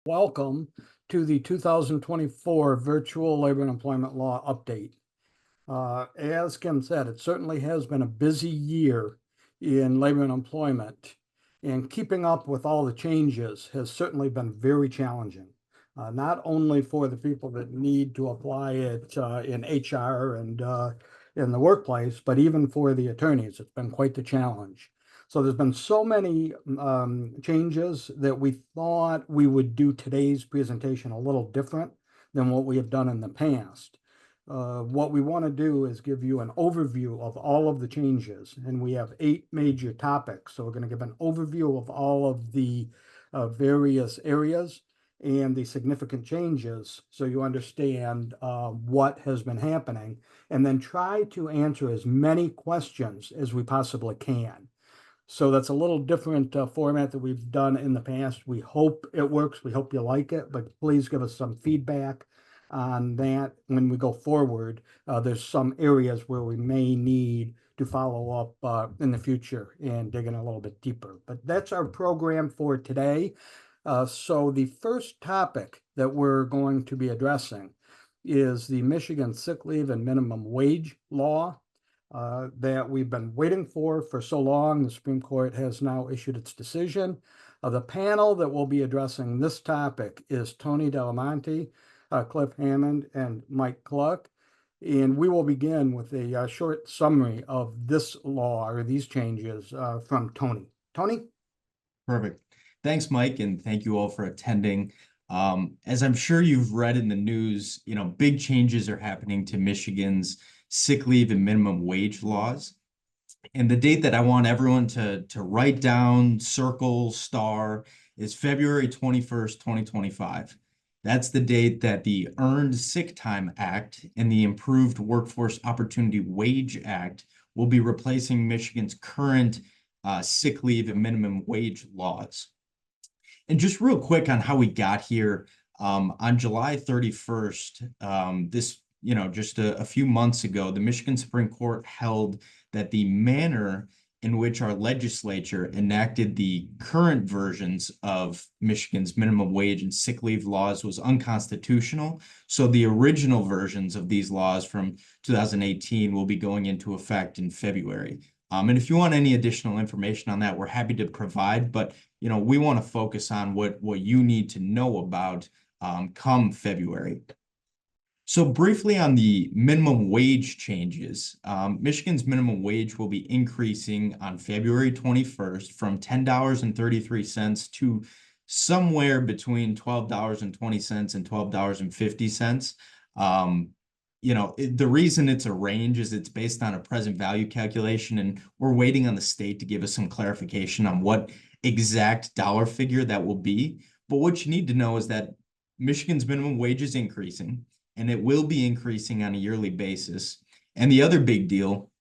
welcome to the 2024 Virtual Labor and Employment Law Update. As Kim said, it certainly has been a busy year in labor and employment, and keeping up with all the changes has certainly been very challenging. Not only for the people that need to apply it in HR and in the workplace, but even for the attorneys. It's been quite the challenge. So there's been so many changes that we thought we would do today's presentation a little different than what we have done in the past. What we want to do is give you an overview of all of the changes, and we have 8 major topics. So we're going to give an overview of all of the various areas and the significant changes so you understand what has been happening, and then try to answer as many questions as we possibly can. So that's a little different format that we've done in the past. We hope it works. We hope you like it, but please give us some feedback on that when we go forward. There's some areas where we may need to follow up in the future and dig in a little bit deeper. But that's our program for today. So the first topic that we're going to be addressing is the Michigan sick leave and minimum wage law that we've been waiting for so long. The Supreme Court has now issued its decision. The panel that will be addressing this topic is Tony Delamonte, Cliff Hammond, and Mike Cluck. And we will begin with a short summary of this law or these changes from Tony. Tony? Perfect. Thanks, Mike, and thank you all for attending. As I'm sure you've read in the news, big changes are happening to Michigan's sick leave and minimum wage laws. And the date that I want everyone to write down, circle, star, is February 21st, 2025. That's the date that the Earned Sick Time Act and the Improved Workforce Opportunity Wage Act will be replacing Michigan's current sick leave and minimum wage laws. And just real quick on how we got here, on July 31st, just a few months ago, the Michigan Supreme Court held that the manner in which our legislature enacted the current versions of Michigan's minimum wage and sick leave laws was unconstitutional. So the original versions of these laws from 2018 will be going into effect in February. And if you want any additional information on that, we're happy to provide, but we want to focus on what you need to know about come February. So briefly on the minimum wage changes, Michigan's minimum wage will be increasing on February 21st from $10.33 to somewhere between $12.20 and $12.50. The reason it's a range is it's based on a present value calculation, and we're waiting on the state to give us some clarification on what exact dollar figure that will be. But what you need to know is that Michigan's minimum wage is increasing, and it will be increasing on a yearly basis. And the other big deal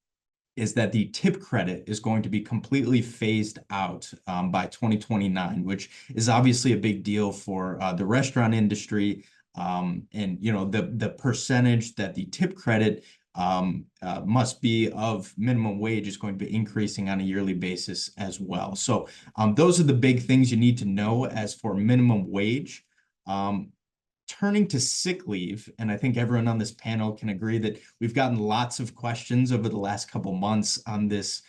is that the tip credit is going to be completely phased out by 2029, which is obviously a big deal for the restaurant industry. And the percentage that the tip credit must be of minimum wage is going to be increasing on a yearly basis as well. So those are the big things you need to know as for minimum wage. Turning to sick leave, and I think everyone on this panel can agree that we've gotten lots of questions over the last couple months on this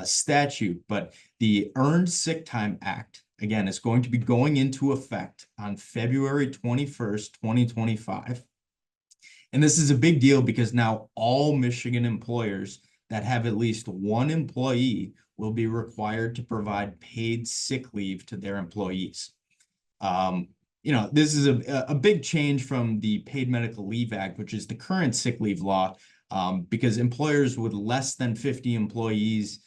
statute, but the Earned Sick Time Act, again, is going to be going into effect on February 21st, 2025. And this is a big deal because now all Michigan employers that have at least one employee will be required to provide paid sick leave to their employees. This is a big change from the Paid Medical Leave Act, which is the current sick leave law, because employers with less than 50 employees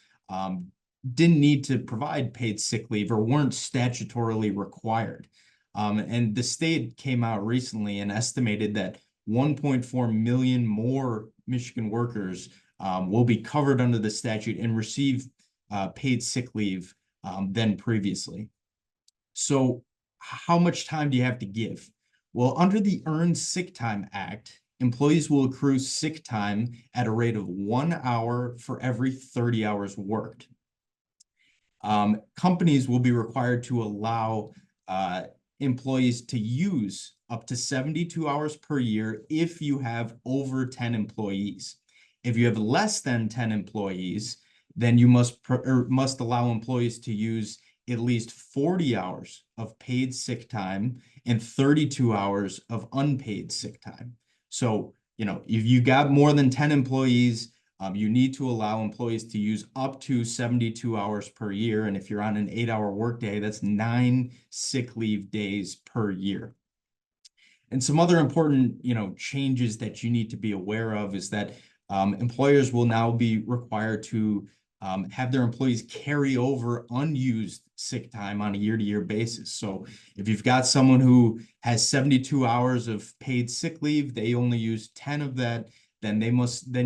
didn't need to provide paid sick leave or weren't statutorily required. And the state came out recently and estimated that 1.4 million more Michigan workers will be covered under the statute and receive paid sick leave than previously. So how much time do you have to give? Well, under the Earned Sick Time Act, employees will accrue sick time at a rate of 1 hour for every 30 hours worked. Companies will be required to allow employees to use up to 72 hours per year if you have over 10 employees. If you have less than 10 employees, then you must allow employees to use at least 40 hours of paid sick time and 32 hours of unpaid sick time. So, if you got more than 10 employees, you need to allow employees to use up to 72 hours per year. And if you're on an 8-hour workday, that's 9 sick leave days per year. And some other important, changes that you need to be aware of is that employers will now be required to have their employees carry over unused sick time on a year-to-year basis. So if you've got someone who has 72 hours of paid sick leave, they only use 10 of that, then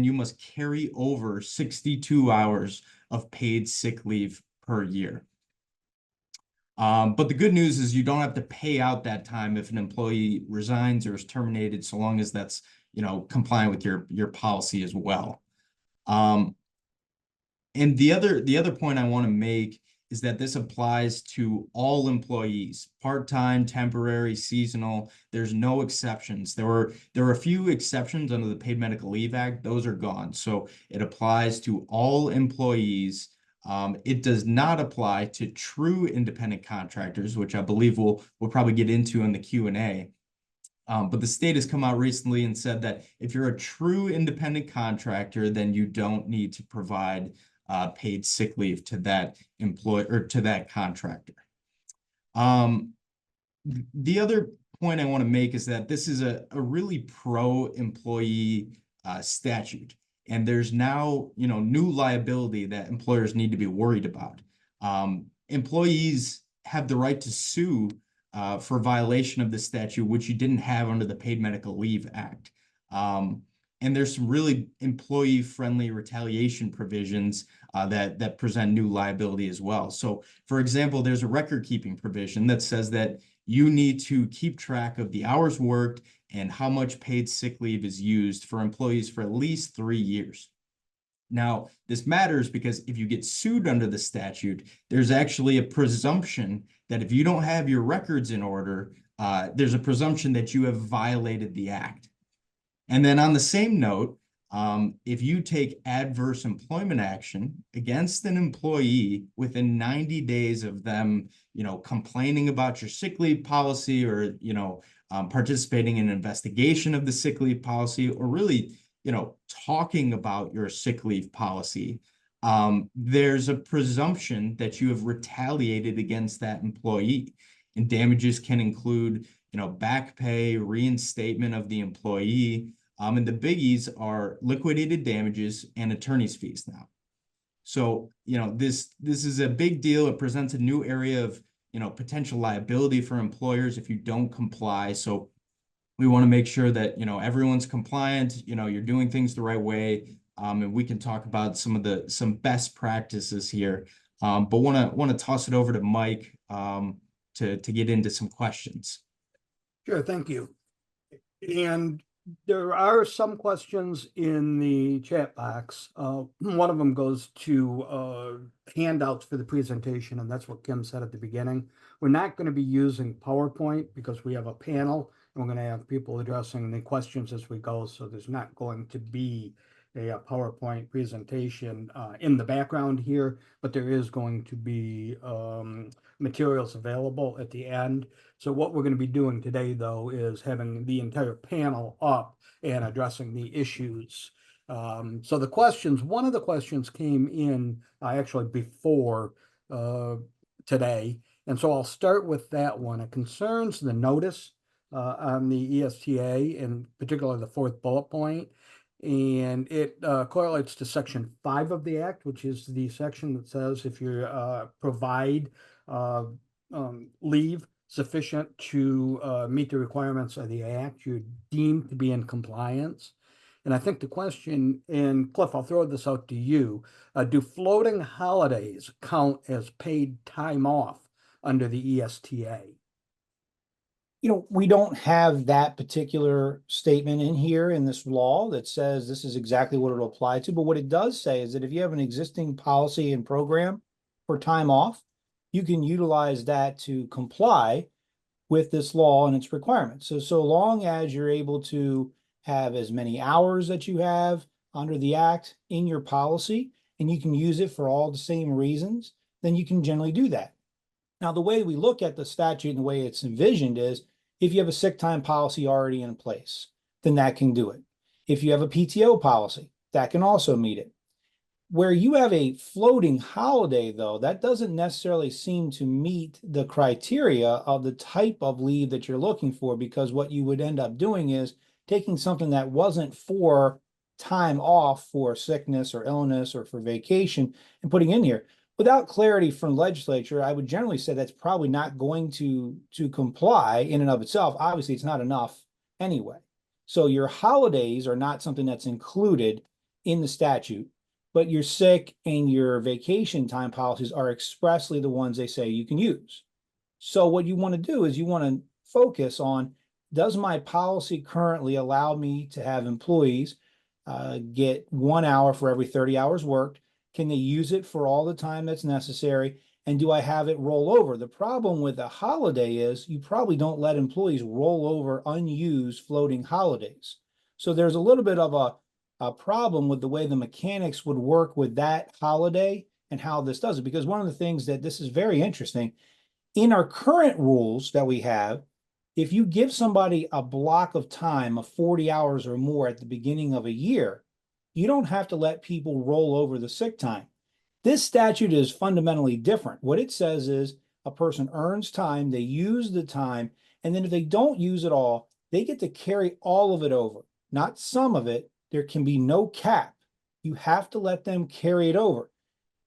you must carry over 62 hours of paid sick leave per year. But the good news is you don't have to pay out that time if an employee resigns or is terminated, so long as that's, compliant with your policy as well. And the other point I want to make is that this applies to all employees, part-time, temporary, seasonal. There's no exceptions. There were a few exceptions under the Paid Medical Leave Act. Those are gone. So it applies to all employees. It does not apply to true independent contractors, which I believe we'll probably get into in the Q&A. But the state has come out recently and said that if you're a true independent contractor, then you don't need to provide paid sick leave to that employee or to that contractor. The other point I want to make is that this is a really pro-employee statute, and there's now new liability that employers need to be worried about. Employees have the right to sue for violation of the statute, which you didn't have under the Paid Medical Leave Act. And there's some really employee-friendly retaliation provisions that present new liability as well. So, for example, there's a record-keeping provision that says that you need to keep track of the hours worked and how much paid sick leave is used for employees for at least 3 years. Now, this matters because if you get sued under the statute, there's actually a presumption that if you don't have your records in order, there's a presumption that you have violated the act. And then on the same note, if you take adverse employment action against an employee within 90 days of them, complaining about your sick leave policy or, participating in an investigation of the sick leave policy or really, talking about your sick leave policy, there's a presumption that you have retaliated against that employee. And damages can include, back pay, reinstatement of the employee. And the biggies are liquidated damages and attorney's fees now. So, this is a big deal. It presents a new area of, potential liability for employers if you don't comply. So we want to make sure that, everyone's compliant, you're doing things the right way. And we can talk about some best practices here. But want to toss it over to Mike to get into some questions. Sure, thank you. And there are some questions in the chat box. One of them goes to handouts for the presentation, and that's what Kim said at the beginning. We're not going to be using PowerPoint because we have a panel, and we're going to have people addressing the questions as we go. So there's not going to be a PowerPoint presentation in the background here, but there is going to be materials available at the end. So what we're going to be doing today, though, is having the entire panel up and addressing the issues. So the questions, one of the questions came in actually before today. And so I'll start with that one. It concerns the notice on the ESTA, and particularly the fourth bullet point. And it correlates to Section 5 of the Act, which is the section that says if you provide leave sufficient to meet the requirements of the Act, you're deemed to be in compliance. And I think the question, and Cliff, I'll throw this out to you, do floating holidays count as paid time off under the ESTA? We don't have that particular statement in here in this law that says this is exactly what it'll apply to. But what it does say is that if you have an existing policy and program for time off, you can utilize that to comply with this law and its requirements. So long as you're able to have as many hours that you have under the act in your policy, and you can use it for all the same reasons, then you can generally do that. Now, the way we look at the statute and the way it's envisioned is if you have a sick time policy already in place, then that can do it. If you have a PTO policy, that can also meet it. Where you have a floating holiday, though, that doesn't necessarily seem to meet the criteria of the type of leave that you're looking for, because what you would end up doing is taking something that wasn't for time off for sickness or illness or for vacation and putting in here. Without clarity from legislature, I would generally say that's probably not going to comply in and of itself. Obviously, it's not enough anyway. So your holidays are not something that's included in the statute, but your sick and your vacation time policies are expressly the ones they say you can use. So what you want to do is you want to focus on, does my policy currently allow me to have employees get 1 hour for every 30 hours worked? Can they use it for all the time that's necessary? And do I have it roll over? The problem with a holiday is you probably don't let employees roll over unused floating holidays. So there's a little bit of a problem with the way the mechanics would work with that holiday and how this does it. Because one of the things that this is very interesting, in our current rules that we have, if you give somebody a block of time of 40 hours or more at the beginning of a year, you don't have to let people roll over the sick time. This statute is fundamentally different. What it says is a person earns time, they use the time, and then if they don't use it all, they get to carry all of it over, not some of it. There can be no cap. You have to let them carry it over.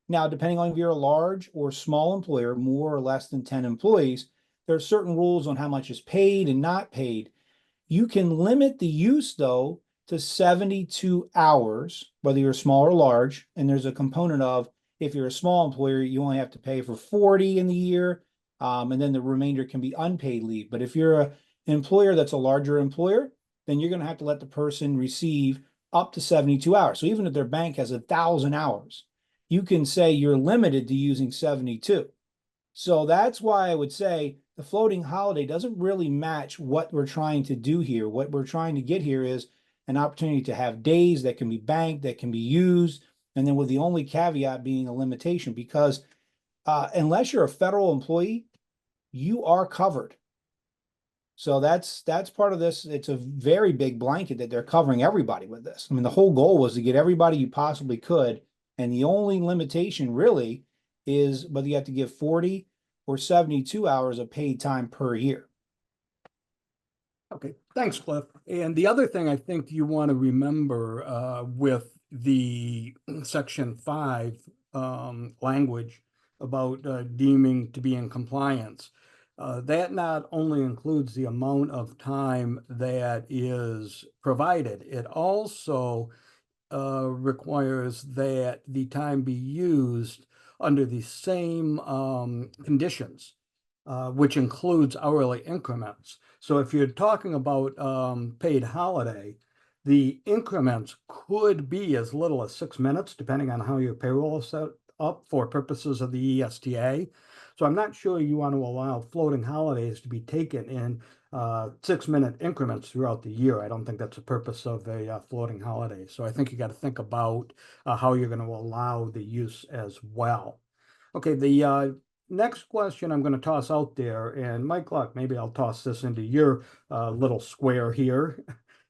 Now, depending on if you're a large or small employer, more or less than 10 employees, there are certain rules on how much is paid and not paid. You can limit the use, though, to 72 hours, whether you're small or large. And there's a component of, if you're a small employer, you only have to pay for 40 in the year, and then the remainder can be unpaid leave. But if you're an employer that's a larger employer, then you're going to have to let the person receive up to 72 hours. So even if their bank has 1,000 hours, you can say you're limited to using 72. So that's why I would say the floating holiday doesn't really match what we're trying to do here. What we're trying to get here is an opportunity to have days that can be banked, that can be used, and then with the only caveat being a limitation, because unless you're a federal employee, you are covered. So that's part of this. It's a very big blanket that they're covering everybody with this. I mean, the whole goal was to get everybody you possibly could. And the only limitation really is whether you have to give 40 or 72 hours of paid time per year. Okay, thanks, Cliff. And the other thing I think you want to remember with the Section 5 language about deeming to be in compliance, that not only includes the amount of time that is provided, it also requires that the time be used under the same conditions, which includes hourly increments. So if you're talking about paid holiday, the increments could be as little as 6 minutes, depending on how your payroll is set up for purposes of the ESTA. So I'm not sure you want to allow floating holidays to be taken in 6-minute increments throughout the year. I don't think that's the purpose of a floating holiday. So I think you got to think about how you're going to allow the use as well. Okay, the next question I'm going to toss out there, and Mike Luck, maybe I'll toss this into your little square here.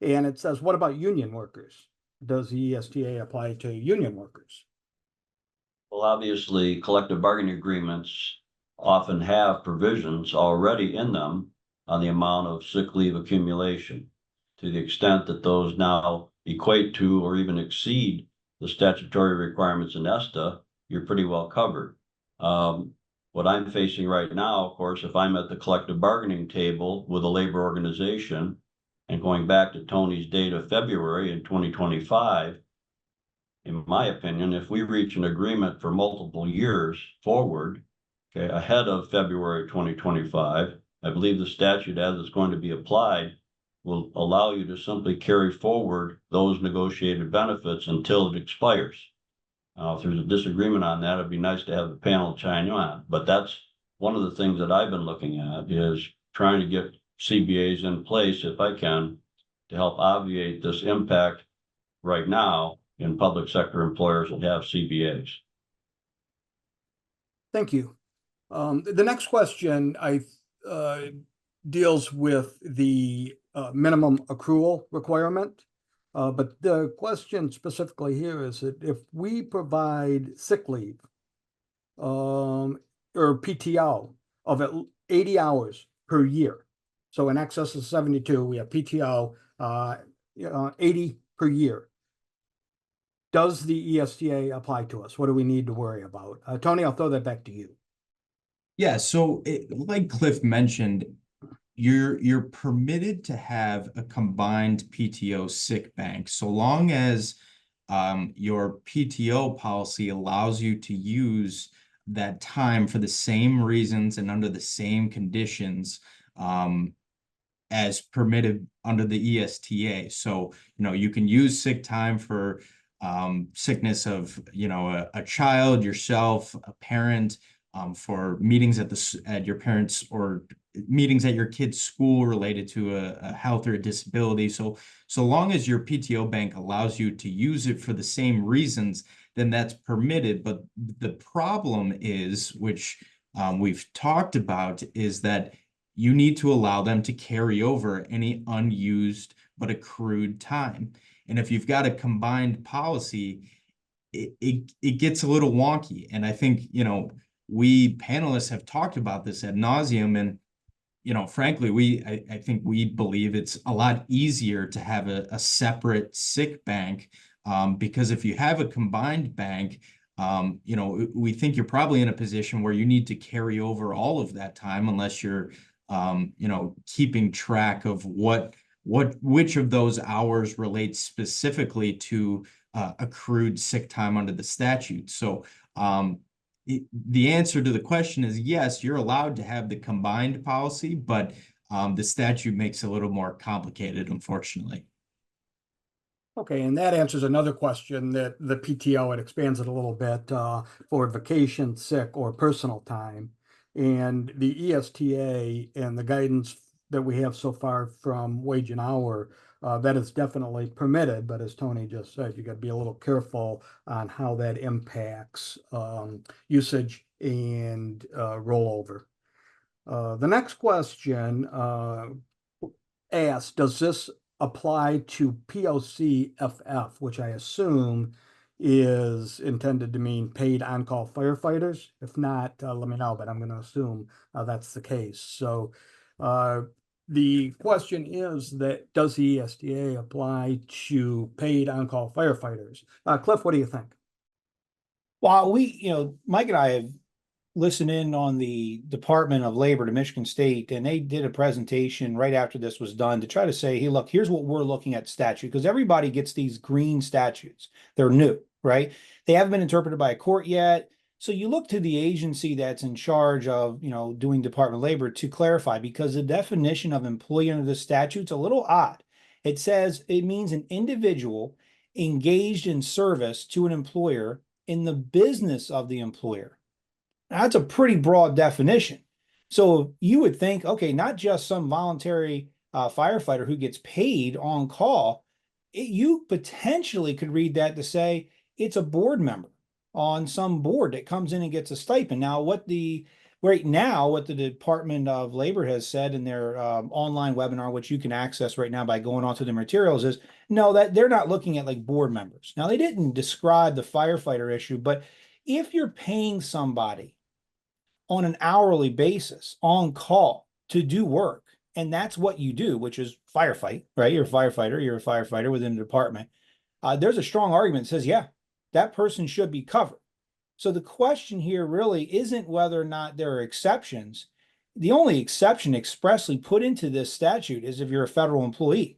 And it says, what about union workers? Does the ESTA apply to union workers? Well, obviously, collective bargaining agreements often have provisions already in them on the amount of sick leave accumulation. To the extent that those now equate to or even exceed the statutory requirements in ESTA, you're pretty well covered. What I'm facing right now, of course, if I'm at the collective bargaining table with a labor organization, and going back to Tony's date of February in 2025, in my opinion, if we reach an agreement for multiple years forward, okay, ahead of February 2025, I believe the statute as it's going to be applied will allow you to simply carry forward those negotiated benefits until it expires. If there's a disagreement on that, it'd be nice to have the panel chime in on. But that's one of the things that I've been looking at is trying to get CBAs in place if I can to help obviate this impact right now in public sector employers that have CBAs. Thank you. The next question deals with the minimum accrual requirement. But the question specifically here is that if we provide sick leave or PTO of 80 hours per year, so in excess of 72, we have PTO 80 per year. Does the ESTA apply to us? What do we need to worry about? Tony, I'll throw that back to you. Yeah, so like Cliff mentioned, you're permitted to have a combined PTO sick bank so long as your PTO policy allows you to use that time for the same reasons and under the same conditions as permitted under the ESTA. So, you can use sick time for sickness of, a child, yourself, a parent, for meetings at your parents' or meetings at your kid's school related to a health or a disability. So long as your PTO bank allows you to use it for the same reasons, then that's permitted. But the problem is, which we've talked about, is that you need to allow them to carry over any unused but accrued time. And if you've got a combined policy, it gets a little wonky. And I think, we panelists have talked about this ad nauseum, and frankly, I think we believe it's a lot easier to have a separate sick bank, because if you have a combined bank, we think you're probably in a position where you need to carry over all of that time unless you're keeping track of which of those hours relates specifically to accrued sick time under the statute. So the answer to the question is yes, you're allowed to have the combined policy, but the statute makes it a little more complicated, unfortunately. Okay, and that answers another question that the PTO, it expands it a little bit for vacation, sick, or personal time. And the ESTA and the guidance that we have so far from Wage and Hour, that is definitely permitted. But as Tony just said, you got to be a little careful on how that impacts usage and rollover. The next question asks, does this apply to POCFF, which I assume is intended to mean paid on-call firefighters? If not, let me know, but I'm going to assume that's the case. So the question is that does the ESTA apply to paid on-call firefighters? Cliff, what do you think? Well, Mike and I have listened in on the Department of Labor to Michigan State, and they did a presentation right after this was done to try to say, hey, look, here's what we're looking at statute, because everybody gets these green statutes. They're new, right? They haven't been interpreted by a court yet. So you look to the agency that's in charge of, doing Department of Labor to clarify, because the definition of employee under the statute's a little odd. It says it means an individual engaged in service to an employer in the business of the employer. Now, that's a pretty broad definition. So you would think, okay, not just some voluntary firefighter who gets paid on call. You potentially could read that to say it's a board member on some board that comes in and gets a stipend. Now, what the Department of Labor has said in their online webinar, which you can access right now by going onto the materials, is no, that they're not looking at like board members. Now, they didn't describe the firefighter issue, but if you're paying somebody on an hourly basis on call to do work, and that's what you do, which is firefight, right? You're a firefighter within the department. There's a strong argument that says, yeah, that person should be covered. So the question here really isn't whether or not there are exceptions. The only exception expressly put into this statute is if you're a federal employee.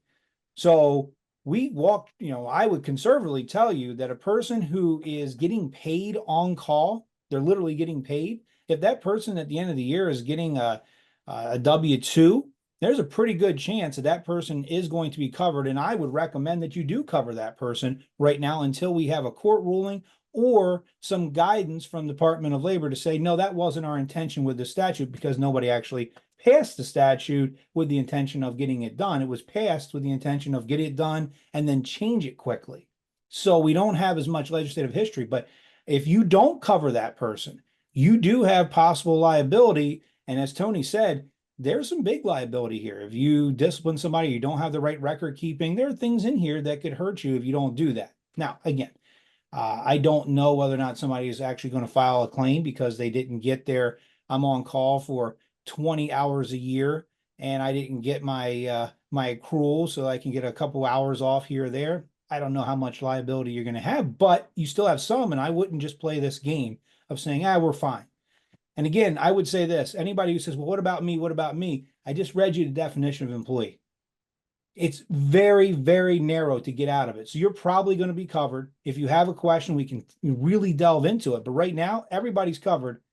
So I would conservatively tell you that a person who is getting paid on call, they're literally getting paid. If that person at the end of the year is getting a W-2, there's a pretty good chance that person is going to be covered. And I would recommend that you do cover that person right now until we have a court ruling or some guidance from the Department of Labor to say, no, that wasn't our intention with the statute, because nobody actually passed the statute with the intention of getting it done. It was passed with the intention of getting it done and then change it quickly. So we don't have as much legislative history. But if you don't cover that person, you do have possible liability. And as Tony said, there's some big liability here. If you discipline somebody, you don't have the right record keeping, there are things in here that could hurt you if you don't do that. Now, again, I don't know whether or not somebody is actually going to file a claim because they didn't get their, I'm on call for 20 hours a year and I didn't get my my accrual so I can get a couple hours off here or there. I don't know how much liability you're going to have, but you still have some, and I wouldn't just play this game of saying, we're fine. And again, I would say this, anybody who says, well, what about me? What about me? I just read you the definition of employee. It's very, very narrow to get out of it. So you're probably going to be covered. If you have a question, we can really delve into it. But right now, everybody's covered,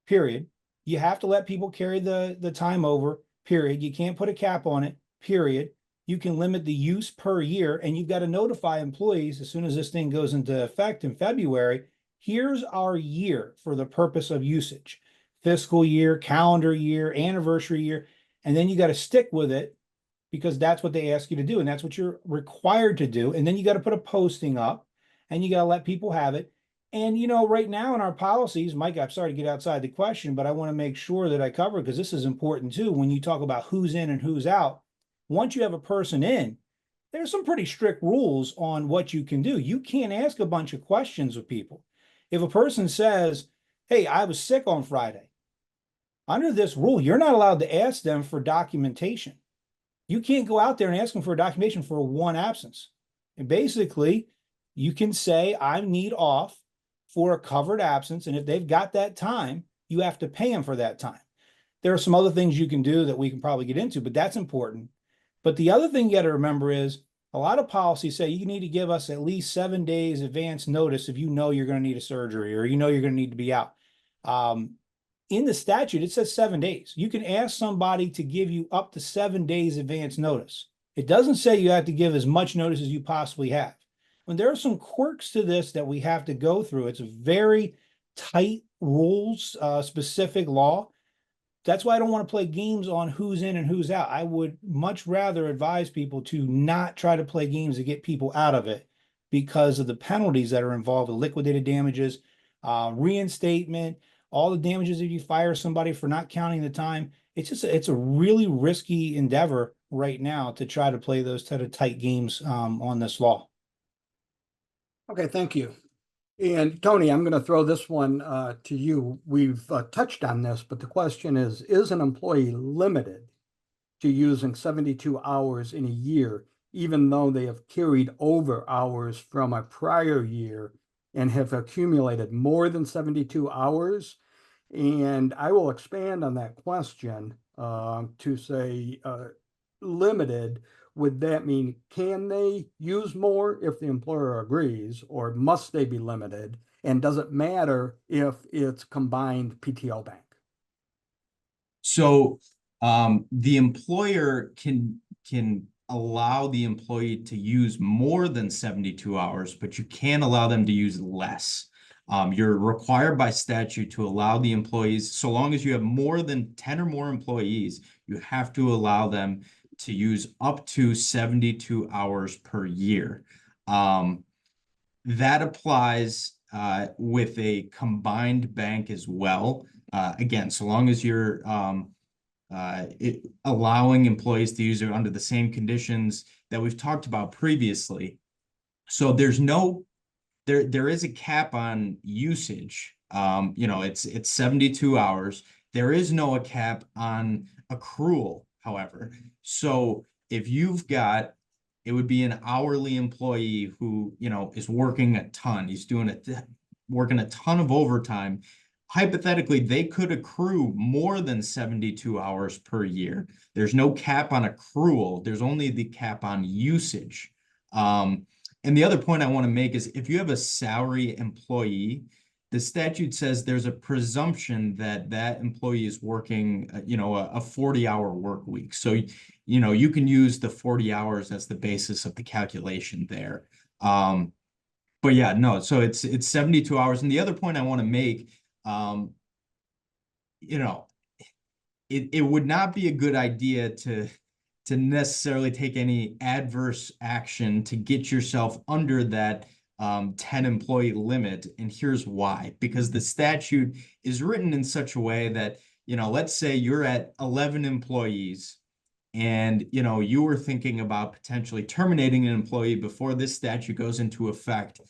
period. You have to let people carry the time over, period. You can't put a cap on it, period. You can limit the use per year, and you've got to notify employees as soon as this thing goes into effect in February. Here's our year for the purpose of usage. Fiscal year, calendar year, anniversary year, and then you got to stick with it because that's what they ask you to do, and that's what you're required to do. And then you got to put a posting up, and you got to let people have it. And, you know, right now in our policies, Mike, I'm sorry to get outside the question, but I want to make sure that I cover, because this is important too, when you talk about who's in and who's out. Once you have a person in, there's some pretty strict rules on what you can do. You can't ask a bunch of questions of people. If a person says, hey, I was sick on Friday, under this rule, you're not allowed to ask them for documentation. You can't go out there and ask them for documentation for one absence. And basically, you can say, I need off for a covered absence. And if they've got that time, you have to pay them for that time. There are some other things you can do that we can probably get into, but that's important. But the other thing you got to remember is a lot of policies say you need to give us at least 7 days advance notice if you know you're going to need a surgery or you know you're going to need to be out. In the statute, it says 7 days. You can ask somebody to give you up to 7 days advance notice. It doesn't say you have to give as much notice as you possibly have. When there are some quirks to this that we have to go through, it's a very tight rules, specific law. That's why I don't want to play games on who's in and who's out. I would much rather advise people to not try to play games to get people out of it because of the penalties that are involved with liquidated damages, reinstatement, all the damages if you fire somebody for not counting the time. It's a really risky endeavor right now to try to play those type of tight games on this law. Okay, thank you. And Tony, I'm going to throw this one to you. We've touched on this, but the question is an employee limited to using 72 hours in a year, even though they have carried over hours from a prior year and have accumulated more than 72 hours? And I will expand on that question to say limited. Would that mean can they use more if the employer agrees, or must they be limited? And does it matter if it's combined PTO bank? So the employer can allow the employee to use more than 72 hours, but you can't allow them to use less. You're required by statute to allow the employees, so long as you have more than 10 or more employees, you have to allow them to use up to 72 hours per year. That applies with a combined bank as well. Again, so long as you're allowing employees to use it under the same conditions that we've talked about previously. So there's no, there is a cap on usage. You know, it's 72 hours. There is no cap on accrual, however. So if you've got, it would be an hourly employee who, you know, is working a ton. He's working a ton of overtime. Hypothetically, they could accrue more than 72 hours per year. There's no cap on accrual. There's only the cap on usage. And the other point I want to make is if you have a salary employee, the statute says there's a presumption that that employee is working, you know, a 40-hour work week. So, you know, you can use the 40 hours as the basis of the calculation there. But yeah, no, so it's 72 hours. And the other point I want to make, you know, it would not be a good idea to necessarily take any adverse action to get yourself under that 10 employee limit. And here's why: because the statute is written in such a way that, let's say you're at 11 employees and, you were thinking about potentially terminating an employee before this statute goes into effect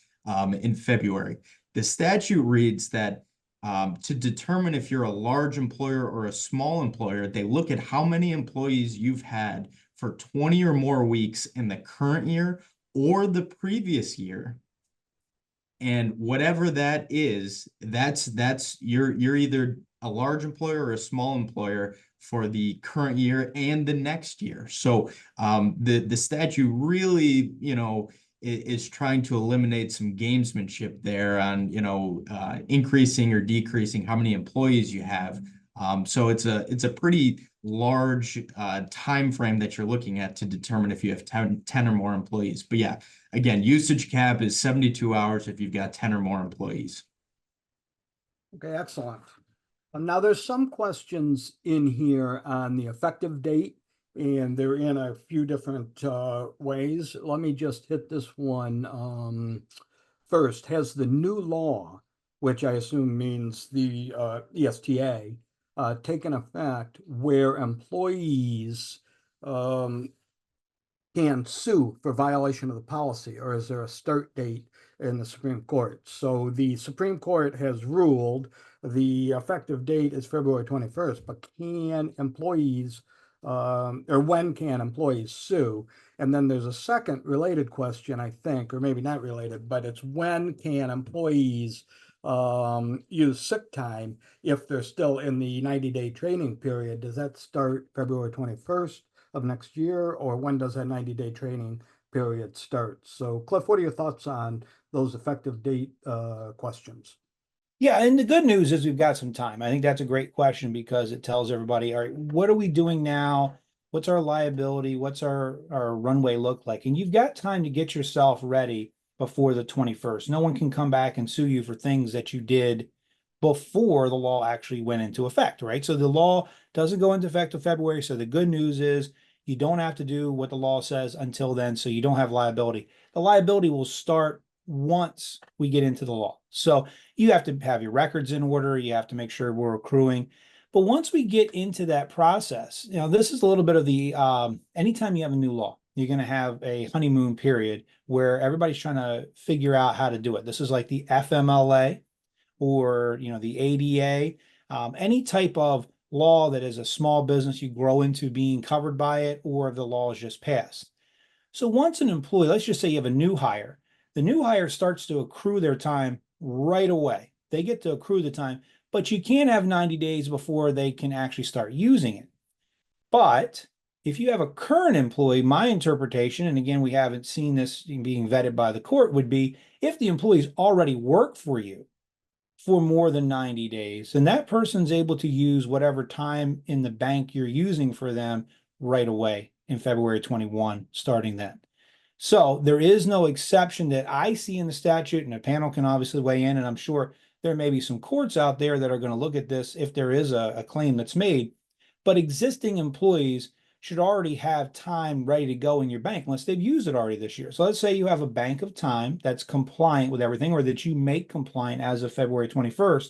in February. The statute reads that to determine if you're a large employer or a small employer, they look at how many employees you've had for 20 or more weeks in the current year or the previous year. And whatever that is, you're either a large employer or a small employer for the current year and the next year. So the statute really, is trying to eliminate some gamesmanship there on, increasing or decreasing how many employees you have. So it's a pretty large time frame that you're looking at to determine if you have 10 or more employees. But yeah, again, usage cap is 72 hours if you've got 10 or more employees. Okay, excellent. Now, there's some questions in here on the effective date, and they're in a few different ways. Let me just hit this one first. Has the new law, which I assume means the ESTA, taken effect where employees can sue for violation of the policy, or is there a start date in the Supreme Court? So the Supreme Court has ruled the effective date is February 21st, but can employees, or when can employees sue? And then there's a second related question, I think, or maybe not related, but it's when can employees use sick time if they're still in the 90-day training period? Does that start February 21st of next year, or when does that 90-day training period start? So Cliff, what are your thoughts on those effective date questions? Yeah, and the good news is we've got some time. I think that's a great question because it tells everybody, all right, what are we doing now? What's our liability? What's our runway look like? And you've got time to get yourself ready before the 21st. No one can come back and sue you for things that you did before the law actually went into effect, right? So the law doesn't go into effect until February. So the good news is you don't have to do what the law says until then, so you don't have liability. The liability will start once we get into the law. So you have to have your records in order. You have to make sure we're accruing. But once we get into that process, this is a little bit of the, anytime you have a new law, you're going to have a honeymoon period where everybody's trying to figure out how to do it. This is like the FMLA or, the ADA, any type of law that is a small business you grow into being covered by it, or the law is just passed. So once an employee, let's just say you have a new hire, the new hire starts to accrue their time right away. They get to accrue the time, but you can't have 90 days before they can actually start using it. But if you have a current employee, my interpretation, and again, we haven't seen this being vetted by the court, would be if the employee's already worked for you for more than 90 days, and that person's able to use whatever time in the bank you're using for them right away in February 21, starting then. So there is no exception that I see in the statute, and the panel can obviously weigh in, and I'm sure there may be some courts out there that are going to look at this if there is a claim that's made. But existing employees should already have time ready to go in your bank unless they've used it already this year. So let's say you have a bank of time that's compliant with everything, or that you make compliant as of February 21st,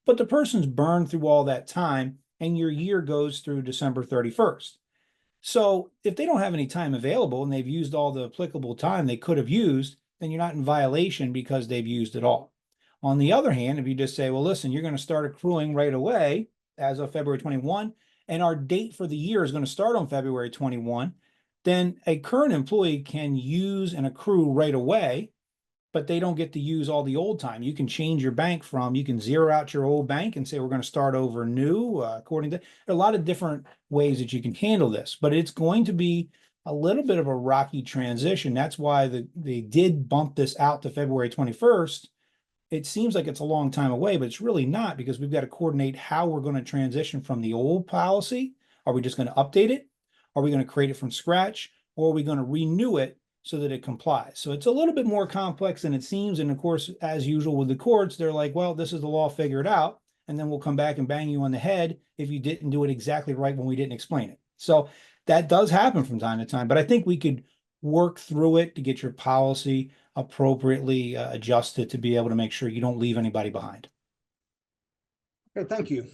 but the person's burned through all that time and your year goes through December 31st. So if they don't have any time available and they've used all the applicable time they could have used, then you're not in violation because they've used it all. On the other hand, if you just say, well, listen, you're going to start accruing right away as of February 21, and our date for the year is going to start on February 21, then a current employee can use and accrue right away, but they don't get to use all the old time. You can change your bank you can zero out your old bank and say, we're going to start over new, according to a lot of different ways that you can handle this, but it's going to be a little bit of a rocky transition. That's why they did bump this out to February 21st. It seems like it's a long time away, but it's really not, because we've got to coordinate how we're going to transition from the old policy. Are we just going to update it? Are we going to create it from scratch? Or are we going to renew it so that it complies? So it's a little bit more complex than it seems. And of course, as usual with the courts, they're like, well, this is the law, figure it out. and then we'll come back and bang you on the head if you didn't do it exactly right when we didn't explain it. So that does happen from time to time, but I think we could work through it to get your policy appropriately adjusted to be able to make sure you don't leave anybody behind. Okay, thank you.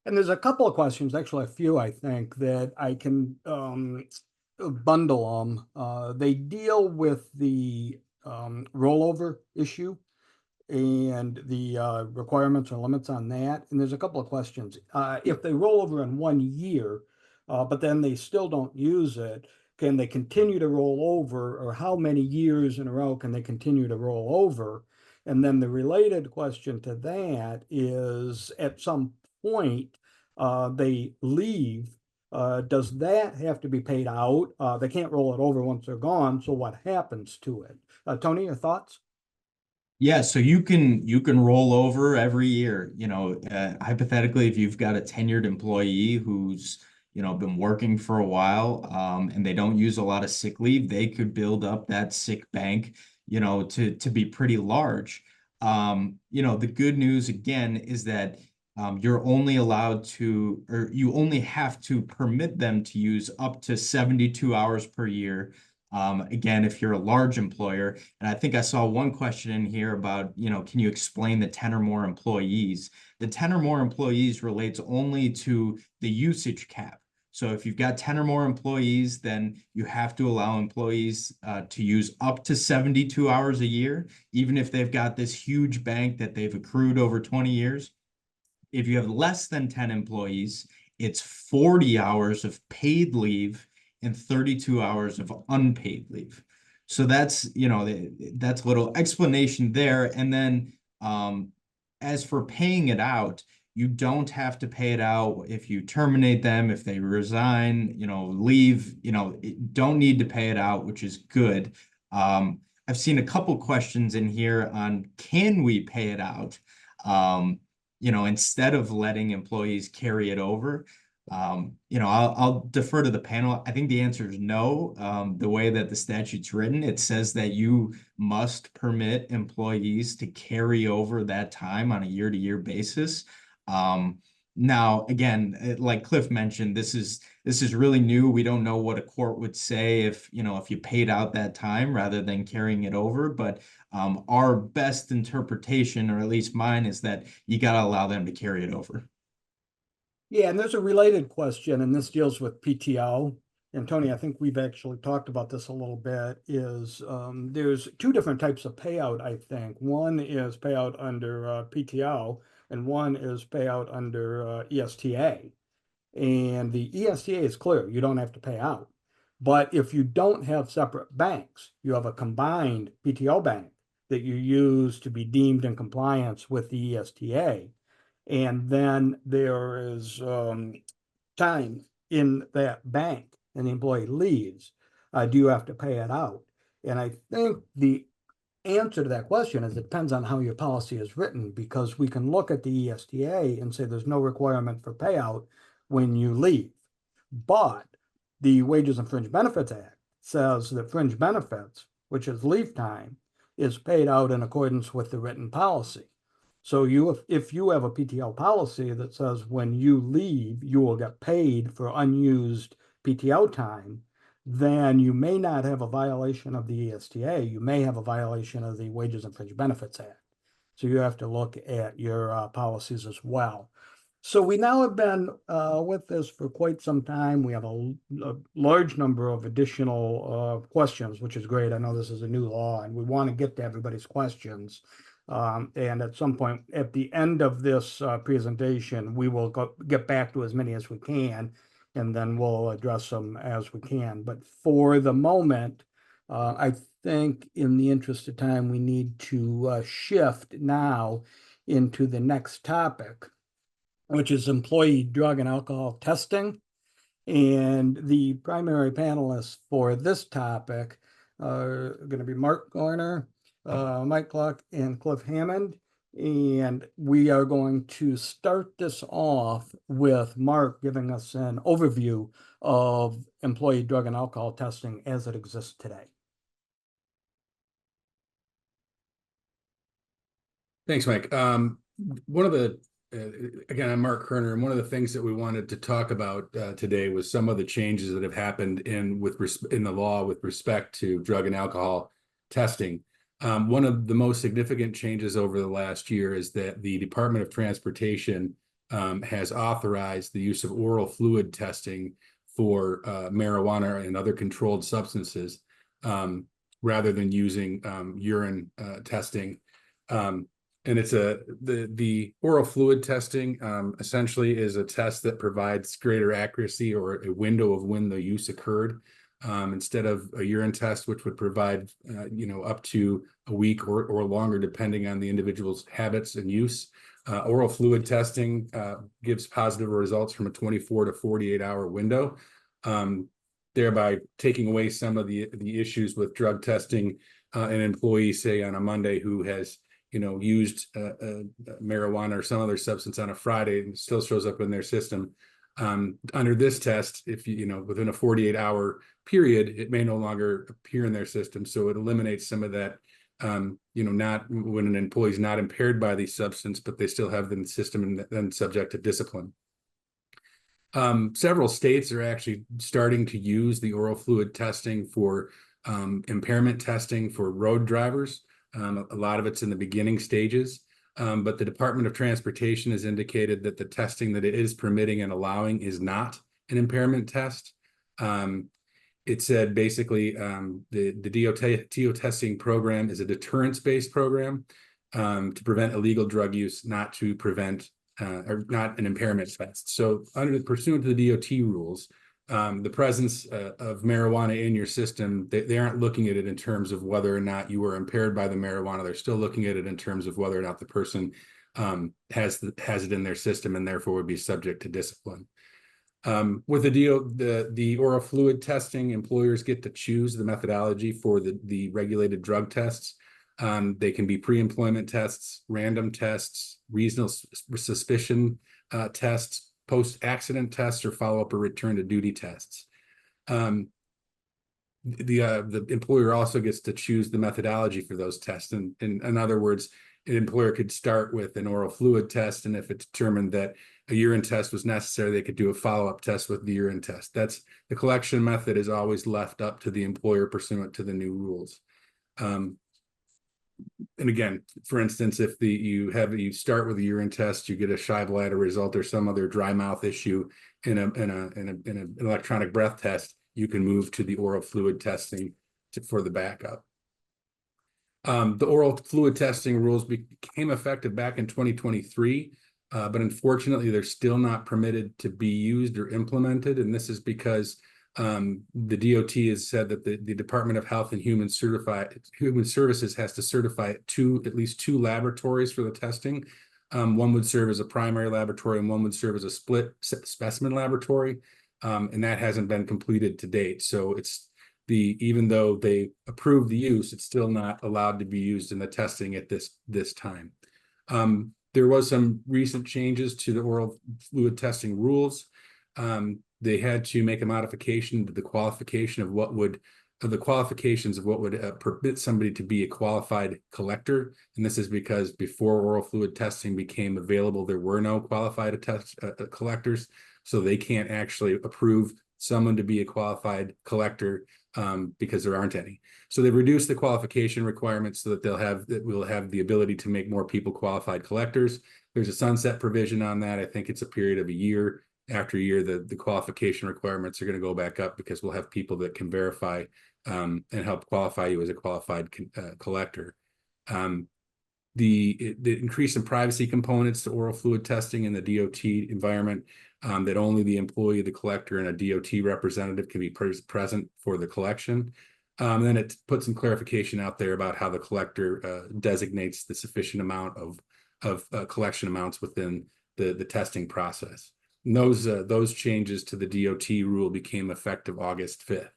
And there's a couple of questions, actually a few, I think, that I can bundle them. They deal with the rollover issue and the requirements or limits on that. And there's a couple of questions. If they roll over in 1 year, but then they still don't use it, can they continue to roll over, or how many years in a row can they continue to roll over? And then the related question to that is, at some point, they leave. Does that have to be paid out? They can't roll it over once they're gone. So what happens to it? Tony, your thoughts? Yeah, so you can roll over every year. Hypothetically, if you've got a tenured employee who's been working for a while, and they don't use a lot of sick leave, they could build up that sick bank, to be pretty large. The good news again is that you're only allowed to, or you only have to permit them to use up to 72 hours per year. Again, if you're a large employer. And I think I saw one question in here about, can you explain the 10 or more employees? The 10 or more employees relates only to the usage cap. So if you've got 10 or more employees, then you have to allow employees to use up to 72 hours a year, even if they've got this huge bank that they've accrued over 20 years. If you have less than 10 employees, it's 40 hours of paid leave and 32 hours of unpaid leave. So that's, that's a little explanation there. And then as for paying it out, you don't have to pay it out if you terminate them, if they resign, leave, don't need to pay it out, which is good. I've seen a couple questions in here on, can we pay it out? Instead of letting employees carry it over. I'll defer to the panel. I think the answer is no. The way that the statute's written, it says that you must permit employees to carry over that time on a year-to-year basis. Now, again, like Cliff mentioned, this is really new. We don't know what a court would say if you paid out that time rather than carrying it over. But our best interpretation, or at least mine, is that you got to allow them to carry it over. Yeah, and there's a related question, and this deals with PTO. And Tony, I think we've actually talked about this a little bit, is there's two different types of payout, I think. One is payout under PTO, and one is payout under ESTA. And the ESTA is clear, you don't have to pay out. But if you don't have separate banks, you have a combined PTO bank that you use to be deemed in compliance with the ESTA. And then there is time in that bank and the employee leaves, do you have to pay it out? And I think the answer to that question is it depends on how your policy is written, because we can look at the ESTA and say there's no requirement for payout when you leave. But the Wages and Fringe Benefits Act says that fringe benefits, which is leave time, is paid out in accordance with the written policy. So if you have a PTO policy that says when you leave, you will get paid for unused PTO time, then you may not have a violation of the ESTA. You may have a violation of the Wages and Fringe Benefits Act. So you have to look at your policies as well. So we now have been with this for quite some time. We have a large number of additional questions, which is great. I know this is a new law and we want to get to everybody's questions. And at some point at the end of this presentation, we will get back to as many as we can, and then we'll address them as we can. But for the moment, I think in the interest of time, we need to shift now into the next topic, which is employee drug and alcohol testing. And the primary panelists for this topic are going to be Mark Garner, Mike Cluck, and Cliff Hammond. And we are going to start this off with Mark giving us an overview of employee drug and alcohol testing as it exists today. Thanks, Mike. One of the again, I'm Mark Kerner, and one of the things that we wanted to talk about today was some of the changes that have happened in the law with respect to drug and alcohol testing. One of the most significant changes over the last year is that the Department of Transportation has authorized the use of oral fluid testing for marijuana and other controlled substances rather than using urine testing. And it's the oral fluid testing essentially is a test that provides greater accuracy or a window of when the use occurred instead of a urine test, which would provide up to a week or longer, depending on the individual's habits and use. Oral fluid testing gives positive results from a 24 to 48 hour window, thereby taking away some of the issues with drug testing. An employee, say on a Monday, who has used marijuana or some other substance on a Friday and still shows up in their system. Under this test, if within a 48-hour period, it may no longer appear in their system. So it eliminates some of that, not when an employee is not impaired by the substance, but they still have them in the system and then subject to discipline. Several states are actually starting to use the oral fluid testing for impairment testing for road drivers. A lot of it's in the beginning stages, but the Department of Transportation has indicated that the testing that it is permitting and allowing is not an impairment test. It said basically the DO testing program is a deterrence-based program to prevent illegal drug use, not to prevent or not an impairment test. So pursuant to the DOT rules, the presence of marijuana in your system, they aren't looking at it in terms of whether or not you were impaired by the marijuana. They're still looking at it in terms of whether or not the person has it in their system and therefore would be subject to discipline. With the oral fluid testing, employers get to choose the methodology for the regulated drug tests. They can be pre-employment tests, random tests, reasonable suspicion tests, post-accident tests, or follow-up or return to duty tests. The employer also gets to choose the methodology for those tests. And in other words, an employer could start with an oral fluid test, and if it determined that a urine test was necessary, they could do a follow-up test with the urine test. That's the collection method is always left up to the employer pursuant to the new rules. And again, for instance, if you start with a urine test, you get a shy bladder result or some other dry mouth issue in an electronic breath test, you can move to the oral fluid testing for the backup. The oral fluid testing rules became effective back in 2023, but unfortunately, they're still not permitted to be used or implemented. And this is because the DOT has said that the Department of Health and Human Services has to certify at least two laboratories for the testing. One would serve as a primary laboratory and one would serve as a split specimen laboratory. And that hasn't been completed to date. So even though they approved the use, it's still not allowed to be used in the testing at this time. There was some recent changes to the oral fluid testing rules. They had to make a modification to the qualifications of what would permit somebody to be a qualified collector. And this is because before oral fluid testing became available, there were no qualified collectors. So they can't actually approve someone to be a qualified collector because there aren't any. So they've reduced the qualification requirements so that we'll have the ability to make more people qualified collectors. There's a sunset provision on that. I think it's a period of a year. After a year, the qualification requirements are going to go back up because we'll have people that can verify and help qualify you as a qualified collector. The increase in privacy components to oral fluid testing in the DOT environment, that only the employee, the collector, and a DOT representative can be present for the collection. Then it puts some clarification out there about how the collector designates the sufficient amount of collection amounts within the testing process. And those changes to the DOT rule became effective August 5th.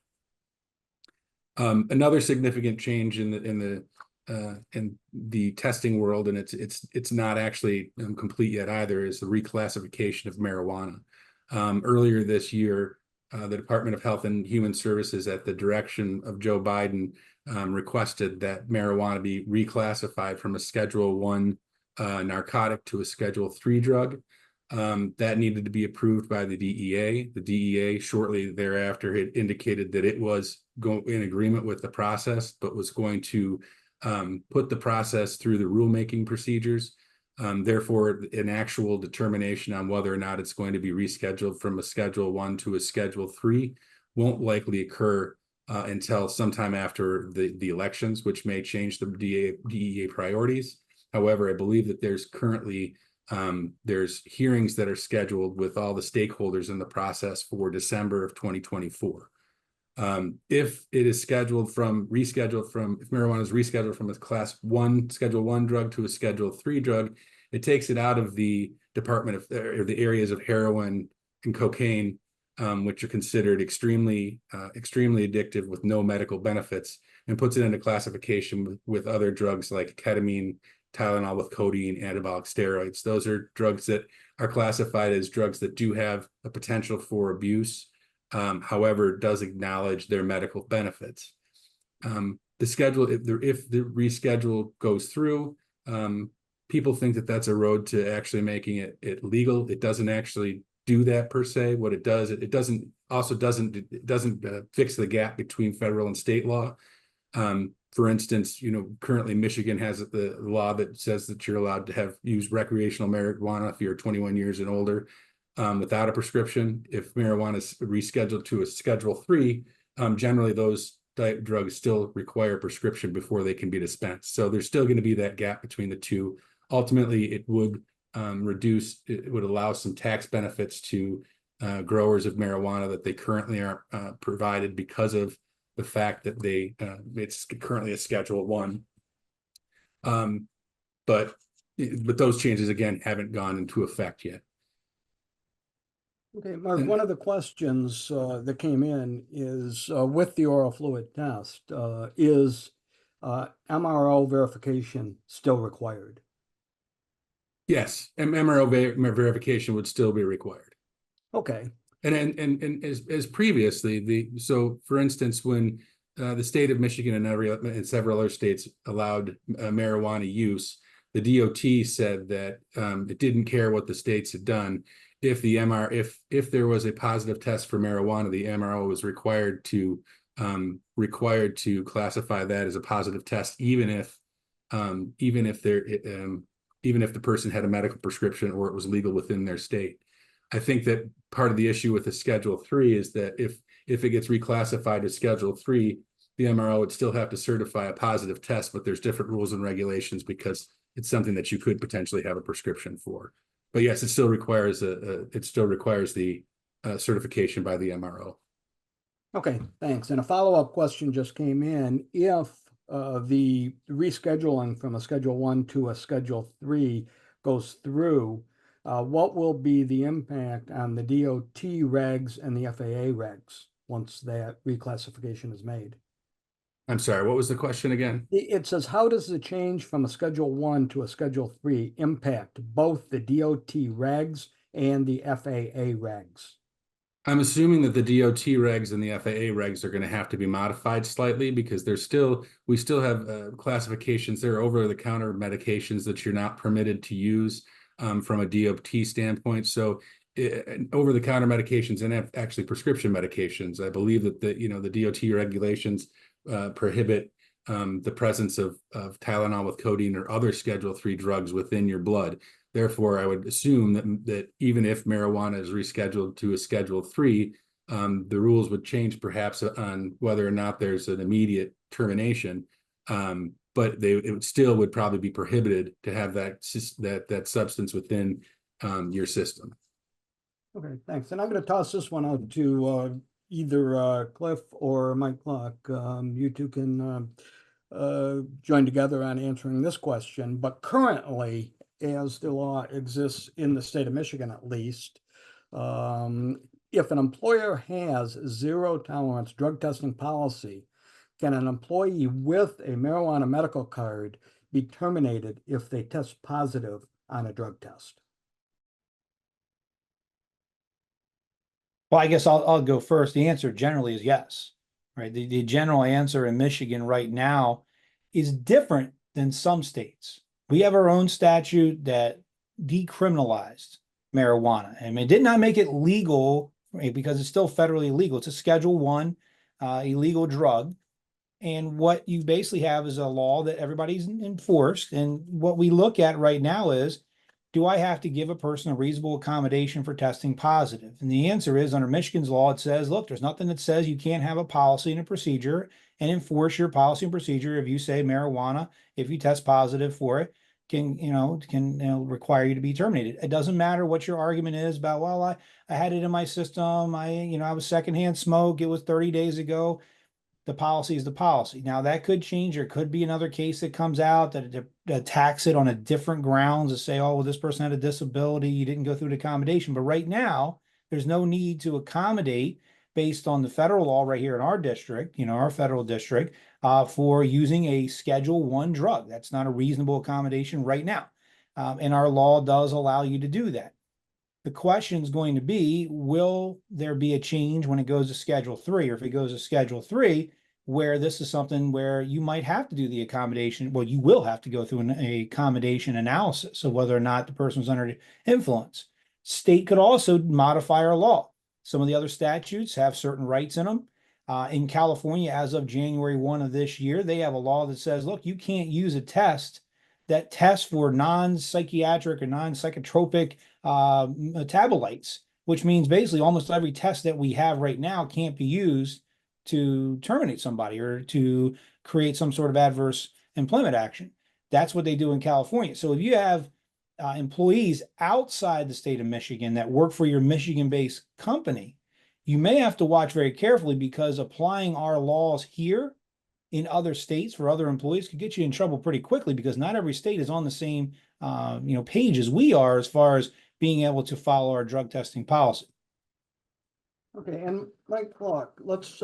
Another significant change in the testing world, and it's not actually complete yet either, is the reclassification of marijuana. Earlier this year, the Department of Health and Human Services, at the direction of Joe Biden, requested that marijuana be reclassified from a Schedule narcotic to a Schedule III drug. That needed to be approved by the DEA. The DEA shortly thereafter had indicated that it was in agreement with the process, but was going to put the process through the rulemaking procedures. Therefore, an actual determination on whether or not it's going to be rescheduled from a Schedule I to a Schedule III won't likely occur until sometime after the elections, which may change the DEA priorities. However, I believe that there's currently there's hearings that are scheduled with all the stakeholders in the process for December of 2024. If it is rescheduled from, if marijuana is rescheduled from a Schedule I drug to a Schedule III drug, it takes it out of the department of, or the areas of heroin and cocaine, which are considered extremely addictive with no medical benefits, and puts it into classification with other drugs like ketamine, Tylenol with codeine, anabolic steroids. Those are drugs that are classified as drugs that do have a potential for abuse. However, it does acknowledge their medical benefits. The schedule, if the reschedule goes through, people think that that's a road to actually making it legal. It doesn't actually do that per se. What it does, it doesn't fix the gap between federal and state law. For instance, currently Michigan has the law that says that you're allowed to use recreational marijuana if you're 21 years and older, without a prescription. If marijuana is rescheduled to a Schedule III, generally those drugs still require a prescription before they can be dispensed. So there's still going to be that gap between the two. Ultimately, it would allow some tax benefits to growers of marijuana that they currently aren't provided because of the fact that it's currently a Schedule I. But those changes again haven't gone into effect yet. Okay, Mark, one of the questions that came in is with the oral fluid test, is MRO verification still required? Yes, MRO verification would still be required. Okay. And as previously, so for instance, when the state of Michigan and several other states allowed marijuana use, the DOT said that it didn't care what the states had done. If there was a positive test for marijuana, the MRO was required to classify that as a positive test, even if the person had a medical prescription or it was legal within their state. I think that part of the issue with the Schedule III is that if it gets reclassified as Schedule III, the MRO would still have to certify a positive test, but there's different rules and regulations because it's something that you could potentially have a prescription for. But yes, it still requires the certification by the MRO. Okay, thanks. And a follow-up question just came in. If the rescheduling from a Schedule I to a Schedule III goes through, what will be the impact on the DOT regs and the FAA regs once that reclassification is made? I'm sorry, what was the question again? It says, how does the change from a Schedule I to a Schedule III impact both the DOT regs and the FAA regs? I'm assuming that the DOT regs and the FAA regs are going to have to be modified slightly because we still have classifications. There are over-the-counter medications that you're not permitted to use from a DOT standpoint. So over-the-counter medications and actually prescription medications, I believe that the DOT regulations prohibit the presence of Tylenol with codeine or other Schedule III drugs within your blood. Therefore, I would assume that even if marijuana is rescheduled to a Schedule III, the rules would change perhaps on whether or not there's an immediate termination. But it still would probably be prohibited to have that substance within your system. Okay, thanks. And I'm going to toss this one out to either Cliff or Mike Clark. You two can join together on answering this question. But currently, as the law exists in the state of Michigan, at least, if an employer has zero tolerance drug testing policy, can an employee with a marijuana medical card be terminated if they test positive on a drug test? Well, I guess I'll go first. The answer generally is yes, right? The general answer in Michigan right now is different than some states. We have our own statute that decriminalized marijuana. I mean, it did not make it legal because it's still federally illegal. It's a Schedule I illegal drug. And what you basically have is a law that everybody's enforced. And what we look at right now is, do I have to give a person a reasonable accommodation for testing positive? And the answer is, under Michigan's law, it says, look, there's nothing that says you can't have a policy and a procedure and enforce your policy and procedure. If you say marijuana, if you test positive for it, can require you to be terminated. It doesn't matter what your argument is about, well, I had it in my system. I was secondhand smoke. It was 30 days ago. The policy is the policy. Now that could change. There could be another case that comes out that attacks it on a different grounds to say, oh, well, this person had a disability. You didn't go through the accommodation. But right now, there's no need to accommodate based on the federal law right here in our district, our federal district, for using a Schedule I drug. That's not a reasonable accommodation right now. And our law does allow you to do that. The question is going to be, will there be a change when it goes to Schedule III? Or if it goes to Schedule III, where this is something where you might have to do the accommodation, well, you will have to go through an accommodation analysis of whether or not the person was under influence. State could also modify our law. Some of the other statutes have certain rights in them. In California, as of January 1 of this year, they have a law that says, look, you can't use a test that tests for non-psychiatric or non-psychotropic metabolites, which means basically almost every test that we have right now can't be used to terminate somebody or to create some sort of adverse employment action. That's what they do in California. So if you have employees outside the state of Michigan that work for your Michigan-based company, you may have to watch very carefully, because applying our laws here in other states for other employees could get you in trouble pretty quickly, because not every state is on the same page as we are as far as being able to follow our drug testing policy. Okay, and Mike Clark, let's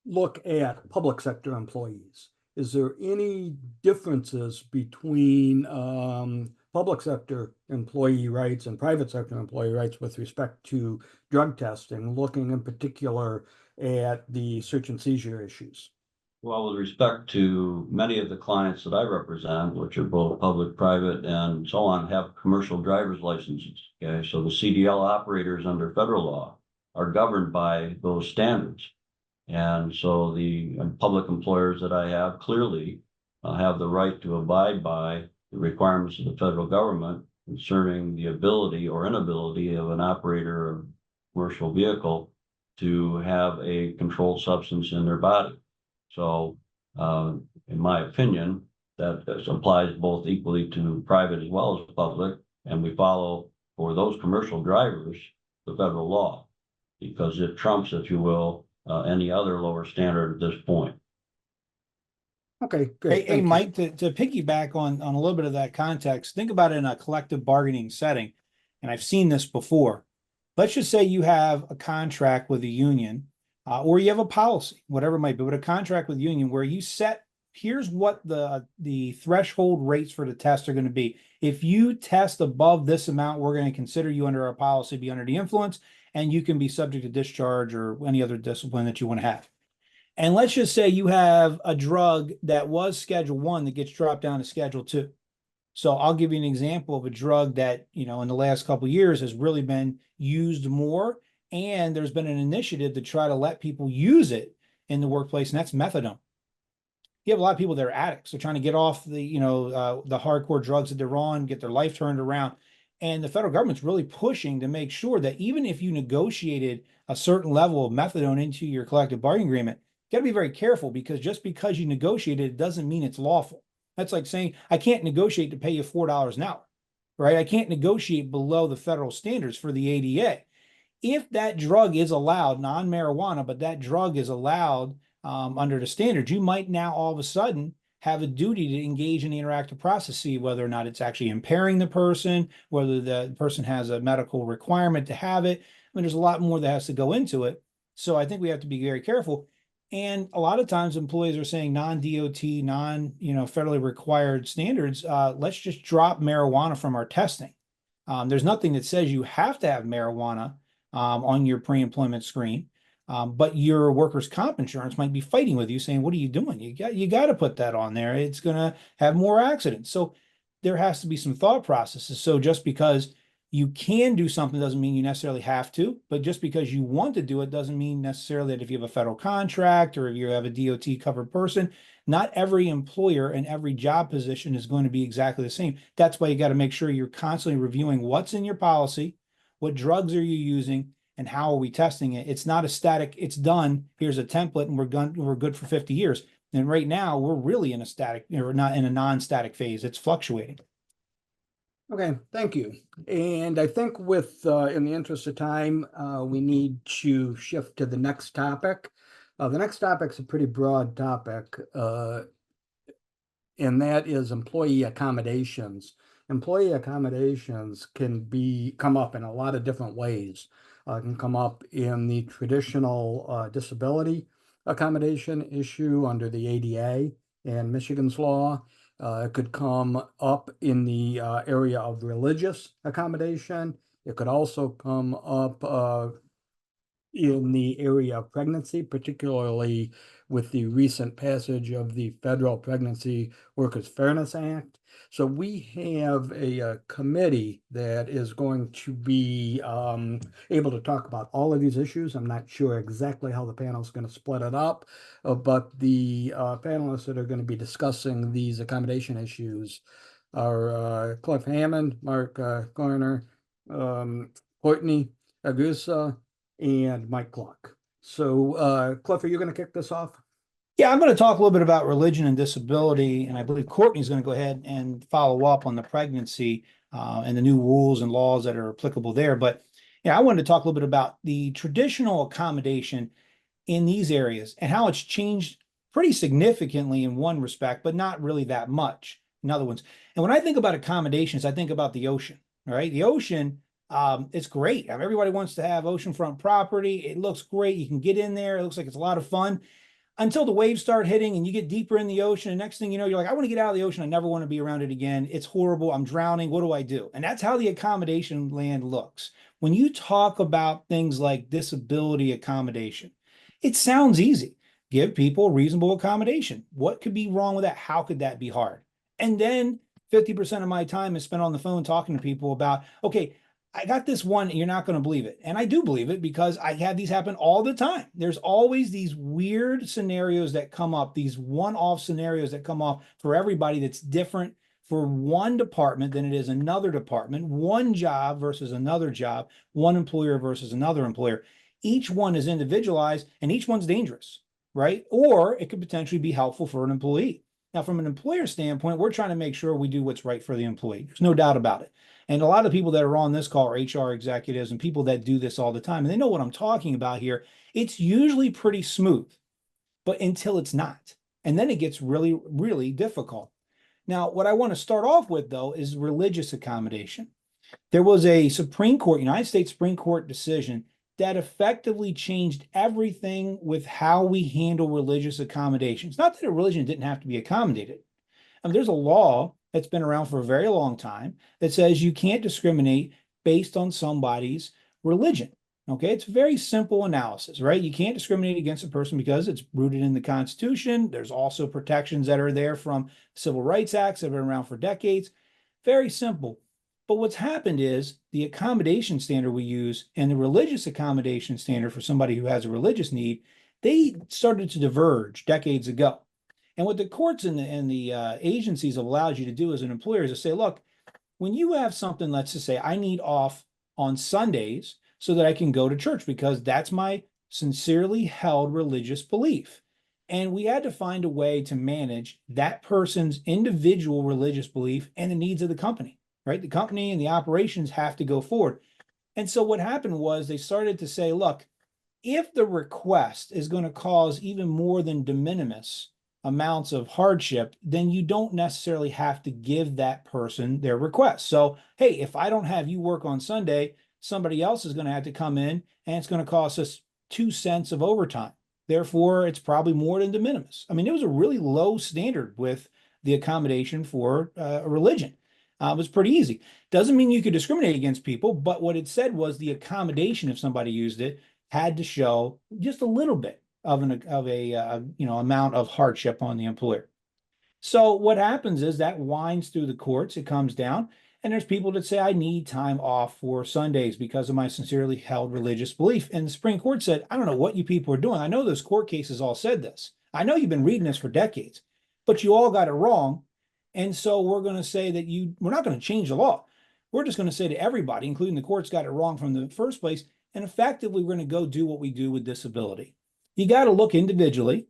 look at public sector employees. Is there any differences between public sector employee rights and private sector employee rights with respect to drug testing, looking in particular at the search and seizure issues? Well, with respect to many of the clients that I represent, which are both public, private, and so on, have commercial driver's licenses. Okay, so the CDL operators under federal law are governed by those standards. And so the public employers that I have clearly have the right to abide by the requirements of the federal government concerning the ability or inability of an operator of a commercial vehicle to have a controlled substance in their body. So in my opinion, that applies both equally to private as well as public. And we follow, for those commercial drivers, the federal law, because it trumps, if you will, any other lower standard at this point. Okay, great. Hey, Mike, to piggyback on a little bit of that context, think about it in a collective bargaining setting. And I've seen this before. Let's just say you have a contract with a union, or you have a policy, whatever it might be, but a contract with union where you set, here's what the threshold rates for the test are going to be. If you test above this amount, we're going to consider you under our policy be under the influence, and you can be subject to discharge or any other discipline that you want to have. And let's just say you have a drug that was Schedule I that gets dropped down to Schedule II. So I'll give you an example of a drug that, in the last couple of years has really been used more. And there's been an initiative to try to let people use it in the workplace, and that's methadone. You have a lot of people that are addicts. They're trying to get off the hardcore drugs that they're on, get their life turned around. And the federal government's really pushing to make sure that even if you negotiated a certain level of methadone into your collective bargaining agreement, you got to be very careful, because just because you negotiated it doesn't mean it's lawful. That's like saying, I can't negotiate to pay you $4 an hour, right? I can't negotiate below the federal standards for the ADA. If that drug is allowed, non-marijuana, but that drug is allowed under the standards, you might now all of a sudden have a duty to engage in the interactive process, see whether or not it's actually impairing the person, whether the person has a medical requirement to have it. I mean, there's a lot more that has to go into it. So I think we have to be very careful. And a lot of times employees are saying non-DOT, federally required standards, let's just drop marijuana from our testing. There's nothing that says you have to have marijuana on your pre-employment screen, but your workers' comp insurance might be fighting with you saying, what are you doing? You got to put that on there. It's going to have more accidents. So there has to be some thought processes. So just because you can do something doesn't mean you necessarily have to, but just because you want to do it doesn't mean necessarily that if you have a federal contract or if you have a DOT covered person, not every employer and every job position is going to be exactly the same. That's why you got to make sure you're constantly reviewing what's in your policy, what drugs are you using, and how are we testing it. It's not a static, it's done, here's a template, and we're good for 50 years. And right now we're really in a static, or not in a non-static phase. It's fluctuating. Okay, thank you. And I think with, in the interest of time, we need to shift to the next topic. The next topic's a pretty broad topic, and that is employee accommodations. Employee accommodations can come up in a lot of different ways. Can come up in the traditional disability accommodation issue under the ADA and Michigan's law. It could come up in the area of religious accommodation. It could also come up in the area of pregnancy, particularly with the recent passage of the Federal Pregnancy Workers Fairness Act. So we have a committee that is going to be able to talk about all of these issues. I'm not sure exactly how the panel is going to split it up, but the panelists that are going to be discussing these accommodation issues are Cliff Hammond, Mark Garner, Courtney Agusa, and Mike Clark. So, Cliff, are you going to kick this off? Yeah, I'm going to talk a little bit about religion and disability, and I believe Courtney's going to go ahead and follow up on the pregnancy and the new rules and laws that are applicable there. But yeah, I wanted to talk a little bit about the traditional accommodation in these areas and how it's changed pretty significantly in one respect, but not really that much in other ones. And when I think about accommodations, I think about the ocean, right? The ocean, it's great. Everybody wants to have oceanfront property. It looks great. You can get in there. It looks like it's a lot of fun until the waves start hitting and you get deeper in the ocean. And next thing you know, you're like, I want to get out of the ocean. I never want to be around it again. It's horrible. I'm drowning. What do I do? And that's how the accommodation land looks. When you talk about things like disability accommodation, it sounds easy. Give people reasonable accommodation. What could be wrong with that? How could that be hard? And then 50% of my time is spent on the phone talking to people about, okay, I got this one, you're not going to believe it. And I do believe it because I have these happen all the time. There's always these weird scenarios that come up, these one-off scenarios that come off for everybody that's different for one department than it is another department, one job versus another job, one employer versus another employer. Each one is individualized and each one's dangerous, right? Or it could potentially be helpful for an employee. Now, from an employer standpoint, we're trying to make sure we do what's right for the employee. There's no doubt about it. And a lot of people that are on this call are HR executives and people that do this all the time. And they know what I'm talking about here. It's usually pretty smooth, but until it's not. And then it gets really, really difficult. Now, what I want to start off with, though, is religious accommodation. There was a United States Supreme Court decision that effectively changed everything with how we handle religious accommodations. Not that a religion didn't have to be accommodated. I mean, there's a law that's been around for a very long time that says you can't discriminate based on somebody's religion. Okay, it's very simple analysis, right? You can't discriminate against a person because it's rooted in the Constitution. There's also protections that are there from civil rights acts that have been around for decades. Very simple. But what's happened is the accommodation standard we use and the religious accommodation standard for somebody who has a religious need, they started to diverge decades ago. And what the courts and the agencies have allowed you to do as an employer is to say, look, when you have something, let's just say I need off on Sundays so that I can go to church because that's my sincerely held religious belief. And we had to find a way to manage that person's individual religious belief and the needs of the company, right? The company and the operations have to go forward. And so what happened was they started to say, look, if the request is going to cause even more than de minimis amounts of hardship, then you don't necessarily have to give that person their request. So, hey, if I don't have you work on Sunday, somebody else is going to have to come in and it's going to cost us 2 cents of overtime. Therefore, it's probably more than de minimis. I mean, it was a really low standard with the accommodation for a religion. It was pretty easy. Doesn't mean you could discriminate against people, but what it said was the accommodation, if somebody used it, had to show just a little bit of a amount of hardship on the employer. So what happens is that winds through the courts, it comes down, and there's people that say, I need time off for Sundays because of my sincerely held religious belief. And the Supreme Court said, I don't know what you people are doing. I know those court cases all said this. I know you've been reading this for decades, but you all got it wrong. And so we're going to say that we're not going to change the law. We're just going to say to everybody, including the courts, got it wrong from the first place. And effectively, we're going to go do what we do with disability. You got to look individually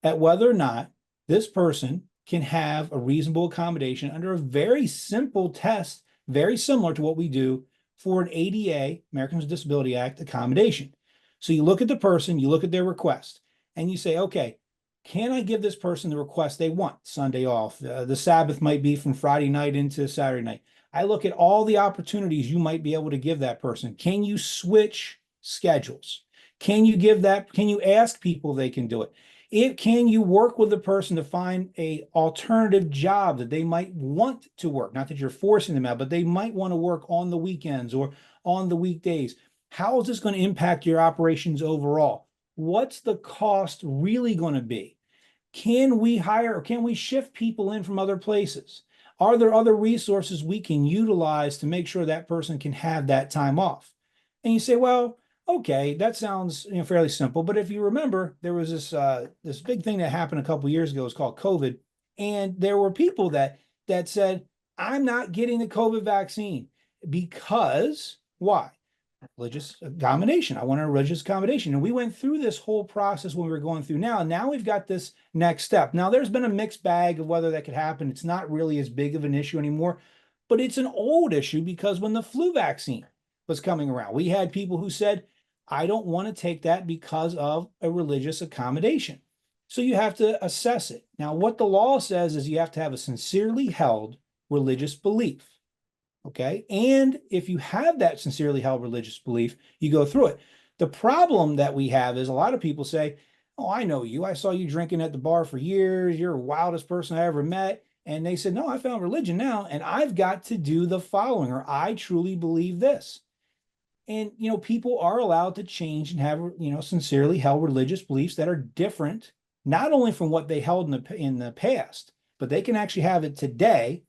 at whether or not this person can have a reasonable accommodation under a very simple test, very similar to what we do for an ADA, Americans with Disability Act accommodation. So you look at the person, you look at their request, and you say, okay, can I give this person the request they want? Sunday off. The Sabbath might be from Friday night into Saturday night. I look at all the opportunities you might be able to give that person. Can you switch schedules? Can you ask people they can do it? Can you work with the person to find a alternative job that they might want to work? Not that you're forcing them out, but they might want to work on the weekends or on the weekdays. How is this going to impact your operations overall? What's the cost really going to be? Can we hire or can we shift people in from other places? Are there other resources we can utilize to make sure that person can have that time off? And you say, well, okay, that sounds fairly simple. But if you remember, there was this big thing that happened a couple of years ago. It's called COVID, and there were people that said, "I'm not getting the COVID vaccine because why? Religious accommodation. I want a religious accommodation." And we went through this whole process when we were going through now. And now we've got this next step. Now there's been a mixed bag of whether that could happen. It's not really as big of an issue anymore, but it's an old issue because when the flu vaccine was coming around, we had people who said, I don't want to take that because of a religious accommodation. So you have to assess it. Now, what the law says is you have to have a sincerely held religious belief. Okay. And if you have that sincerely held religious belief, you go through it. The problem that we have is a lot of people say, oh, I know you. I saw you drinking at the bar for years. You're the wildest person I ever met. And they said, no, I found religion now, and I've got to do the following, or I truly believe this. And, people are allowed to change and have, sincerely held religious beliefs that are different, not only from what they held in the past, but they can actually have it today.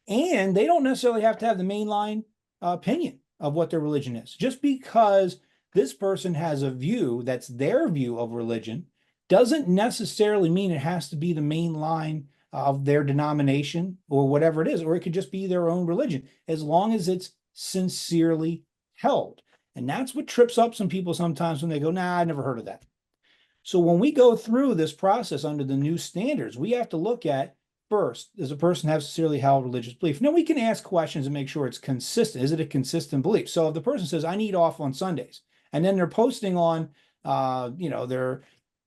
And they don't necessarily have to have the mainline opinion of what their religion is. Just because this person has a view that's their view of religion doesn't necessarily mean it has to be the main line of their denomination or whatever it is, or it could just be their own religion, as long as it's sincerely held. And that's what trips up some people sometimes when they go, nah, I never heard of that. So when we go through this process under the new standards, we have to look at, first, does a person have sincerely held religious belief? Now we can ask questions and make sure it's consistent. Is it a consistent belief? So if the person says, I need off on Sundays, and then they're posting on, their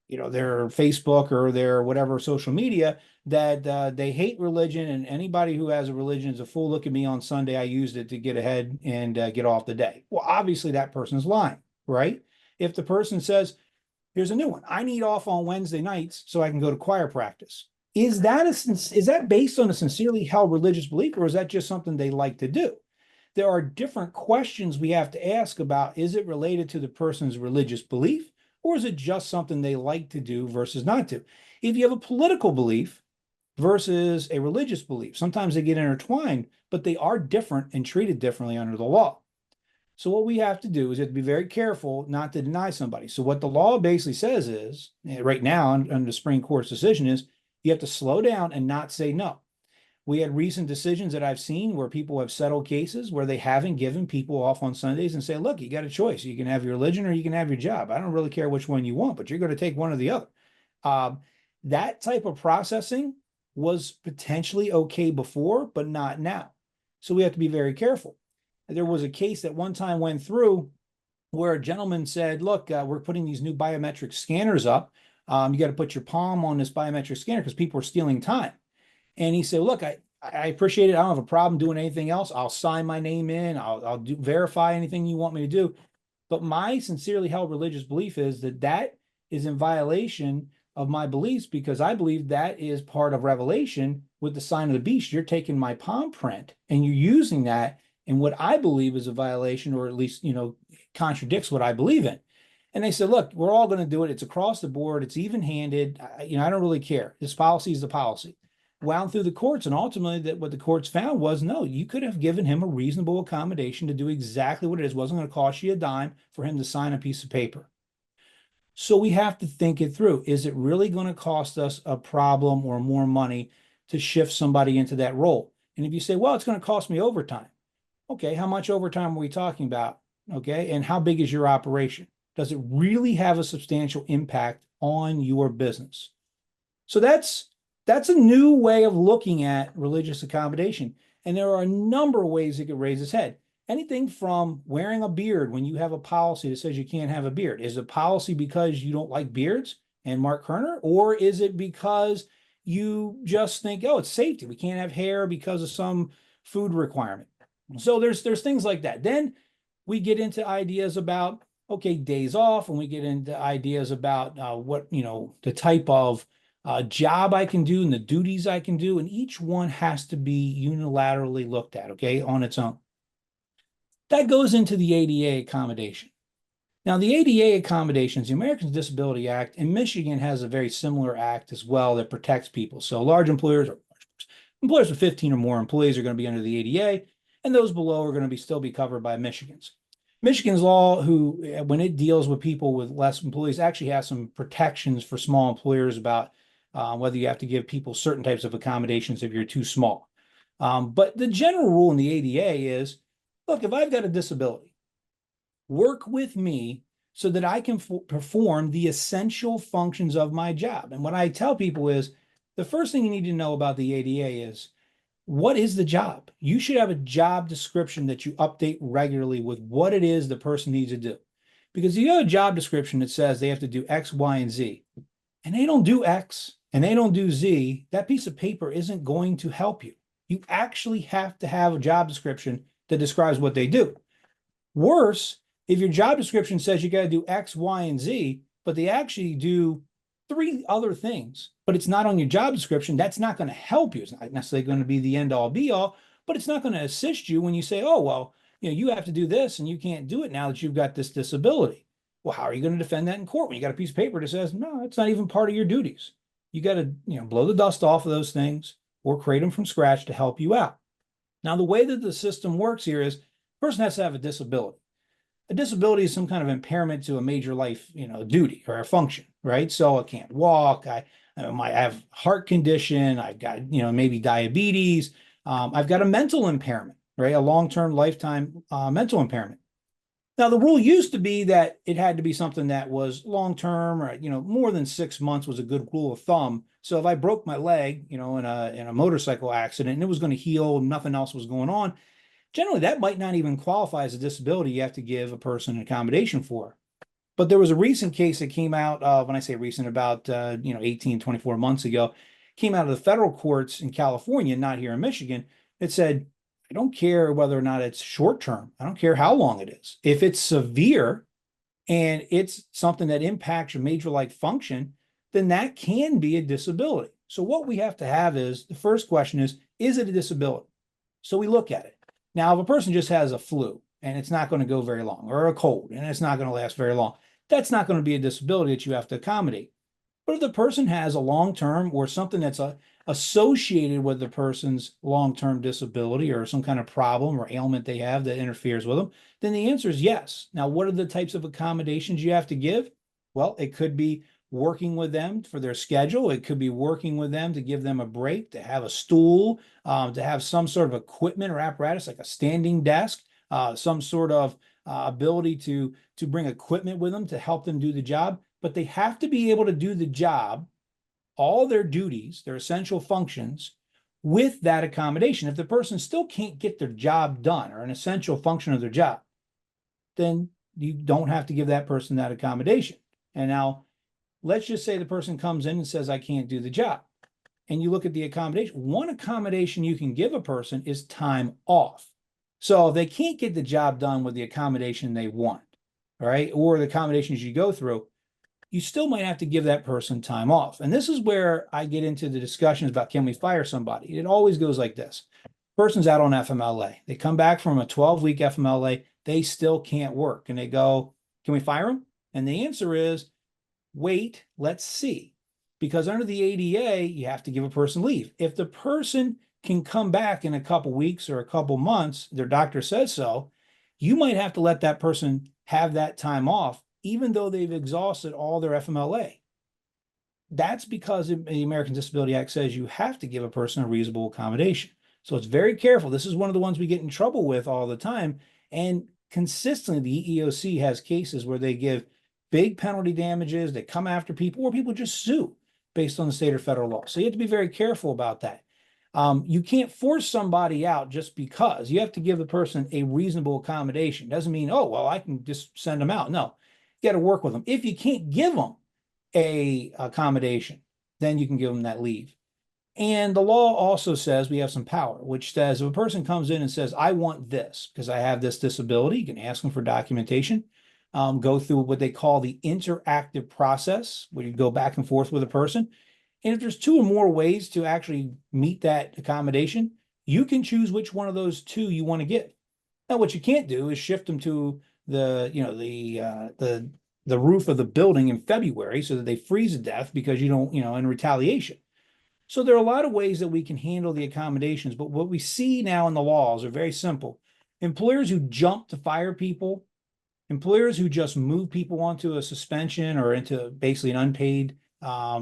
Facebook or their whatever social media that they hate religion, and anybody who has a religion is a fool. Look at me on Sunday. I used it to get ahead and get off the day. Well, obviously that person is lying, right? If the person says, here's a new one, I need off on Wednesday nights so I can go to choir practice. Is that based on a sincerely held religious belief, or is that just something they like to do? There are different questions we have to ask about, is it related to the person's religious belief, or is it just something they like to do versus not to? If you have a political belief versus a religious belief, sometimes they get intertwined, but they are different and treated differently under the law. So what we have to do is you have to be very careful not to deny somebody. So what the law basically says is, right now, under the Supreme Court's decision, is you have to slow down and not say no. We had recent decisions that I've seen where people have settled cases where they haven't given people off on Sundays and say, look, you got a choice. You can have your religion or you can have your job. I don't really care which one you want, but you're going to take one or the other. That type of processing was potentially okay before, but not now. So we have to be very careful. There was a case that one time went through where a gentleman said, look, we're putting these new biometric scanners up. You got to put your palm on this biometric scanner because people are stealing time. And he said, look, I appreciate it. I don't have a problem doing anything else. I'll sign my name in. I'll verify anything you want me to do. But my sincerely held religious belief is that is in violation of my beliefs, because I believe that is part of Revelation with the sign of the beast. You're taking my palm print and you're using that in what I believe is a violation, or at least, contradicts what I believe in. And they said, look, we're all going to do it. It's across the board. It's even handed. I don't really care. This policy is the policy. wound through the courts, and ultimately that what the courts found was, no, you could have given him a reasonable accommodation to do exactly what it is. It wasn't going to cost you a dime for him to sign a piece of paper. So we have to think it through. Is it really going to cost us a problem or more money to shift somebody into that role? And if you say, well, it's going to cost me overtime. Okay, how much overtime are we talking about? Okay, and how big is your operation? Does it really have a substantial impact on your business? So that's a new way of looking at religious accommodation. And there are a number of ways it could raise its head. Anything from wearing a beard when you have a policy that says you can't have a beard. Is it policy because you don't like beards and Mark Kerner? Or is it because you just think, oh, it's safety, we can't have hair because of some food requirement? So there's things like that. Then we get into ideas about, okay, days off, and we get into ideas about what, the type of job I can do and the duties I can do. And each one has to be unilaterally looked at, okay, on its own. That goes into the ADA accommodation. Now, the ADA accommodations, the Americans with Disability Act in Michigan has a very similar act as well that protects people. So large employers or employers with 15 or more employees are going to be under the ADA, and those below are going to still be covered by Michigan's. Michigan's law, when it deals with people with less employees, actually has some protections for small employers about whether you have to give people certain types of accommodations if you're too small. But the general rule in the ADA is, look, if I've got a disability, work with me so that I can perform the essential functions of my job. And what I tell people is, the first thing you need to know about the ADA is, what is the job? You should have a job description that you update regularly with what it is the person needs to do. Because if you have a job description that says they have to do X, Y, and Z, and they don't do X and they don't do Z, that piece of paper isn't going to help you. You actually have to have a job description that describes what they do. Worse, if your job description says you got to do X, Y, and Z, but they actually do 3 other things, but it's not on your job description, that's not going to help you. It's not necessarily going to be the end all be all, but it's not going to assist you when you say, oh, well, you have to do this and you can't do it now that you've got this disability. Well, how are you going to defend that in court when you got a piece of paper that says, no, it's not even part of your duties? You got to, blow the dust off of those things or create them from scratch to help you out. Now, the way that the system works here is, a person has to have a disability. A disability is some kind of impairment to a major life, duty or a function, right? So I can't walk. I have heart condition. I've got, maybe diabetes. I've got a mental impairment, right? A long-term lifetime mental impairment. Now, the rule used to be that it had to be something that was long-term, or, more than 6 months was a good rule of thumb. So if I broke my leg, in a motorcycle accident and it was going to heal, nothing else was going on, generally that might not even qualify as a disability you have to give a person an accommodation for. But there was a recent case that came out, when I say recent, about 18, 24 months ago, came out of the federal courts in California, not here in Michigan. It said, I don't care whether or not it's short term. I don't care how long it is. If it's severe and it's something that impacts your major life function, then that can be a disability. So what we have to have is, the first question is it a disability? So we look at it. Now, if a person just has a flu and it's not going to go very long, or a cold and it's not going to last very long, that's not going to be a disability that you have to accommodate. But if the person has a long-term or something that's associated with the person's long-term disability or some kind of problem or ailment they have that interferes with them, then the answer is yes. Now, what are the types of accommodations you have to give? Well, it could be working with them for their schedule. It could be working with them to give them a break, to have a stool, to have some sort of equipment or apparatus like a standing desk, some sort of ability to bring equipment with them to help them do the job. But they have to be able to do the job, all their duties, their essential functions, with that accommodation. If the person still can't get their job done or an essential function of their job, then you don't have to give that person that accommodation. And now, let's just say the person comes in and says, I can't do the job. And you look at the accommodation. One accommodation you can give a person is time off. So if they can't get the job done with the accommodation they want, all right, or the accommodations you go through, you still might have to give that person time off. And this is where I get into the discussions about, can we fire somebody? It always goes like this. Person's out on FMLA. They come back from a 12-week FMLA. They still can't work. And they go, can we fire them? And the answer is, wait, let's see. because under the ADA, you have to give a person leave. If the person can come back in a couple weeks or a couple months, their doctor says so, you might have to let that person have that time off, even though they've exhausted all their FMLA. That's because the American Disability Act says you have to give a person a reasonable accommodation. So it's very careful. This is one of the ones we get in trouble with all the time. And consistently, the EEOC has cases where they give big penalty damages, they come after people, or people just sue based on the state or federal law. So you have to be very careful about that. You can't force somebody out just because. You have to give the person a reasonable accommodation. Doesn't mean, oh, well, I can just send them out. No, you got to work with them. If you can't give them a accommodation, then you can give them that leave. And the law also says we have some power, which says if a person comes in and says, I want this because I have this disability, you can ask them for documentation, go through what they call the interactive process, where you go back and forth with a person. And if there's two or more ways to actually meet that accommodation, you can choose which one of those two you want to give. Now, what you can't do is shift them to the roof of the building in February so that they freeze to death because you don't, in retaliation. So there are a lot of ways that we can handle the accommodations, but what we see now in the laws are very simple. Employers who jump to fire people, employers who just move people onto a suspension or into basically an unpaid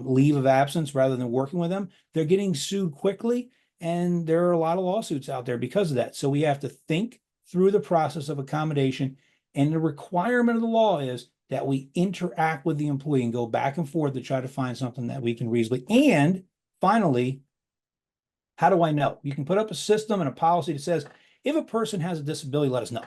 leave of absence rather than working with them, they're getting sued quickly, and there are a lot of lawsuits out there because of that. So we have to think through the process of accommodation, and the requirement of the law is that we interact with the employee and go back and forth to try to find something that we can reasonably. And finally, how do I know? You can put up a system and a policy that says, if a person has a disability, let us know.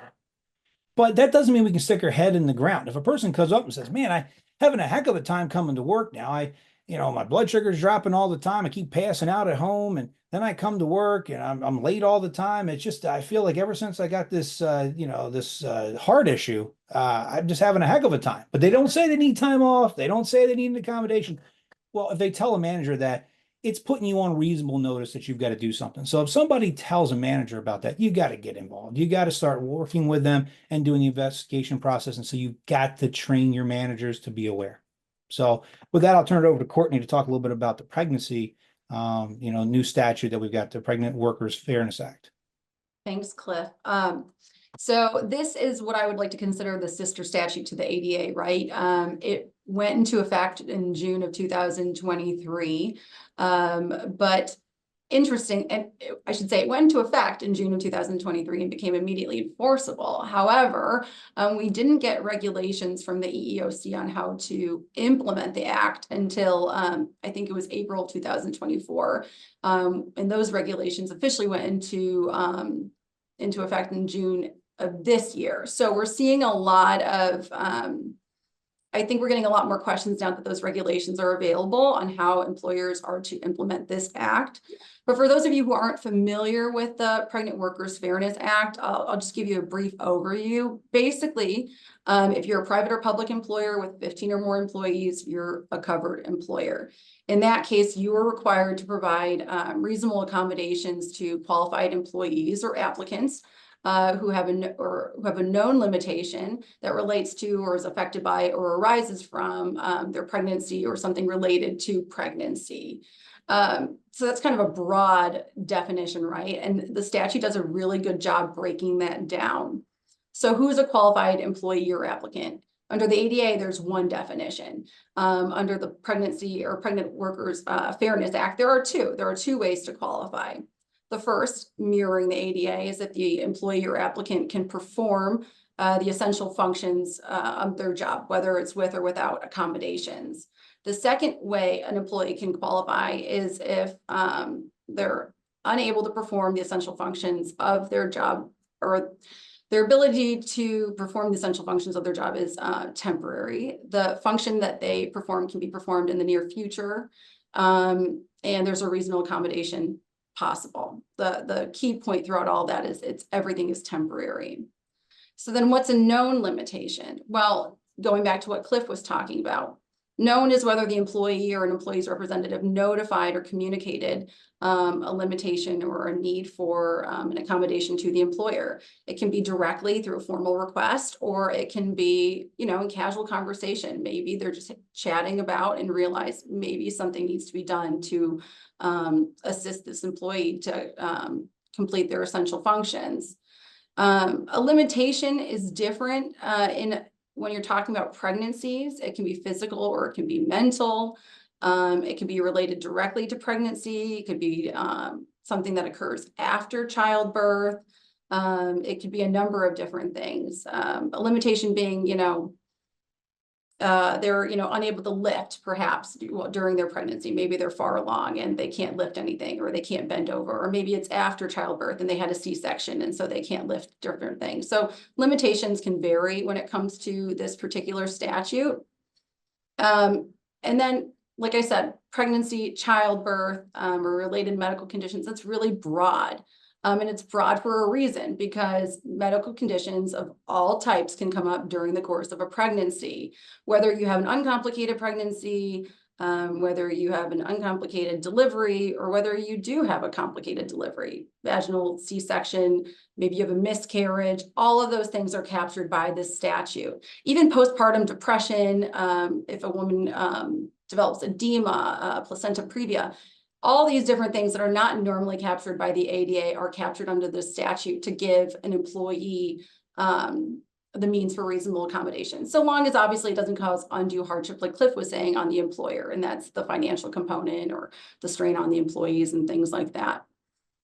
But that doesn't mean we can stick our head in the ground. If a person comes up and says, man, I'm having a heck of a time coming to work now. My blood sugar is dropping all the time. I keep passing out at home, and then I come to work and I'm late all the time. It's just, I feel like ever since I got this, heart issue, I'm just having a heck of a time. But they don't say they need time off. They don't say they need an accommodation. Well, if they tell a manager that, it's putting you on reasonable notice that you've got to do something. So if somebody tells a manager about that, you got to get involved. You got to start working with them and doing the investigation process. And so you've got to train your managers to be aware. So with that, I'll turn it over to Courtney to talk a little bit about the pregnancy, new statute that we've got, the Pregnant Workers Fairness Act. Thanks, Cliff. So this is what I would like to consider the sister statute to the ADA, right? It went into effect in June of 2023. But interesting, and I should say it went into effect in June of 2023 and became immediately enforceable. However, we didn't get regulations from the EEOC on how to implement the act until I think it was April 2024. And those regulations officially went into effect in June of this year. So we're seeing a lot of, I think we're getting a lot more questions now that those regulations are available on how employers are to implement this act. But for those of you who aren't familiar with the Pregnant Workers Fairness Act, I'll just give you a brief overview. Basically, if you're a private or public employer with 15 or more employees, you're a covered employer. In that case, you are required to provide reasonable accommodations to qualified employees or applicants who have a known limitation that relates to or is affected by or arises from their pregnancy or something related to pregnancy. So that's kind of a broad definition, right? And the statute does a really good job breaking that down. So who's a qualified employee or applicant? Under the ADA, there's one definition. Under the Pregnancy or Pregnant Workers Fairness Act, there are two. There are two ways to qualify. The first, mirroring the ADA, is that the employee or applicant can perform the essential functions of their job, whether it's with or without accommodations. The second way an employee can qualify is if they're unable to perform the essential functions of their job, or their ability to perform the essential functions of their job is temporary. The function that they perform can be performed in the near future, and there's a reasonable accommodation possible. The key point throughout all that is everything is temporary. So then what's a known limitation? Well, going back to what Cliff was talking about, Known is whether the employee or an employee's representative notified or communicated a limitation or a need for an accommodation to the employer. It can be directly through a formal request, or it can be, you know, in casual conversation. Maybe they're just chatting about and realize maybe something needs to be done to assist this employee to complete their essential functions. A limitation is different when you're talking about pregnancies. It can be physical or it can be mental. It can be related directly to pregnancy. It could be something that occurs after childbirth. It could be a number of different things. A limitation being, you know, they're, you know, unable to lift perhaps during their pregnancy. Maybe they're far along and they can't lift anything, or they can't bend over, or maybe it's after childbirth and they had a C-section and so they can't lift different things. So limitations can vary when it comes to this particular statute. And then, like I said, pregnancy, childbirth, or related medical conditions, that's really broad. And it's broad for a reason, because medical conditions of all types can come up during the course of a pregnancy, whether you have an uncomplicated pregnancy, whether you have an uncomplicated delivery, or whether you do have a complicated delivery, vaginal C-section, maybe you have a miscarriage. All of those things are captured by this statute. Even postpartum depression, if a woman develops edema, placenta previa, all these different things that are not normally captured by the ADA are captured under this statute to give an employee the means for reasonable accommodation, so long as obviously it doesn't cause undue hardship, like Cliff was saying, on the employer, and that's the financial component or the strain on the employees and things like that.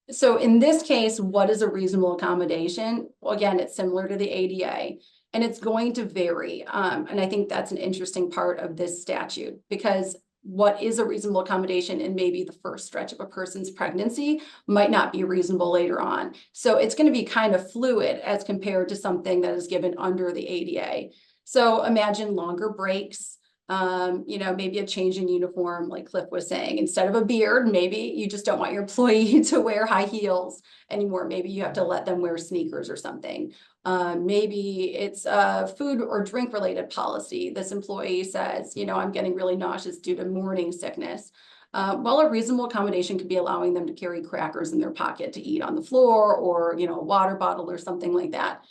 So in this case, what is a reasonable accommodation? Well, again, it's similar to the ADA, and it's going to vary. And I think that's an interesting part of this statute, because what is a reasonable accommodation in maybe the first stretch of a person's pregnancy might not be reasonable later on. So it's going to be kind of fluid as compared to something that is given under the ADA. So imagine longer breaks, you know, maybe a change in uniform, like Cliff was saying. Instead of a beard, maybe you just don't want your employee to wear high heels anymore. Maybe you have to let them wear sneakers or something. Maybe it's a food or drink related policy. This employee says, you know, I'm getting really nauseous due to morning sickness. Well, a reasonable accommodation could be allowing them to carry crackers in their pocket to eat on the floor, or, you know, a water bottle or something like that.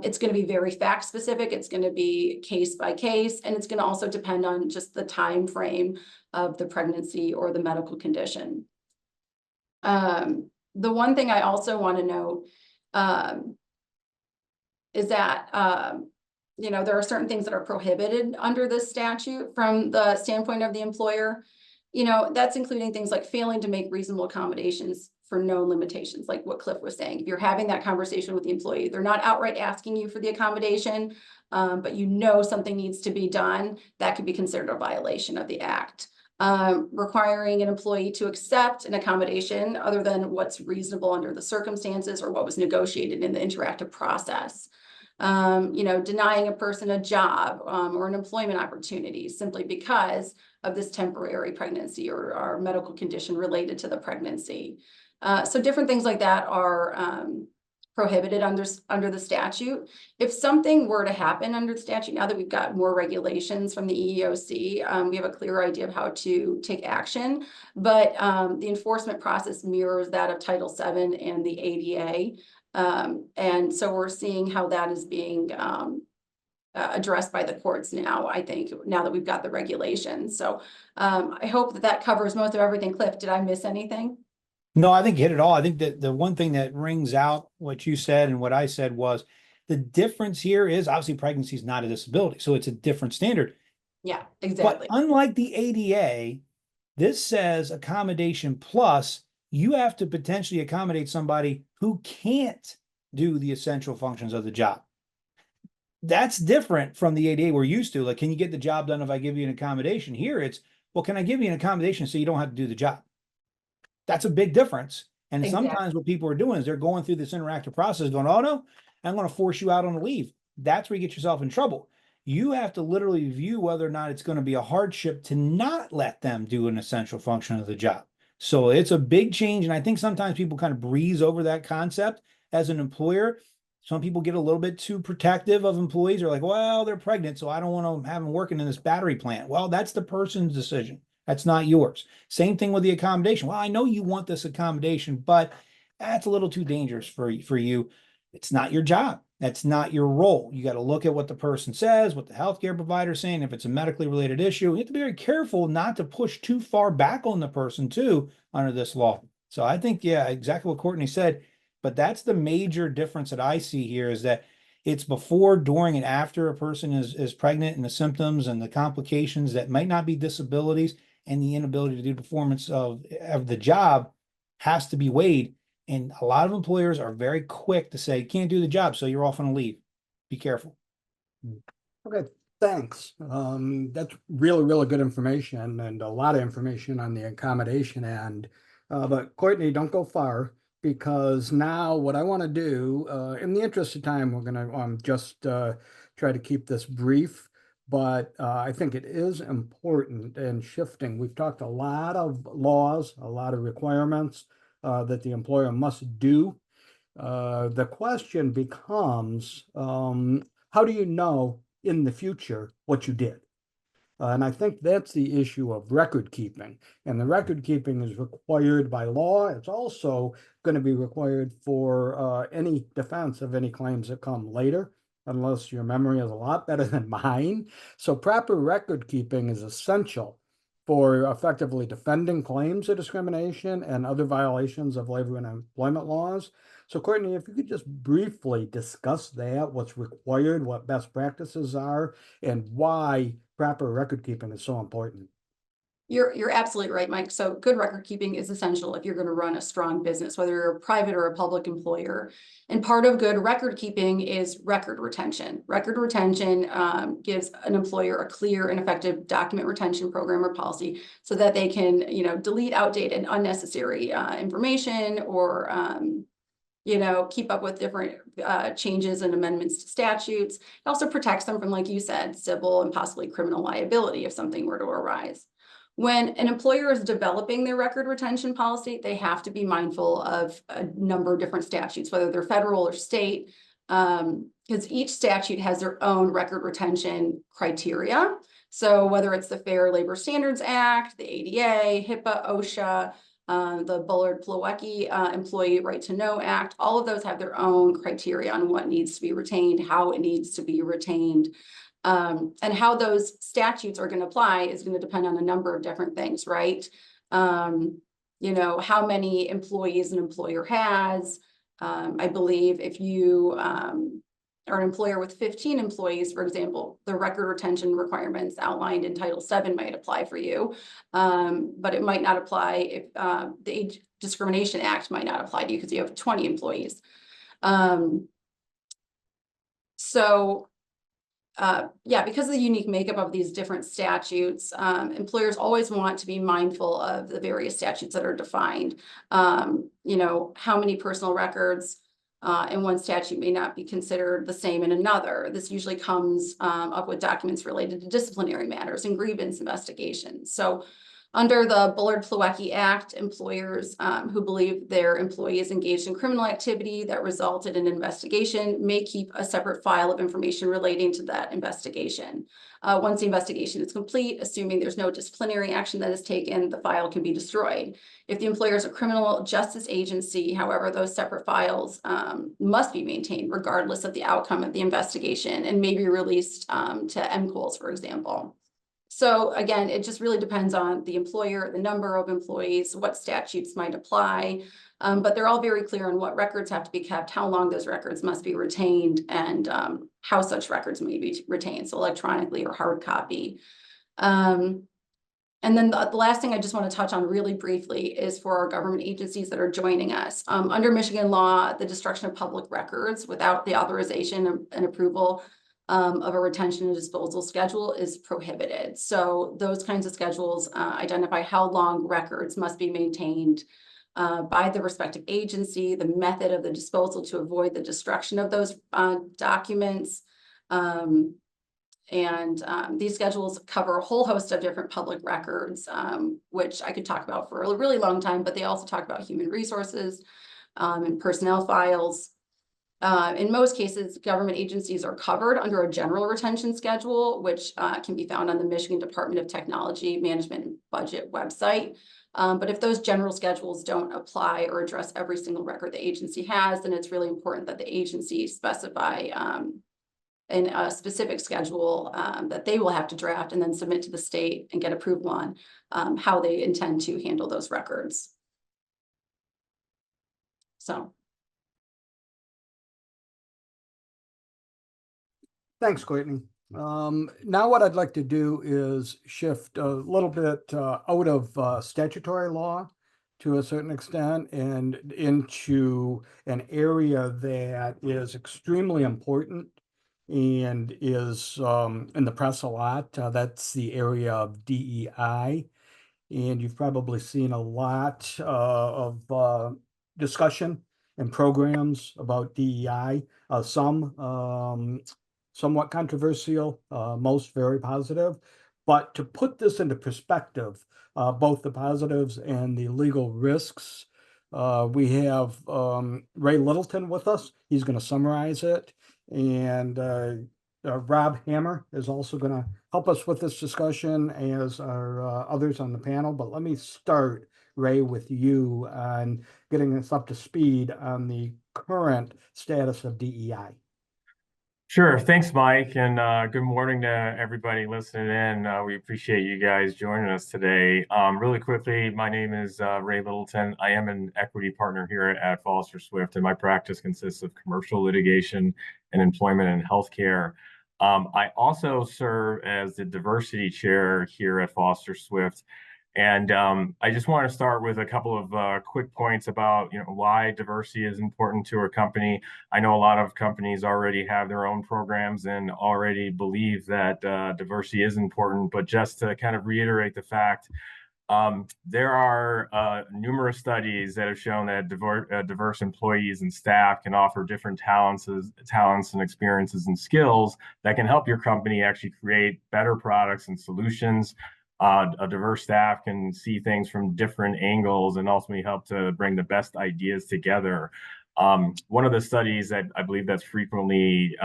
It's going to be very fact specific. It's going to be case by case, and it's going to also depend on just the time frame of the pregnancy or the medical condition. The one thing I also want to note is that, you know, there are certain things that are prohibited under this statute from the standpoint of the employer. You know, that's including things like failing to make reasonable accommodations for known limitations, like what Cliff was saying. If you're having that conversation with the employee, they're not outright asking you for the accommodation, but you know something needs to be done, that could be considered a violation of the act. Requiring an employee to accept an accommodation other than what's reasonable under the circumstances or what was negotiated in the interactive process. You know, denying a person a job or an employment opportunity simply because of this temporary pregnancy or medical condition related to the pregnancy. So different things like that are prohibited under the statute. If something were to happen under the statute, now that we've got more regulations from the EEOC, we have a clearer idea of how to take action, but the enforcement process mirrors that of Title VII and the ADA. And so we're seeing how that is being addressed by the courts now, I think, now that we've got the regulations. So I hope that that covers most of everything. Cliff, did I miss anything? No, I think you hit it all. I think that the one thing that rings out what you said and what I said was the difference here is obviously pregnancy is not a disability, so it's a different standard. Yeah, exactly. But unlike the ADA, this says accommodation plus, you have to potentially accommodate somebody who can't do the essential functions of the job. That's different from the ADA we're used to. Like, can you get the job done if I give you an accommodation? Here it's, well, can I give you an accommodation so you don't have to do the job? That's a big difference. And Exactly. sometimes what people are doing is they're going through this interactive process going, oh no, I'm going to force you out on a leave. That's where you get yourself in trouble. You have to literally view whether or not it's going to be a hardship to not let them do an essential function of the job. So it's a big change. And I think sometimes people kind of breeze over that concept as an employer. Some people get a little bit too protective of employees. They're like, well, they're pregnant, so I don't want to have them working in this battery plant. Well, that's the person's decision. That's not yours. Same thing with the accommodation. Well, I know you want this accommodation, but that's a little too dangerous for you. It's not your job. That's not your role. You got to look at what the person says, what the healthcare provider is saying. If it's a medically related issue, you have to be very careful not to push too far back on the person too under this law. So I think, yeah, exactly what Courtney said. But that's the major difference that I see here, is that it's before, during, and after a person is pregnant, and the symptoms and the complications that might not be disabilities and the inability to do performance of the job has to be weighed. And a lot of employers are very quick to say, can't do the job, so you're off on a leave. Be careful. Okay, thanks. That's really, really good information, and a lot of information on the accommodation end. But Courtney, don't go far, because now what I want to do, in the interest of time, we're going to just try to keep this brief, but I think it is important and shifting. We've talked a lot of laws, a lot of requirements that the employer must do. The question becomes, how do you know in the future what you did? And I think that's the issue of record keeping. And the record keeping is required by law. It's also going to be required for any defense of any claims that come later, unless your memory is a lot better than mine. So proper record keeping is essential for effectively defending claims of discrimination and other violations of labor and employment laws. So Courtney, if you could just briefly discuss that, what's required, what best practices are, and why proper record keeping is so important. You're absolutely right, Mike. So good record keeping is essential if you're going to run a strong business, whether you're a private or a public employer. And part of good record keeping is record retention. Record retention gives an employer a clear and effective document retention program or policy, so that they can, delete outdated, unnecessary information, or keep up with different changes and amendments to statutes. It also protects them from, like you said, civil and possibly criminal liability if something were to arise. When an employer is developing their record retention policy, they have to be mindful of a number of different statutes, whether they're federal or state, because each statute has their own record retention criteria. So whether it's the Fair Labor Standards Act, the ADA, HIPAA, OSHA, the Bullard-Plawecki Employee Right to Know Act, all of those have their own criteria on what needs to be retained, how it needs to be retained. And how those statutes are going to apply is going to depend on a number of different things, right? How many employees an employer has. I believe if you are an employer with 15 employees, for example, the record retention requirements outlined in Title VII might apply for you, but it might not apply if the Age Discrimination Act might not apply to you because you have 20 employees. Because of the unique makeup of these different statutes, employers always want to be mindful of the various statutes that are defined. How many personal records in one statute may not be considered the same in another. This usually comes up with documents related to disciplinary matters and grievance investigations. So under the Bullard-Plawecki Act, employers who believe their employees engaged in criminal activity that resulted in an investigation may keep a separate file of information relating to that investigation. Once the investigation is complete, assuming there's no disciplinary action that is taken, the file can be destroyed. If the employer is a criminal justice agency, however, those separate files must be maintained regardless of the outcome of the investigation, and may be released to MCOLs, for example. So again, it just really depends on the employer, the number of employees, what statutes might apply, but they're all very clear on what records have to be kept, how long those records must be retained, and how such records may be retained, so electronically or hard copy. And then the last thing I just want to touch on really briefly is for our government agencies that are joining us. Under Michigan law, the destruction of public records without the authorization and approval of a retention and disposal schedule is prohibited. So those kinds of schedules identify how long records must be maintained by the respective agency, the method of the disposal to avoid the destruction of those documents. These schedules cover a whole host of different public records, which I could talk about for a really long time, but they also talk about human resources and personnel files. In most cases, government agencies are covered under a general retention schedule, which can be found on the Michigan Department of Technology Management and Budget website. But if those general schedules don't apply or address every single record the agency has, then it's really important that the agency specify in a specific schedule that they will have to draft and then submit to the state and get approval on how they intend to handle those records. So. Thanks, Courtney. Now what I'd like to do is shift a little bit out of statutory law to a certain extent and into an area that is extremely important and is in the press a lot. That's the area of DEI. And you've probably seen a lot of discussion and programs about DEI, some somewhat controversial, most very positive. But to put this into perspective, both the positives and the legal risks, we have Ray Littleton with us. He's going to summarize it. And Rob Hammer is also going to help us with this discussion, as are others on the panel. But let me start, Ray, with you on getting us up to speed on the current status of DEI. Sure. Thanks, Mike. And good morning to everybody listening in. We appreciate you guys joining us today. Really quickly, my name is Ray Littleton. I am an equity partner here at Foster Swift, and my practice consists of commercial litigation and employment and healthcare. I also serve as the diversity chair here at Foster Swift. And I just want to start with a couple of quick points about, why diversity is important to our company. I know a lot of companies already have their own programs and already believe that diversity is important, but just to kind of reiterate the fact, there are numerous studies that have shown that diverse employees and staff can offer different talents and experiences and skills that can help your company actually create better products and solutions. A diverse staff can see things from different angles and ultimately help to bring the best ideas together. One of the studies that I believe that's frequently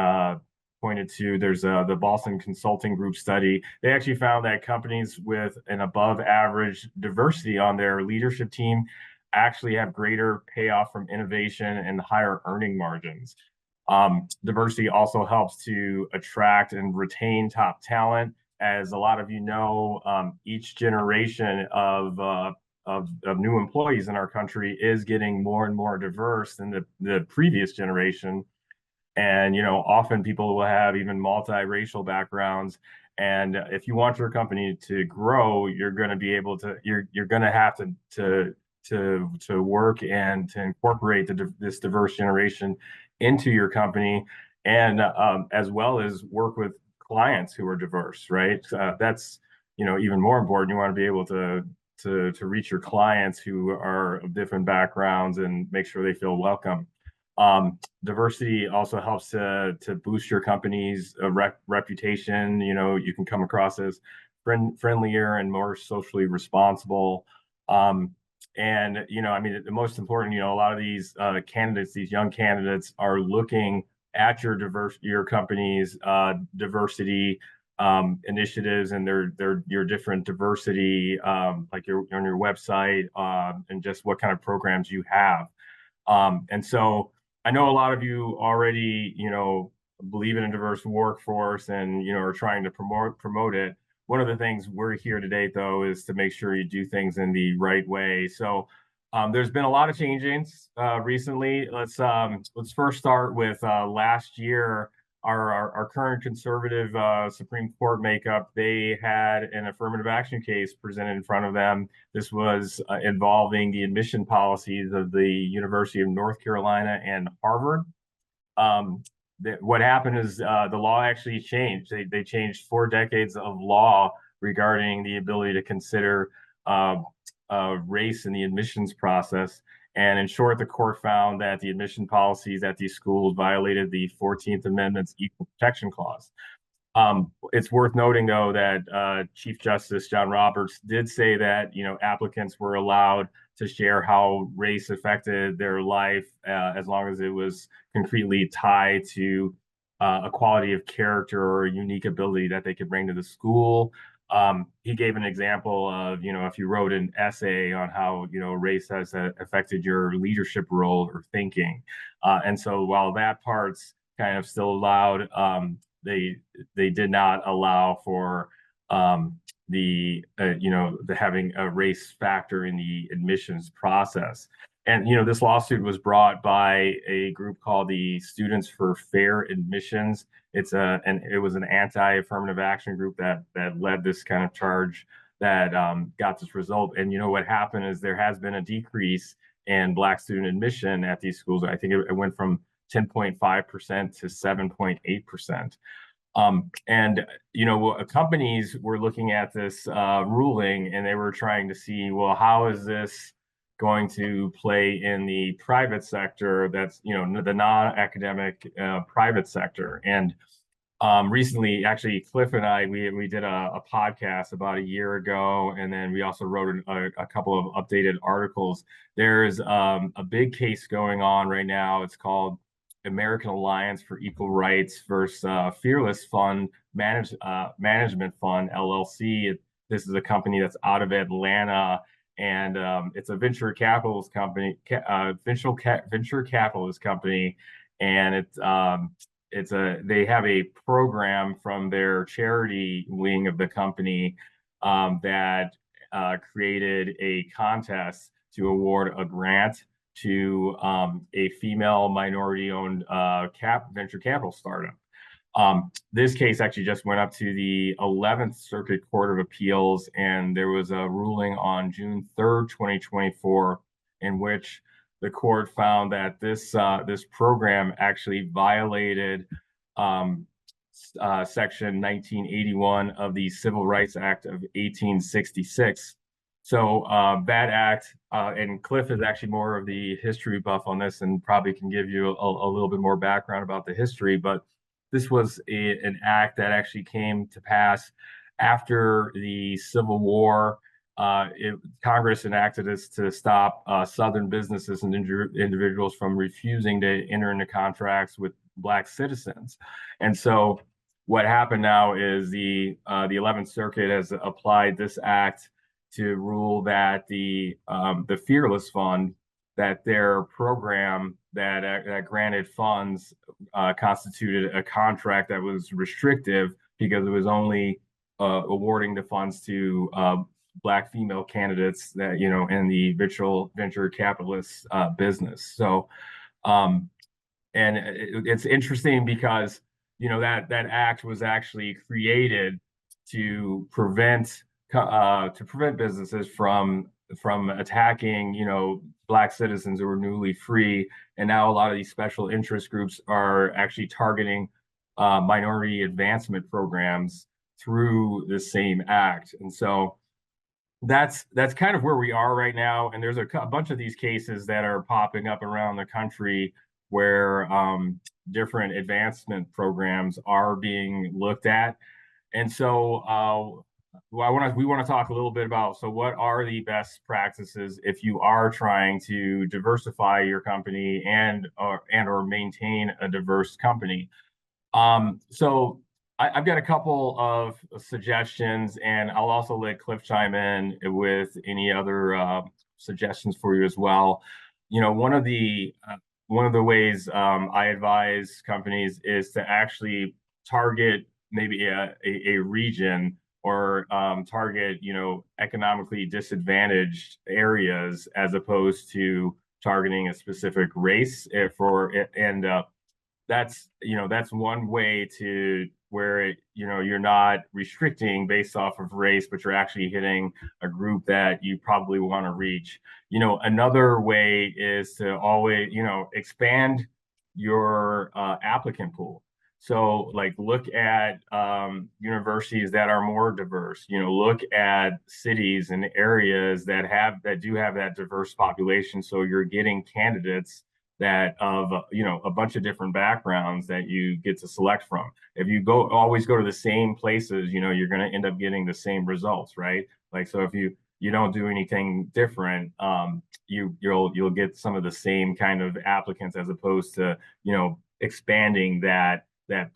pointed to, there's the Boston Consulting Group study. They actually found that companies with an above average diversity on their leadership team actually have greater payoff from innovation and higher earning margins. Diversity also helps to attract and retain top talent. As a lot of you know, each generation of new employees in our country is getting more and more diverse than the previous generation. And, often people will have even multiracial backgrounds. And if you want your company to grow, you're going to be able to, you're going to have to work and to incorporate this diverse generation into your company, and as well as work with clients who are diverse, right? That's, even more important. You want to be able to reach your clients who are of different backgrounds and make sure they feel welcome. Diversity also helps to boost your company's reputation. You can come across as friendlier and more socially responsible. And, the most important, a lot of these candidates, these young candidates, are looking at your company's diversity initiatives and your different diversity, like on your website, and just what kind of programs you have. And so I know a lot of you already, believe in a diverse workforce and, are trying to promote it. One of the things we're here today, though, is to make sure you do things in the right way. So there's been a lot of changes recently. Let's first start with last year. Our current conservative Supreme Court makeup, they had an affirmative action case presented in front of them. This was involving the admission policies of the University of North Carolina and Harvard. What happened is the law actually changed. They changed 4 decades of law regarding the ability to consider race in the admissions process. And in short, the court found that the admission policies at these schools violated the 14th Amendment's Equal Protection Clause. It's worth noting, though, that Chief Justice John Roberts did say that, applicants were allowed to share how race affected their life, as long as it was concretely tied to a quality of character or a unique ability that they could bring to the school. He gave an example of, if you wrote an essay on how, race has affected your leadership role or thinking. And so while that part's kind of still allowed, they did not allow for the having a race factor in the admissions process. And this lawsuit was brought by a group called the Students for Fair Admissions. It was an anti-affirmative action group that led this kind of charge that got this result. And what happened is there has been a decrease in Black student admission at these schools. I think it went from 10.5% to 7.8%. And companies were looking at this ruling, and they were trying to see, well, how is this going to play in the private sector? That's the non-academic private sector. And recently, actually, Cliff and I we did a podcast about a year ago, and then we also wrote a couple of updated articles. There's a big case going on right now. It's called American Alliance for Equal Rights versus Fearless Fund Management Fund LLC. This is a company that's out of Atlanta, and it's a venture capitalist company, venture capitalist company, and they have a program from their charity wing of the company that created a contest to award a grant to a female minority-owned venture capital startup. This case actually just went up to the 11th Circuit Court of Appeals, and there was a ruling on June 3rd, 2024, in which the court found that this program actually violated Section 1981 of the Civil Rights Act of 1866. So that act, and Cliff is actually more of the history buff on this and probably can give you a little bit more background about the history, but this was an act that actually came to pass after the Civil War. Congress enacted this to stop Southern businesses and individuals from refusing to enter into contracts with Black citizens. And so what happened now is the 11th Circuit has applied this act to rule that the Fearless Fund, that their program that granted funds constituted a contract that was restrictive because it was only awarding the funds to Black female candidates that in the venture capitalist business. So, and it's interesting because that act was actually created to prevent businesses from attacking Black citizens who are newly free, and now a lot of these special interest groups are actually targeting minority advancement programs through the same act. And so that's kind of where we are right now. And there's a bunch of these cases that are popping up around the country where different advancement programs are being looked at. And so we want to talk a little bit about, so what are the best practices if you are trying to diversify your company and or maintain a diverse company? So I've got a couple of suggestions, and I'll also let Cliff chime in with any other suggestions for you as well. One of the ways I advise companies is to actually target maybe a region, or target economically disadvantaged areas, as opposed to targeting a specific race. That's one way to where you're not restricting based off of race, but you're actually hitting a group that you probably want to reach. Another way is to always expand your applicant pool. So look at universities that are more diverse, look at cities and areas that do have that diverse population. So you're getting candidates that of a bunch of different backgrounds that you get to select from. If you always go to the same places, you're going to end up getting the same results, right? So if you you don't do anything different, you'll get some of the same kind of applicants as opposed to, expanding that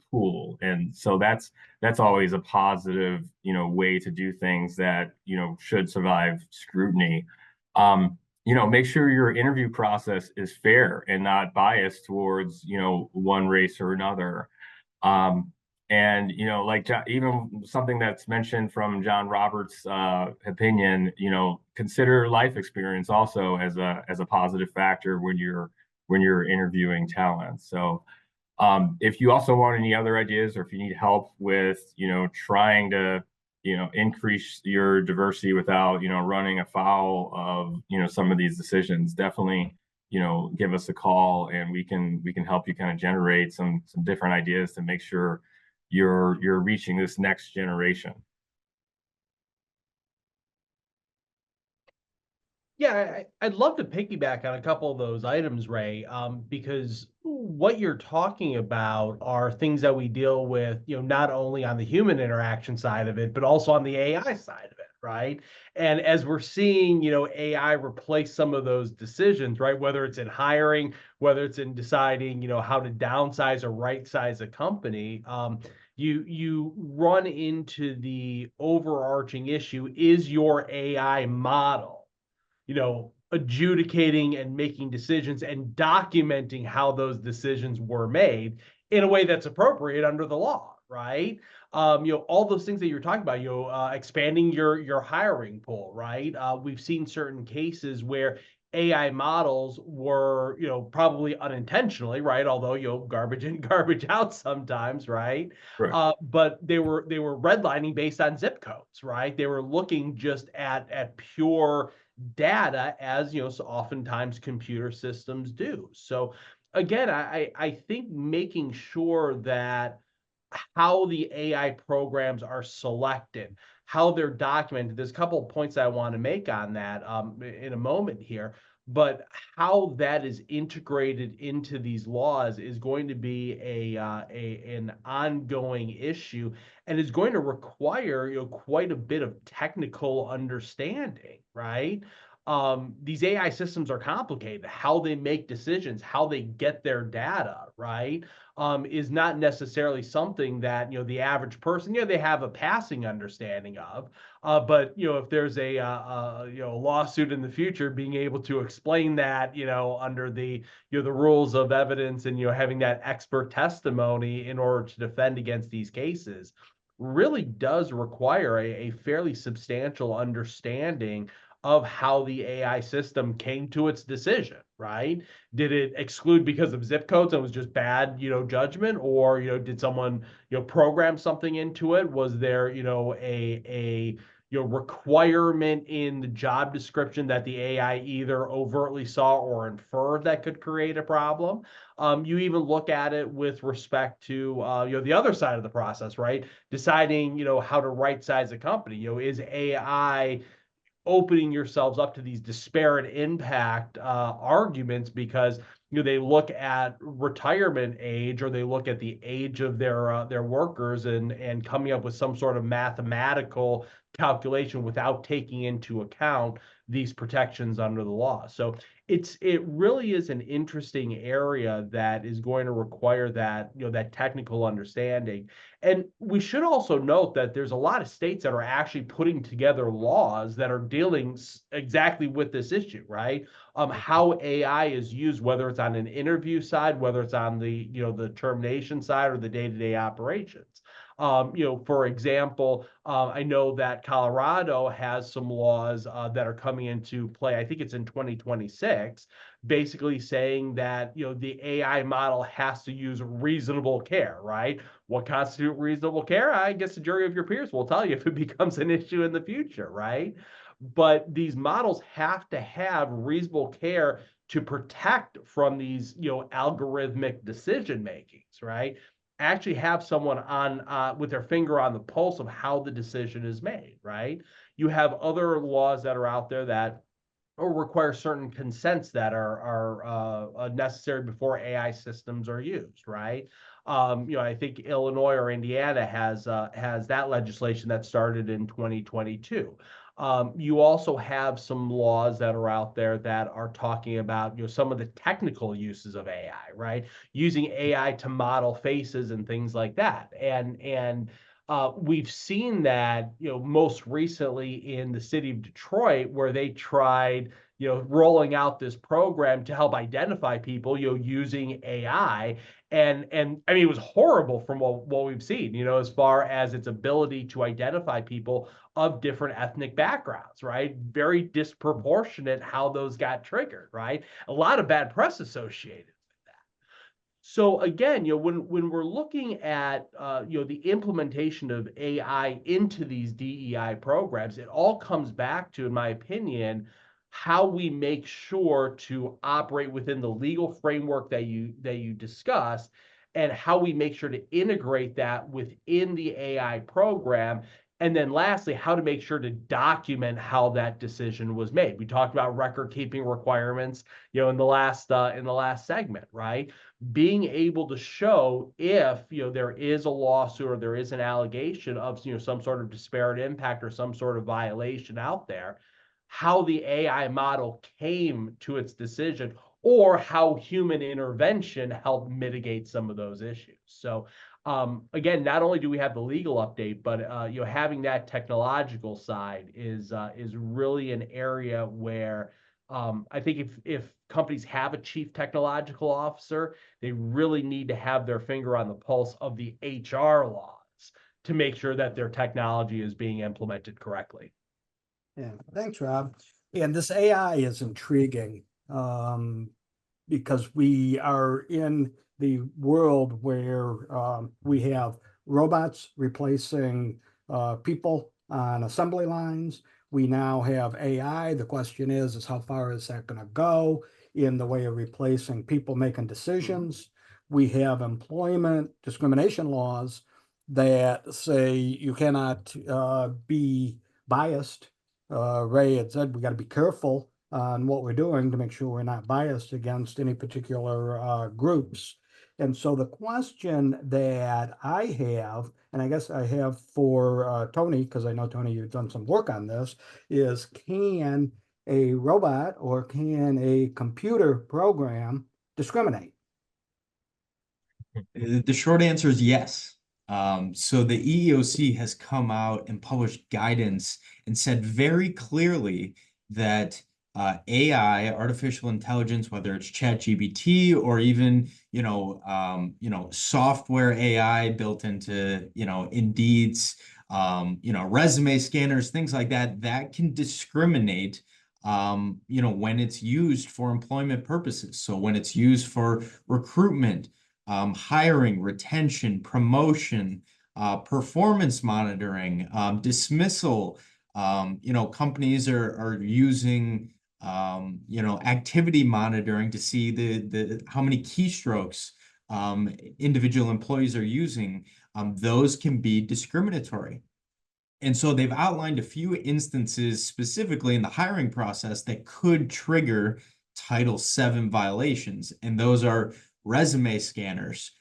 pool. And so that's always a positive, way to do things that, should survive scrutiny. Make sure your interview process is fair and not biased towards, one race or another. And like even something that's mentioned from John Roberts' opinion, consider life experience also as a positive factor when you're interviewing talent. So if you also want any other ideas, or if you need help with trying to increase your diversity without running afoul of some of these decisions, definitely give us a call, and we can help you kind of generate some different ideas to make sure you're reaching this next generation. Yeah, I'd love to piggyback on a couple of those items, Ray, because what you're talking about are things that we deal with, not only on the human interaction side of it, but also on the AI side of it, right? And as we're seeing, AI replace some of those decisions, right? Whether it's in hiring, whether it's in deciding, how to downsize or right size a company, you run into the overarching issue: is your AI model adjudicating and making decisions and documenting how those decisions were made in a way that's appropriate under the law, right? All those things that you're talking about, expanding your hiring pool, right? We've seen certain cases where AI models were, probably unintentionally, right? Although, garbage in, garbage out sometimes, right? Right. But they were redlining based on zip codes, right? They were looking just at pure data, as so oftentimes computer systems do. So again, I think making sure that how the AI programs are selected, how they're documented. There's a couple of points I want to make on that in a moment here, but how that is integrated into these laws is going to be an ongoing issue, and is going to require quite a bit of technical understanding, right? These AI systems are complicated. How they make decisions, how they get their data, right? Is not necessarily something that the average person, they have a passing understanding of. But if there's a lawsuit in the future, being able to explain that under the the rules of evidence, and having that expert testimony in order to defend against these cases, really does require a fairly substantial understanding of how the AI system came to its decision, right? Did it exclude because of zip codes and was just bad, judgment? Or, did someone, program something into it? Was there, a requirement in the job description that the AI either overtly saw or inferred that could create a problem? You even look at it with respect to, the other side of the process, right? Deciding, how to right size a company. Is AI opening yourselves up to these disparate impact arguments because they look at retirement age, or they look at the age of their workers, and coming up with some sort of mathematical calculation without taking into account these protections under the law. So it really is an interesting area that is going to require that that technical understanding. And we should also note that there's a lot of states that are actually putting together laws that are dealing exactly with this issue, right? How AI is used, whether it's on an interview side, whether it's on the the termination side, or the day-to-day operations. For example, I know that Colorado has some laws that are coming into play. I think it's in 2026, basically saying that the AI model has to use reasonable care, right? What constitutes reasonable care? I guess the jury of your peers will tell you if it becomes an issue in the future, right? But these models have to have reasonable care to protect from these algorithmic decision makings, right? Actually have someone on with their finger on the pulse of how the decision is made, right? You have other laws that are out there that or require certain consents that are necessary before AI systems are used, right? I think Illinois or Indiana has that legislation that started in 2022. You also have some laws that are out there that are talking about, some of the technical uses of AI, right? Using AI to model faces and things like that. And we've seen that, most recently in the city of Detroit, where they tried, rolling out this program to help identify people, using AI. And I mean, it was horrible from what we've seen, as far as its ability to identify people of different ethnic backgrounds, right? Very disproportionate how those got triggered, right? A lot of bad press associated. So again, when we're looking at the implementation of AI into these DEI programs, it all comes back to, in my opinion, how we make sure to operate within the legal framework that you discussed, and how we make sure to integrate that within the AI program. And then lastly, how to make sure to document how that decision was made. We talked about record keeping requirements, in the last segment, right? Being able to show if there is a lawsuit or there is an allegation of some sort of disparate impact or some sort of violation out there, how the AI model came to its decision, or how human intervention helped mitigate some of those issues. So again, not only do we have the legal update, but having that technological side is really an area where I think if companies have a chief technological officer, they really need to have their finger on the pulse of the HR laws to make sure that their technology is being implemented correctly. Yeah, thanks, Rob. And this AI is intriguing because we are in the world where we have robots replacing people on assembly lines. We now have AI. The question is how far is that going to go in the way of replacing people making decisions? We have employment discrimination laws that say you cannot be biased. Ray had said we got to be careful on what we're doing to make sure we're not biased against any particular groups. And so the question that I have, and I guess I have for Tony, because I know, Tony, you've done some work on this, is can a robot or can a computer program discriminate? The short answer is yes. So the EEOC has come out and published guidance and said very clearly that AI, artificial intelligence, whether it's ChatGPT or even software AI built into Indeed's resume scanners, things like that, that can discriminate when it's used for employment purposes. So when it's used for recruitment, hiring, retention, promotion, performance monitoring, dismissal. Companies are using activity monitoring to see the how many keystrokes individual employees are using. Those can be discriminatory. And so they've outlined a few instances specifically in the hiring process that could trigger Title VII violations. And those are resume scanners,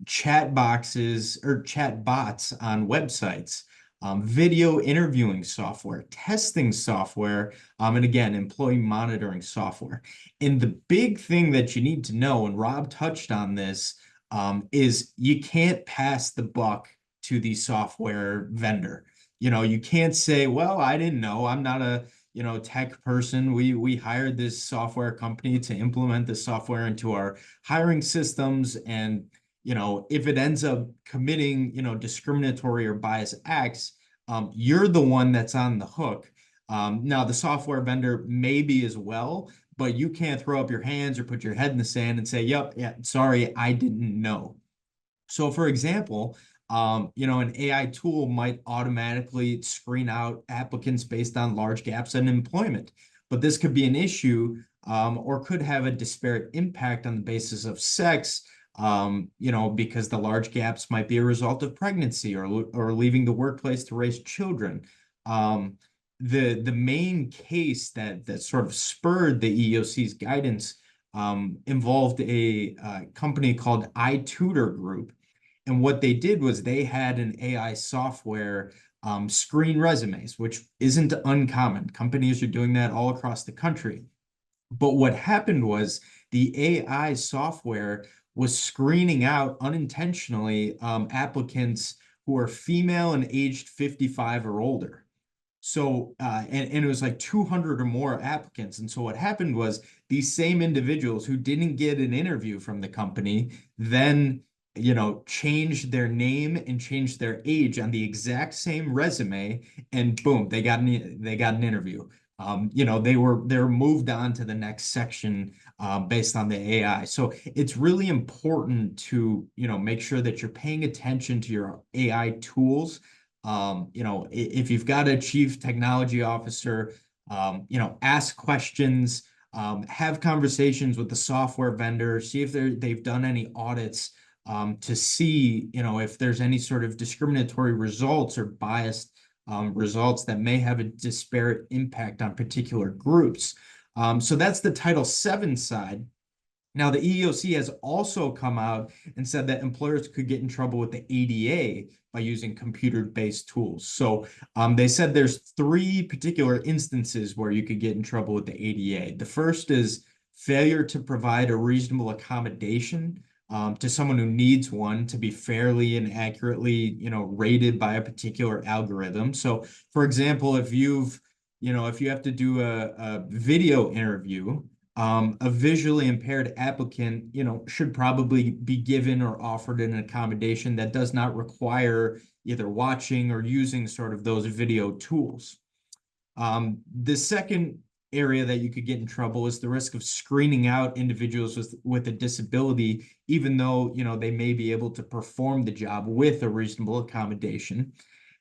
chat boxes or chat bots on websites, video interviewing software, testing software, and again, employee monitoring software. And the big thing that you need to know, and Rob touched on this, is you can't pass the buck to the software vendor. You can't say, well, I didn't know, I'm not a tech person. We hired this software company to implement the software into our hiring systems. And, if it ends up committing, discriminatory or bias acts, you're the one that's on the hook. Now the software vendor maybe as well, but you can't throw up your hands or put your head in the sand and say, yep, yeah, sorry, I didn't know. So for example, an AI tool might automatically screen out applicants based on large gaps in employment, but this could be an issue or could have a disparate impact on the basis of sex, because the large gaps might be a result of pregnancy or leaving the workplace to raise children. The main case that sort of spurred the EEOC's guidance involved a company called iTutor Group. And what they did was they had an AI software screen resumes, which isn't uncommon. Companies are doing that all across the country. But what happened was the AI software was screening out unintentionally applicants who are female and aged 55 or older. So, and it was like 200 or more applicants. And so what happened was these same individuals who didn't get an interview from the company then, changed their name and changed their age on the exact same resume, and boom, they got an interview. They were moved on to the next section based on the AI. So it's really important to, make sure that you're paying attention to your AI tools. If you've got a chief technology officer, ask questions, have conversations with the software vendor, see if they've done any audits to see, if there's any sort of discriminatory results or biased results that may have a disparate impact on particular groups. So that's the Title VII side. Now, the EEOC has also come out and said that employers could get in trouble with the ADA by using computer-based tools. So they said there's 3 particular instances where you could get in trouble with the ADA. The first is failure to provide a reasonable accommodation to someone who needs one to be fairly and accurately, rated by a particular algorithm. So, for example, if you have to do a video interview, a visually impaired applicant, should probably be given or offered an accommodation that does not require either watching or using sort of those video tools. The second area that you could get in trouble is the risk of screening out individuals with a disability, even though, they may be able to perform the job with a reasonable accommodation.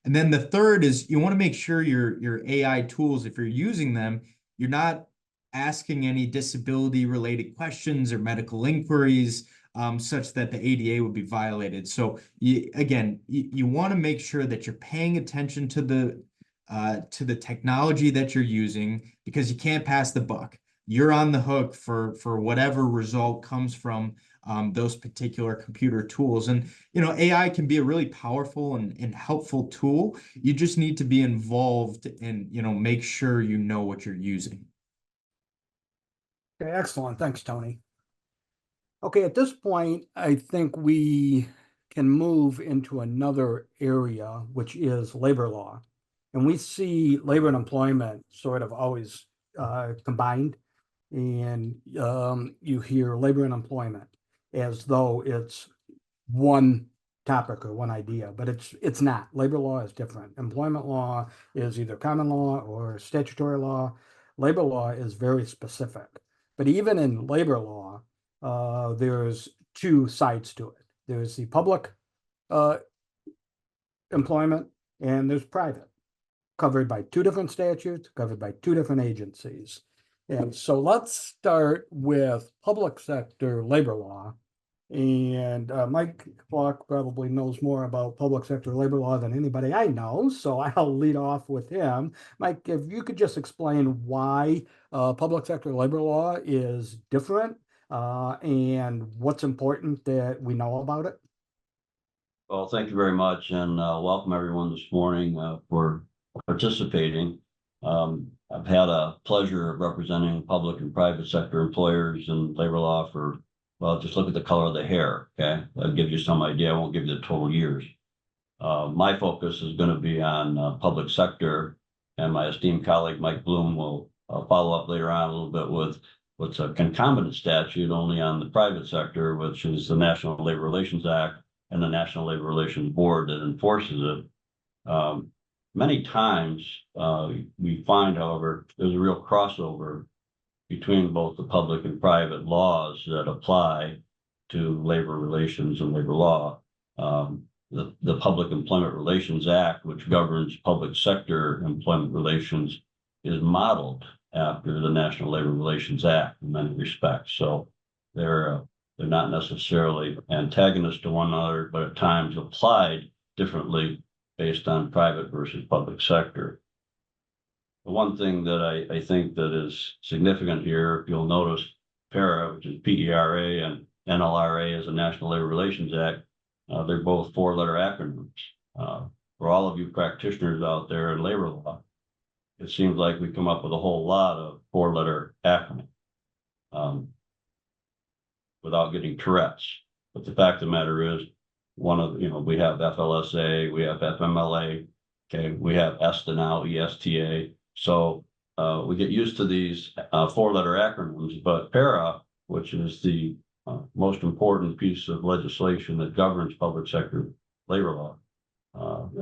And then the third is you want to make sure your AI tools, if you're using them, you're not asking any disability related questions or medical inquiries such that the ADA would be violated. So you want to make sure that you're paying attention to the technology that you're using, because you can't pass the buck. You're on the hook for whatever result comes from those particular computer tools. And, AI can be a really powerful and helpful tool. You just need to be involved and, make sure you know what you're using. Okay, excellent. Thanks, Tony. Okay, at this point, I think we can move into another area, which is labor law. And we see labor and employment sort of always combined. And you hear labor and employment as though it's one topic or one idea, but it's not. Labor law is different. Employment law is either common law or statutory law. Labor law is very specific. But even in labor law, there's 2 sides to it. There's the public employment and there's private, covered by 2 different statutes, covered by 2 different agencies. And so let's start with public sector labor law. And Mike Clark probably knows more about public sector labor law than anybody I know, so I'll lead off with him. Mike, if you could just explain why public sector labor law is different and what's important that we know about it. Well, thank you very much, and welcome everyone this morning for participating. I've had a pleasure of representing public and private sector employers in labor law for, well, just look at the color of the hair, okay? That'll give you some idea. I won't give you the total years. My focus is going to be on public sector, and my esteemed colleague Mike Bloom will follow up later on a little bit with what's a concomitant statute only on the private sector, which is the National Labor Relations Act and the National Labor Relations Board that enforces it. Many times we find, however, there's a real crossover between both the public and private laws that apply to labor relations and labor law. The Public Employment Relations Act, which governs public sector employment relations, is modeled after the National Labor Relations Act in many respects. So they're not necessarily antagonists to one another, but at times applied differently based on private versus public sector. The one thing that I think that is significant here, if you'll notice, PERA, which is PERA, and NLRA is the National Labor Relations Act, they're both 4-letter acronyms. for all of you practitioners out there in labor law, it seems like we come up with a whole lot of four-letter acronyms without getting Tourette's. But the fact of the matter is, we have FLSA, we have FMLA, okay, we have ESTA now, ESTA. So we get used to these four-letter acronyms, but PARA, which is the most important piece of legislation that governs public sector labor law,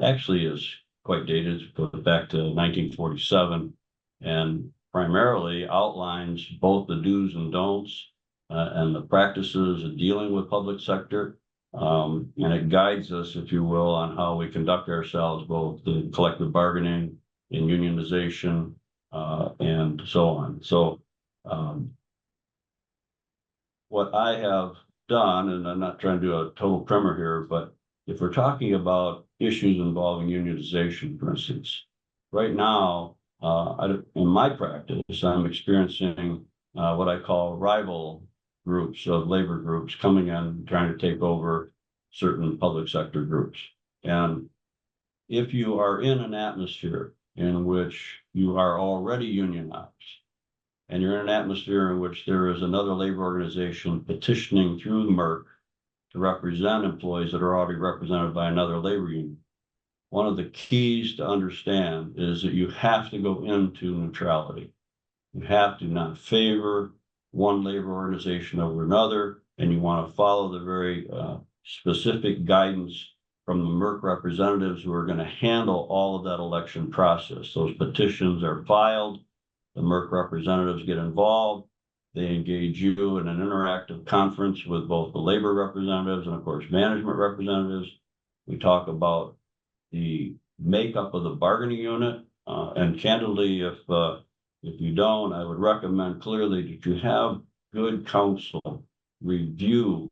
actually is quite dated. It goes back to 1947 and primarily outlines both the do's and don'ts and the practices of dealing with public sector. And it guides us, if you will, on how we conduct ourselves, both in collective bargaining, in unionization, and so on. So what I have done, and I'm not trying to do a total primer here, but if we're talking about issues involving unionization, for instance, right now, in my practice, I'm experiencing what I call rival groups of labor groups coming in, trying to take over certain public sector groups. And if you are in an atmosphere in which you are already unionized, and you're in an atmosphere in which there is another labor organization petitioning through MERC to represent employees that are already represented by another labor union, one of the keys to understand is that you have to go into neutrality. You have to not favor one labor organization over another, and you want to follow the very specific guidance from the MERC representatives who are going to handle all of that election process. Those petitions are filed, the MERC representatives get involved, they engage you in an interactive conference with both the labor representatives and, of course, management representatives. We talk about the makeup of the bargaining unit, and candidly, if you don't, I would recommend clearly that you have good counsel review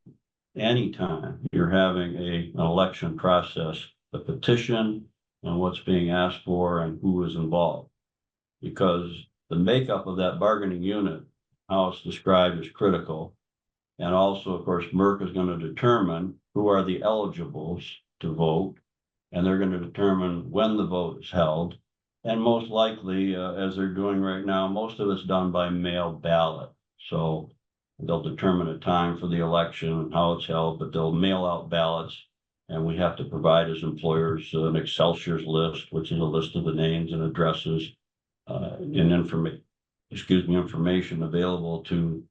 anytime you're having an election process, the petition and what's being asked for and who is involved. Because the makeup of that bargaining unit, how it's described, is critical. And also, of course, MERC is going to determine who are the eligibles to vote, and they're going to determine when the vote is held. And most likely, as they're doing right now, most of it's done by mail ballot. So they'll determine a time for the election and how it's held, but they'll mail out ballots. And we have to provide as employers an Excelsior's list, which is a list of the names and addresses and information available to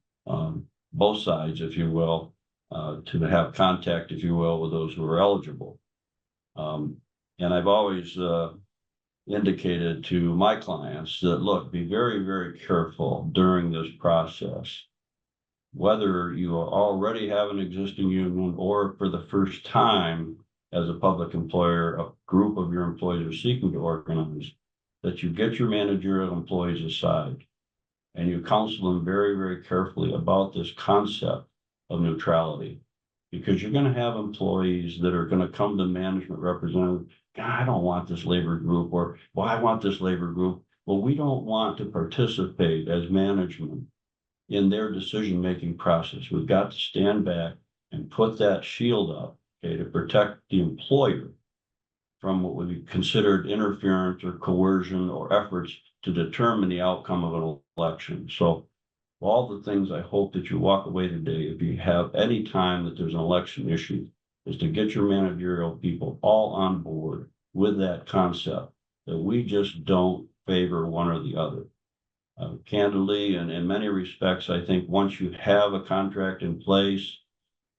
both sides, if you will, to have contact, if you will, with those who are eligible. And I've always indicated to my clients that, look, be very, very careful during this process, whether you already have an existing union or for the first time as a public employer, a group of your employees are seeking to organize, that you get your managerial employees aside and you counsel them very, very carefully about this concept of neutrality. Because you're going to have employees that are going to come to management representative, I don't want this labor group, or well, I want this labor group. Well, we don't want to participate as management in their decision-making process. We've got to stand back and put that shield up, okay, to protect the employer from what would be considered interference or coercion or efforts to determine the outcome of an election. So all the things I hope that you walk away today, if you have any time that there's an election issue, is to get your managerial people all on board with that concept, that we just don't favor one or the other. Candidly, and in many respects, I think once you have a contract in place,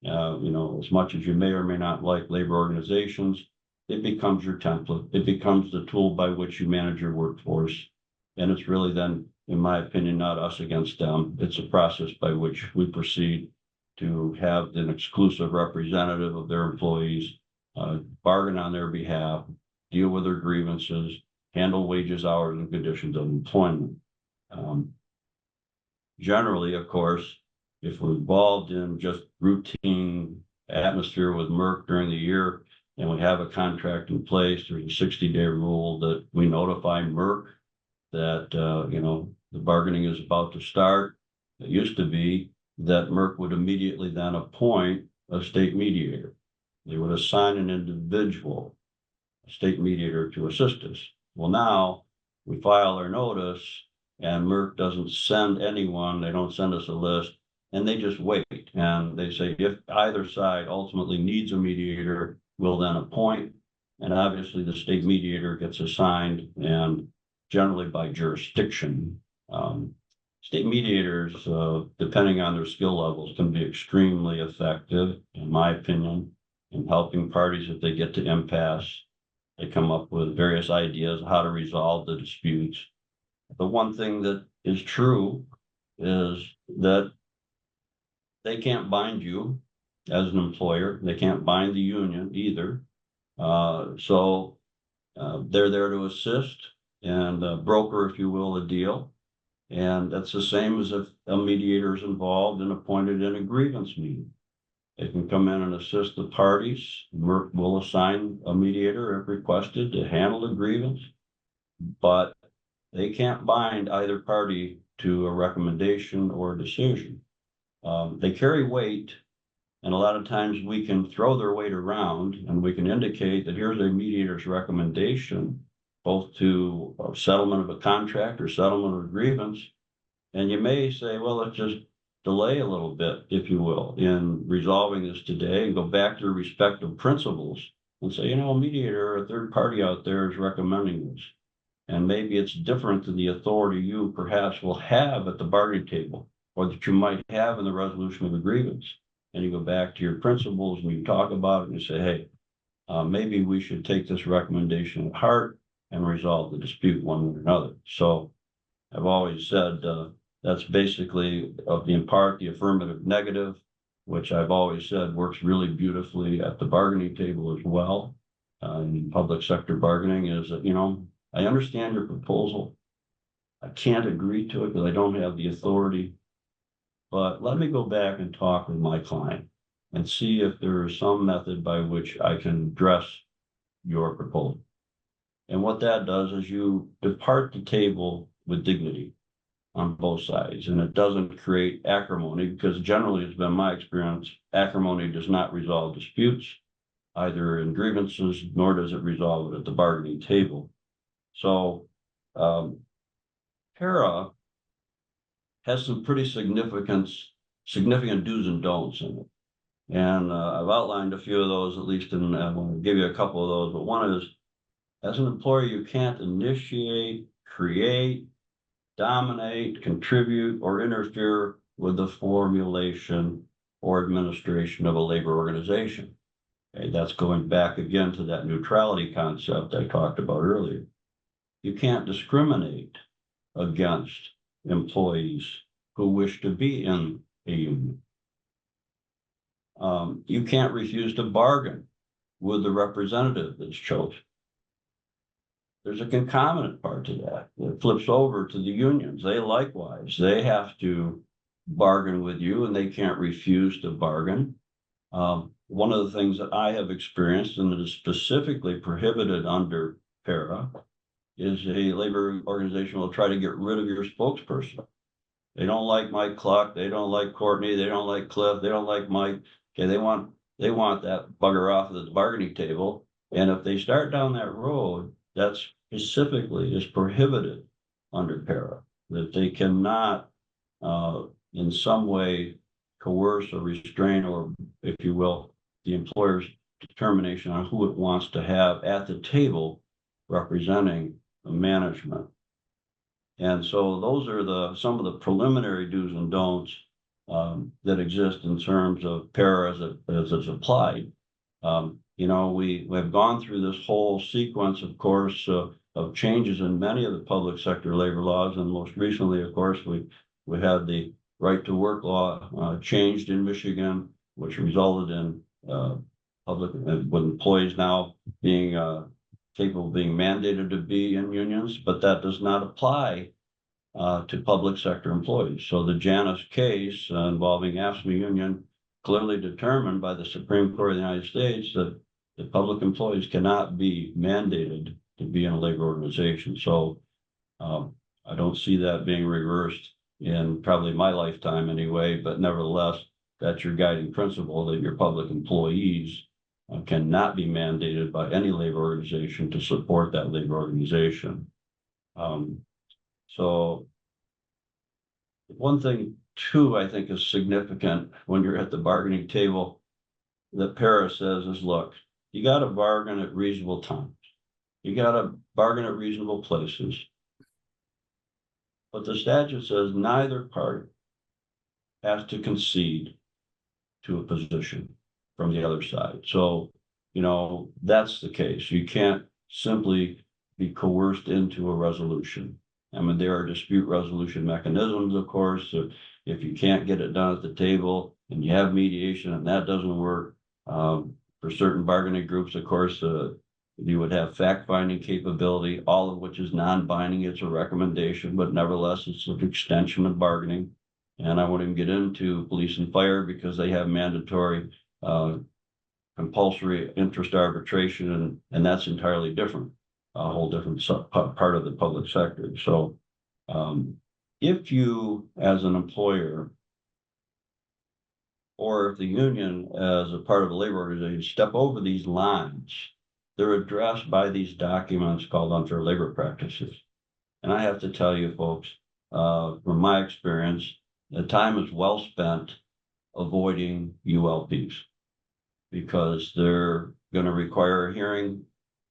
as much as you may or may not like labor organizations, it becomes your template. It becomes the tool by which you manage your workforce. And it's really then, in my opinion, not us against them. It's a process by which we proceed to have an exclusive representative of their employees, bargain on their behalf, deal with their grievances, handle wages, hours, and conditions of employment. Generally, of course, if we're involved in just routine atmosphere with MERC during the year and we have a contract in place, there's a 60-day rule that we notify MERC that, the bargaining is about to start. It used to be that MERC would immediately then appoint a state mediator. They would assign an individual a state mediator to assist us. Well, now we file our notice and Merck doesn't send anyone, they don't send us a list, and they just wait. And they say if either side ultimately needs a mediator, we'll then appoint. And obviously the state mediator gets assigned, and generally by jurisdiction. State mediators, depending on their skill levels, can be extremely effective, in my opinion, in helping parties if they get to impasse. They come up with various ideas of how to resolve the disputes. The one thing that is true is that they can't bind you as an employer. They can't bind the union either. So they're there to assist and broker, if you will, a deal. And that's the same as if a mediator is involved and appointed in a grievance meeting. They can come in and assist the parties. Merck will assign a mediator if requested to handle the grievance, but they can't bind either party to a recommendation or a decision. They carry weight, and a lot of times we can throw their weight around and we can indicate that here's a mediator's recommendation, both to a settlement of a contract or settlement of a grievance. And you may say, well, let's just delay a little bit, if you will, in resolving this today and go back to the respective principles and say, a mediator or a third party out there is recommending this. And maybe it's different than the authority you perhaps will have at the bargaining table, or that you might have in the resolution of a grievance. And you go back to your principles and you talk about it and you say, hey, maybe we should take this recommendation at heart and resolve the dispute one way or another. So I've always said that's basically in part the affirmative negative, which I've always said works really beautifully at the bargaining table as well. In public sector bargaining is that, I understand your proposal. I can't agree to it because I don't have the authority. But let me go back and talk with my client and see if there is some method by which I can address your proposal. And what that does is you depart the table with dignity on both sides, and it doesn't create acrimony, because generally it's been my experience, acrimony does not resolve disputes, either in grievances, nor does it resolve it at the bargaining table. So PARA has some pretty significant do's and don'ts in it. And I've outlined a few of those, at least, and I want to give you a couple of those. But one is, as an employer, you can't initiate, create, dominate, contribute, or interfere with the formulation or administration of a labor organization. Okay, that's going back again to that neutrality concept I talked about earlier. You can't discriminate against employees who wish to be in a union. You can't refuse to bargain with the representative that's chosen. There's a concomitant part to that. It flips over to the unions. They likewise, they have to bargain with you, and they can't refuse to bargain. One of the things that I have experienced, and that is specifically prohibited under PARA, is a labor organization will try to get rid of your spokesperson. They don't like Mike Cluck, they don't like Courtney, they don't like Cliff, they don't like Mike. Okay, they want that bugger off of the bargaining table. And if they start down that road, that specifically is prohibited under PARA, that they cannot in some way coerce or restrain, or, if you will, the employer's determination on who it wants to have at the table representing the management. And so those are some of the preliminary do's and don'ts that exist in terms of PARA as it's applied. We have gone through this whole sequence, of course, of changes in many of the public sector labor laws, and most recently, of course, we had the right to work law changed in Michigan, which resulted in with employees now being capable of being mandated to be in unions, but that does not apply to public sector employees. So the Janus case involving AFSCME union clearly determined by the Supreme Court of the United States that the public employees cannot be mandated to be in a labor organization. So I don't see that being reversed in probably my lifetime anyway, but nevertheless, that's your guiding principle, that your public employees cannot be mandated by any labor organization to support that labor organization. So one thing too, I think is significant when you're at the bargaining table that Para says is, look, you got to bargain at reasonable times. You got to bargain at reasonable places. But the statute says neither party has to concede to a position from the other side. So, that's the case. You can't simply be coerced into a resolution. I mean, there are dispute resolution mechanisms, of course. If you can't get it done at the table and you have mediation and that doesn't work, for certain bargaining groups, of course, you would have fact-finding capability, all of which is non-binding. It's a recommendation, but nevertheless, it's an extension of bargaining. And I won't even get into police and fire because they have mandatory compulsory interest arbitration, and that's entirely different, a whole different part of the public sector. So if you, as an employer, or if the union, as a part of a labor organization, step over these lines, they're addressed by these documents called unfair labor practices. And I have to tell you, folks, from my experience, the time is well spent avoiding ULPs because they're going to require a hearing.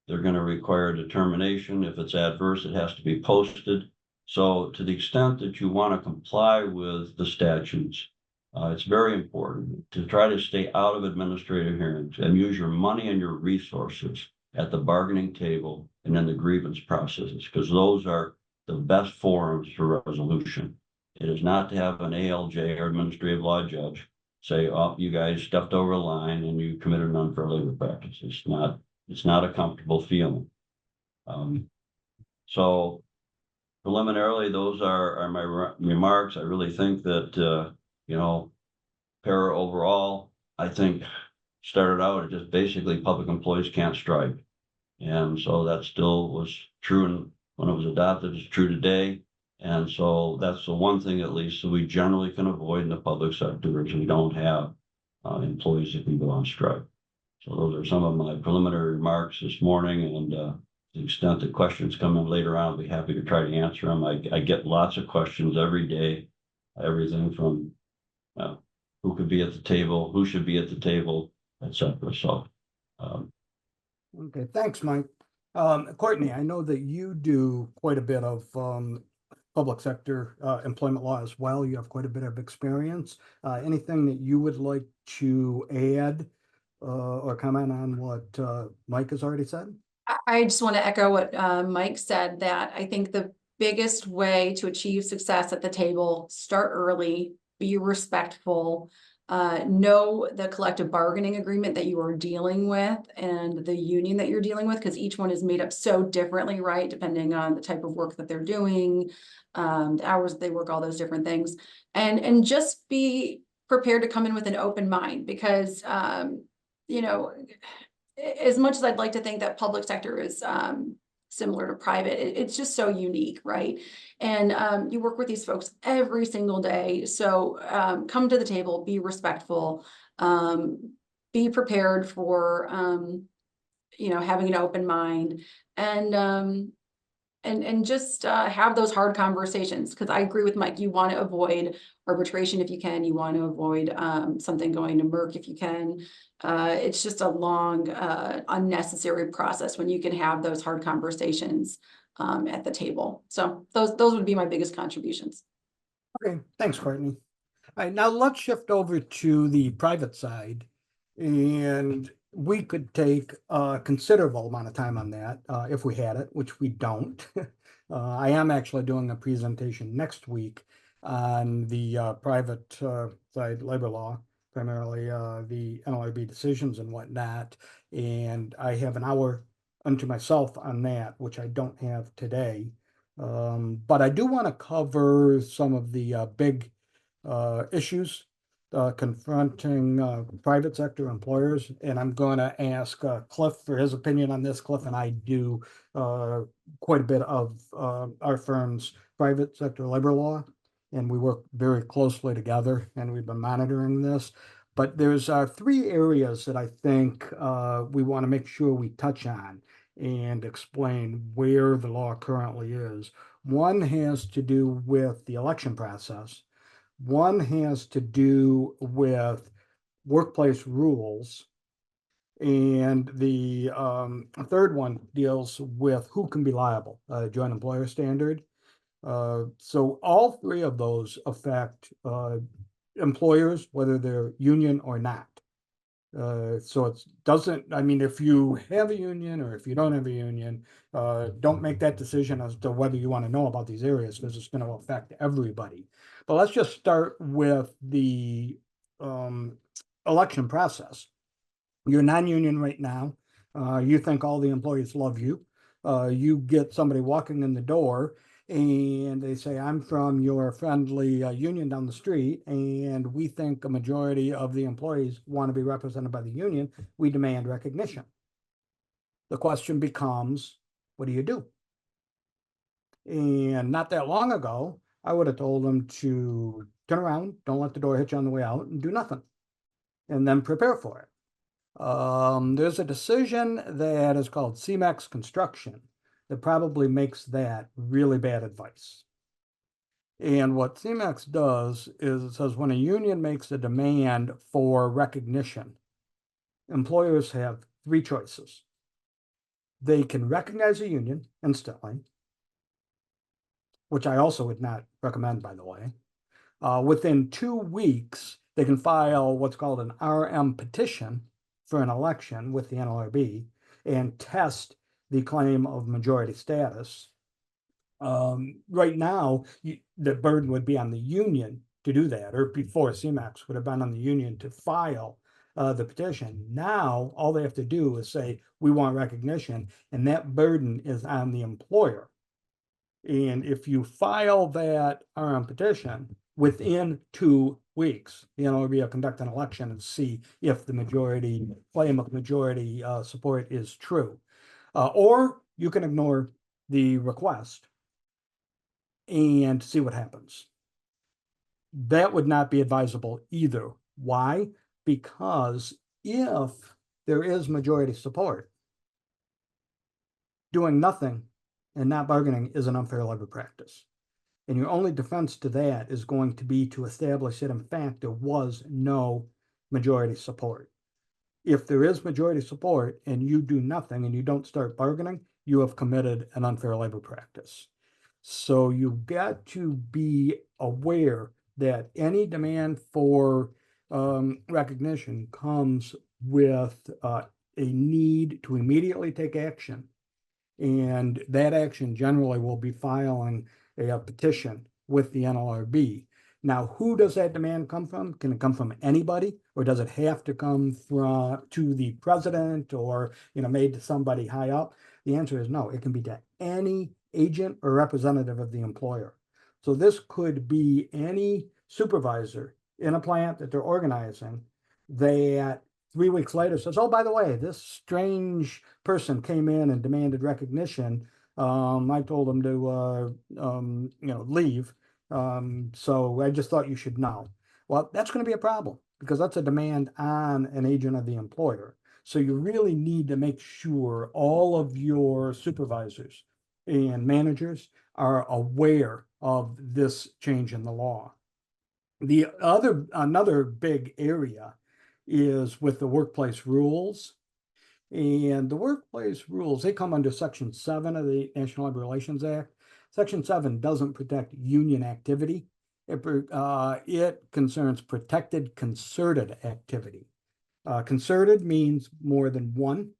They're going to require a determination. If it's adverse, it has to be posted. So to the extent that you want to comply with the statutes, it's very important to try to stay out of administrative hearings and use your money and your resources at the bargaining table and in the grievance processes, because those are the best forums for resolution. It is not to have an ALJ or administrative law judge say, oh, you guys stepped over a line and you committed an unfair labor practice. It's not a comfortable feeling. So preliminarily, those are my remarks. I really think that, Para overall, I think started out just basically public employees can't strike. And so that still was true when it was adopted, it's true today. And so that's the one thing, at least, that we generally can avoid in the public sector is we don't have employees that can go on strike. So those are some of my preliminary remarks this morning. And to the extent that questions come in later on, I'll be happy to try to answer them. I get lots of questions every day, everything from who could be at the table, who should be at the table, etc. So, Okay, thanks, Mike. Courtney, I know that you do quite a bit of public sector employment law as well. You have quite a bit of experience. Anything that you would like to add or comment on what Mike has already said? I just want to echo what Mike said, that I think the biggest way to achieve success at the table, start early, be respectful, know the collective bargaining agreement that you are dealing with and the union that you're dealing with, because each one is made up so differently, right? Depending on the type of work that they're doing, the hours that they work, all those different things. And just be prepared to come in with an open mind, because, as much as I'd like to think that public sector is similar to private, it's just so unique, right? And you work with these folks every single day. So come to the table, be respectful, be prepared for, having an open mind, and just have those hard conversations, because I agree with Mike. You want to avoid arbitration if you can. You want to avoid something going to Merck if you can. It's just a long, unnecessary process when you can have those hard conversations at the table. So those would be my biggest contributions. Okay, thanks, Courtney. All right, now let's shift over to the private side, and we could take a considerable amount of time on that if we had it, which we don't. I am actually doing a presentation next week on the private side labor law, primarily the NLRB decisions and whatnot. And I have an hour unto myself on that, which I don't have today. But I do want to cover some of the big issues confronting private sector employers. And I'm going to ask Cliff for his opinion on this. Cliff and I do quite a bit of our firm's private sector labor law, and we work very closely together, and we've been monitoring this. But there's three areas that I think we want to make sure we touch on and explain where the law currently is. One has to do with the election process. One has to do with workplace rules. And the third one deals with who can be liable, joint employer standard. So all three of those affect employers, whether they're union or not. So it doesn't, I mean, if you have a union or if you don't have a union, don't make that decision as to whether you want to know about these areas, because it's going to affect everybody. But let's just start with the election process. You're non-union right now. You think all the employees love you. You get somebody walking in the door and they say, I'm from your friendly union down the street, and we think a majority of the employees want to be represented by the union. We demand recognition. The question becomes, what do you do? And not that long ago, I would have told them to turn around, don't let the door hit you on the way out, and do nothing, and then prepare for it. There's a decision that is called CMAX Construction that probably makes that really bad advice. And what CMAX does is it says when a union makes a demand for recognition, employers have three choices. They can recognize a union instantly, which I also would not recommend, by the way. Within 2 weeks, they can file what's called an RM petition for an election with the NLRB and test the claim of majority status. Right now, the burden would be on the union to do that, or before CMAX would have been on the union to file the petition. Now, all they have to do is say, we want recognition, and that burden is on the employer. And if you file that RM petition within 2 weeks, the NLRB will conduct an election and see if the majority claim of majority support is true. Or you can ignore the request and see what happens. That would not be advisable either. Why? Because if there is majority support, doing nothing and not bargaining is an unfair labor practice. And your only defense to that is going to be to establish that, in fact, there was no majority support. If there is majority support and you do nothing and you don't start bargaining, you have committed an unfair labor practice. So you've got to be aware that any demand for recognition comes with a need to immediately take action. And that action generally will be filing a petition with the NLRB. Now, who does that demand come from? Can it come from anybody, or does it have to come to the president or made to somebody high up? The answer is no. It can be to any agent or representative of the employer. So this could be any supervisor in a plant that they're organizing that 3 weeks later says, oh, by the way, this strange person came in and demanded recognition. I told him to leave. So I just thought you should know. Well, that's going to be a problem because that's a demand on an agent of the employer. So you really need to make sure all of your supervisors and managers are aware of this change in the law. Another big area is with the workplace rules. And the workplace rules, they come under Section 7 of the National Labor Relations Act. Section 7 doesn't protect union activity. It concerns protected concerted activity. Concerted means more than one,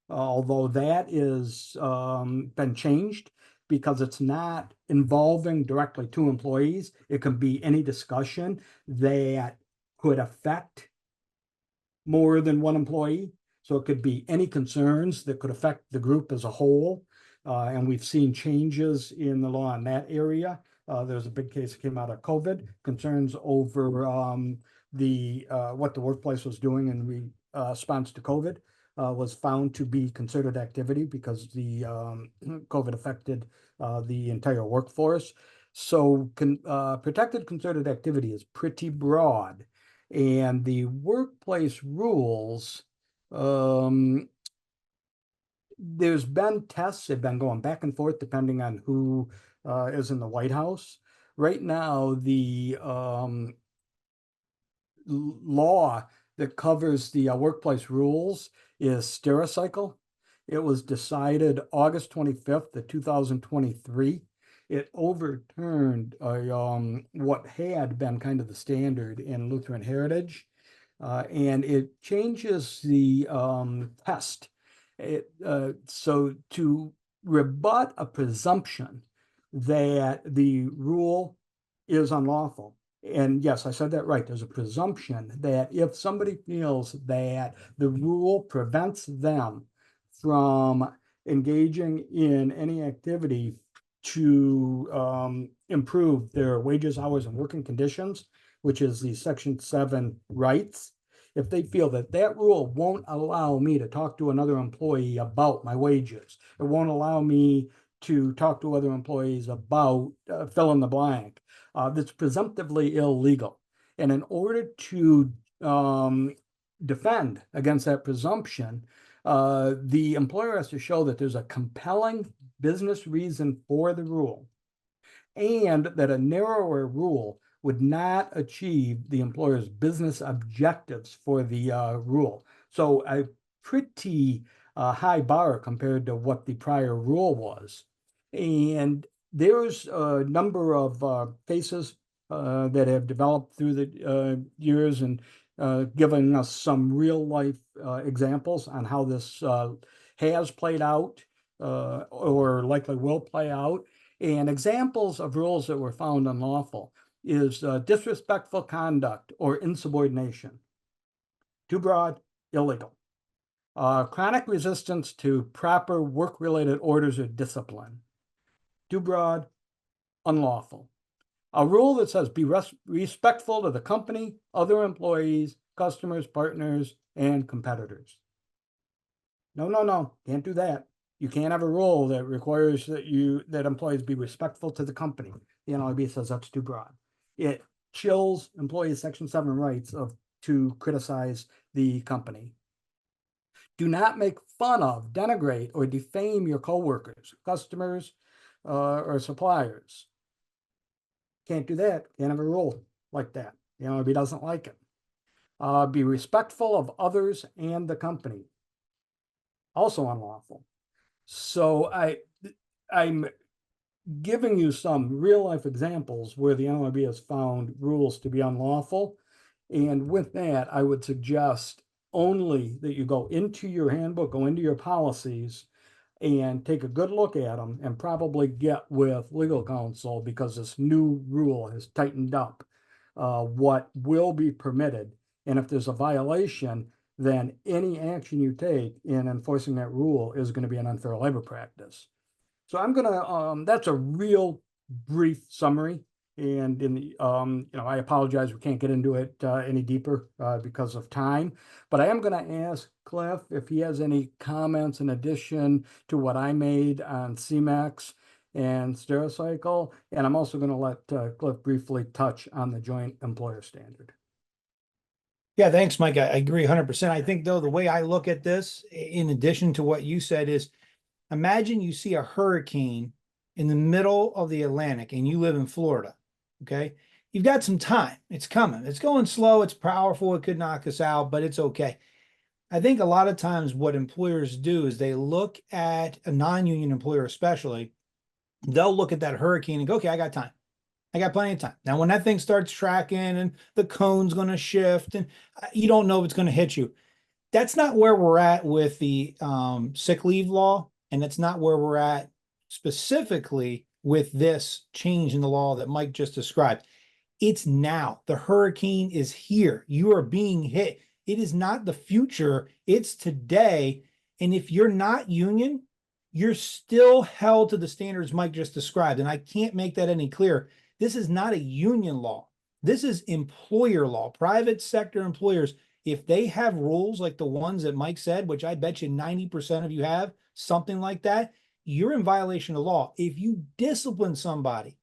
although that is been changed because it's not involving directly two employees. It can be any discussion that could affect more than one employee. So it could be any concerns that could affect the group as a whole. And we've seen changes in the law in that area. There's a big case that came out of COVID, concerns over what the workplace was doing in response to COVID was found to be concerted activity because the COVID affected the entire workforce. So protected concerted activity is pretty broad. And the workplace rules, there's been tests, they've been going back and forth depending on who is in the White House. Right now, the law that covers the workplace rules is Stericycle. It was decided August 25th of 2023. It overturned what had been kind of the standard in Lutheran Heritage, and it changes the test. So to rebut a presumption that the rule is unlawful, and yes, I said that right. There's a presumption that if somebody feels that the rule prevents them from engaging in any activity to improve their wages, hours, and working conditions, which is the Section 7 rights, if they feel that that rule won't allow me to talk to another employee about my wages, it won't allow me to talk to other employees about fill in the blank, that's presumptively illegal. And in order to defend against that presumption, the employer has to show that there's a compelling business reason for the rule, and that a narrower rule would not achieve the employer's business objectives for the rule. So a pretty high bar compared to what the prior rule was. And there's a number of cases that have developed through the years and giving us some real life examples on how this has played out or likely will play out. And examples of rules that were found unlawful is disrespectful conduct or insubordination. Too broad, illegal. Chronic resistance to proper work-related orders or discipline. Too broad, unlawful. A rule that says be respectful to the company, other employees, customers, partners, and competitors. No, can't do that. You can't have a rule that requires that employees be respectful to the company. The NLRB says that's too broad. It chills employees' Section 7 rights to criticize the company. Do not make fun of, denigrate, or defame your coworkers, customers, or suppliers. Can't do that. Can't have a rule like that. The NLRB doesn't like it. Be respectful of others and the company. Also unlawful. So I'm giving you some real life examples where the NLRB has found rules to be unlawful. And with that, I would suggest only that you go into your handbook, go into your policies, and take a good look at them and probably get with legal counsel, because this new rule has tightened up what will be permitted. And if there's a violation, then any action you take in enforcing that rule is going to be an unfair labor practice. So I'm going to, that's a real brief summary. And in the, I apologize, we can't get into it any deeper because of time, but I am going to ask Cliff if he has any comments in addition to what I made on CMAX and Stericycle. And I'm also going to let Cliff briefly touch on the joint employer standard. Yeah, thanks, Mike. I agree 100%. I think, though, the way I look at this, in addition to what you said, is imagine you see a hurricane in the middle of the Atlantic and you live in Florida, okay? You've got some time. It's coming. It's going slow. It's powerful. It could knock us out, but it's okay. I think a lot of times what employers do is they look at a non-union employer especially, they'll look at that hurricane and go, okay, I got time. I got plenty of time. Now, when that thing starts tracking and the cone's going to shift and you don't know if it's going to hit you, that's not where we're at with the sick leave law. And that's not where we're at specifically with this change in the law that Mike just described. It's now. The hurricane is here. You are being hit. It is not the future. It's today. And if you're not union, you're still held to the standards Mike just described. And I can't make that any clearer. This is not a union law. This is employer law. Private sector employers, if they have rules like the ones that Mike said, which I bet you 90% of you have, something like that, you're in violation of law. If you discipline somebody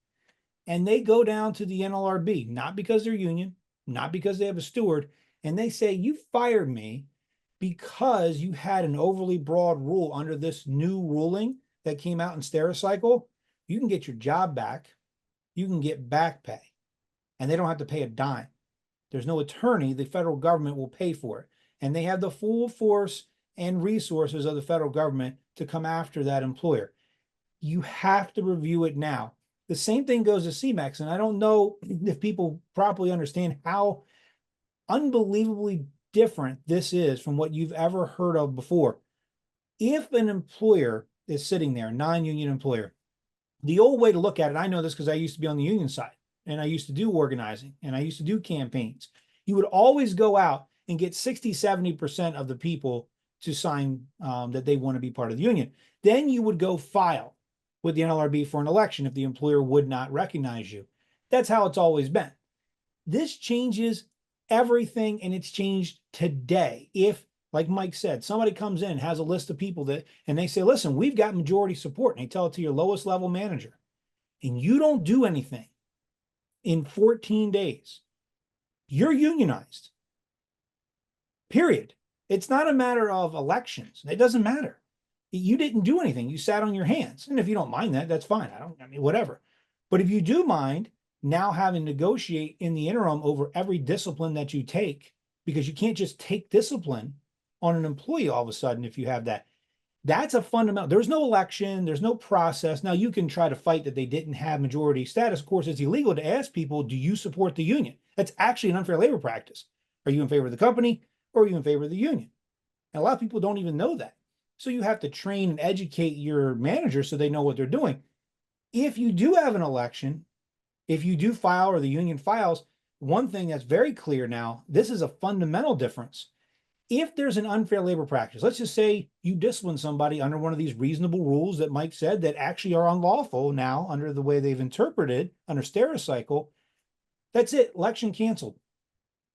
and they go down to the NLRB, not because they're union, not because they have a steward, and they say, you fired me because you had an overly broad rule under this new ruling that came out in Stericycle, you can get your job back, you can get back pay, and they don't have to pay a dime. There's no attorney, the federal government will pay for it. And they have the full force and resources of the federal government to come after that employer. You have to review it now. The same thing goes to CMEX, and I don't know if people properly understand how unbelievably different this is from what you've ever heard of before. If an employer is sitting there, non-union employer, the old way to look at it, I know this because I used to be on the union side, and I used to do organizing, and I used to do campaigns. You would always go out and get 60, 70% of the people to sign that they want to be part of the union. Then you would go file with the NLRB for an election if the employer would not recognize you. That's how it's always been. This changes everything, and it's changed today. If, like Mike said, somebody comes in, has a list of people that, and they say, listen, we've got majority support, and they tell it to your lowest level manager, and you don't do anything in 14 days, you're unionized. Period. It's not a matter of elections. It doesn't matter. You didn't do anything. You sat on your hands. And if you don't mind that, that's fine. I mean, whatever. But if you do mind now having to negotiate in the interim over every discipline that you take, because you can't just take discipline on an employee all of a sudden if you have that. That's a fundamental. There's no election. There's no process. Now, you can try to fight that they didn't have majority status. Of course, it's illegal to ask people, do you support the union? That's actually an unfair labor practice. Are you in favor of the company, or are you in favor of the union? And a lot of people don't even know that. So you have to train and educate your manager so they know what they're doing. If you do have an election, if you do file or the union files, one thing that's very clear now, this is a fundamental difference. If there's an unfair labor practice, let's just say you discipline somebody under one of these reasonable rules that Mike said that actually are unlawful now under the way they've interpreted under Stericycle, that's it, election canceled.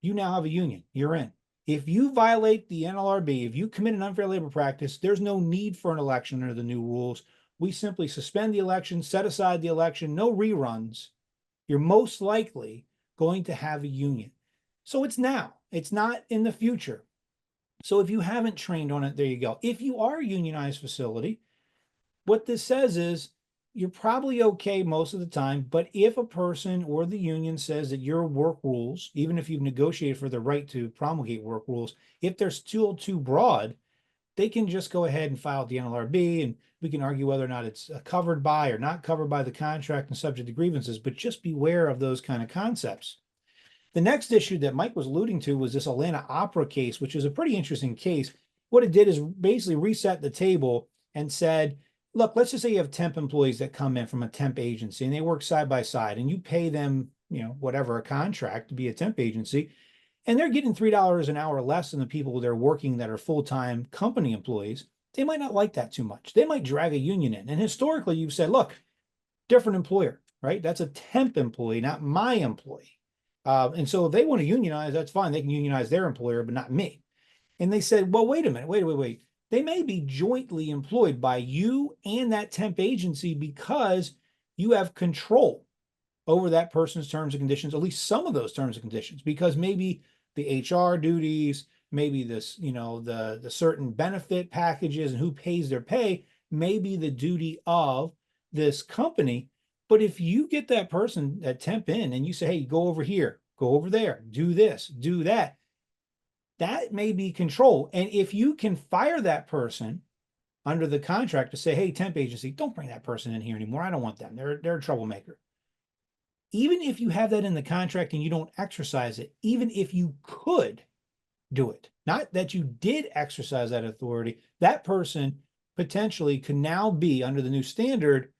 You now have a union, you're in. If you violate the NLRB, if you commit an unfair labor practice, there's no need for an election under the new rules. We simply suspend the election, set aside the election, no reruns. You're most likely going to have a union. So it's now, it's not in the future. So if you haven't trained on it, there you go. If you are a unionized facility, what this says is you're probably okay most of the time, but if a person or the union says that your work rules, even if you've negotiated for the right to promulgate work rules, if they're still too broad, they can just go ahead and file at the NLRB, and we can argue whether or not it's covered by or not covered by the contract and subject to grievances, but just beware of those kind of concepts. The next issue that Mike was alluding to was this Atlanta Opera case, which is a pretty interesting case. What it did is basically reset the table and said, look, let's just say you have temp employees that come in from a temp agency and they work side by side, and you pay them, whatever, a contract to be a temp agency, and they're getting $3 an hour less than the people they're working that are full-time company employees. They might not like that too much. They might drag a union in. And historically, you've said, look, different employer, right? That's a temp employee, not my employee. And so if they want to unionize, that's fine. They can unionize their employer, but not me. And they said, well, wait a minute, wait. They may be jointly employed by you and that temp agency because you have control over that person's terms and conditions, at least some of those terms and conditions, because maybe the HR duties, maybe this, the certain benefit packages and who pays their pay may be the duty of this company. But if you get that person, that temp in, and you say, hey, go over here, go over there, do this, do that, that may be control. And if you can fire that person under the contract to say, hey, temp agency, don't bring that person in here anymore. I don't want them. They're a troublemaker. Even if you have that in the contract and you don't exercise it, even if you could do it, not that you did exercise that authority, that person potentially could now be, under the new standard,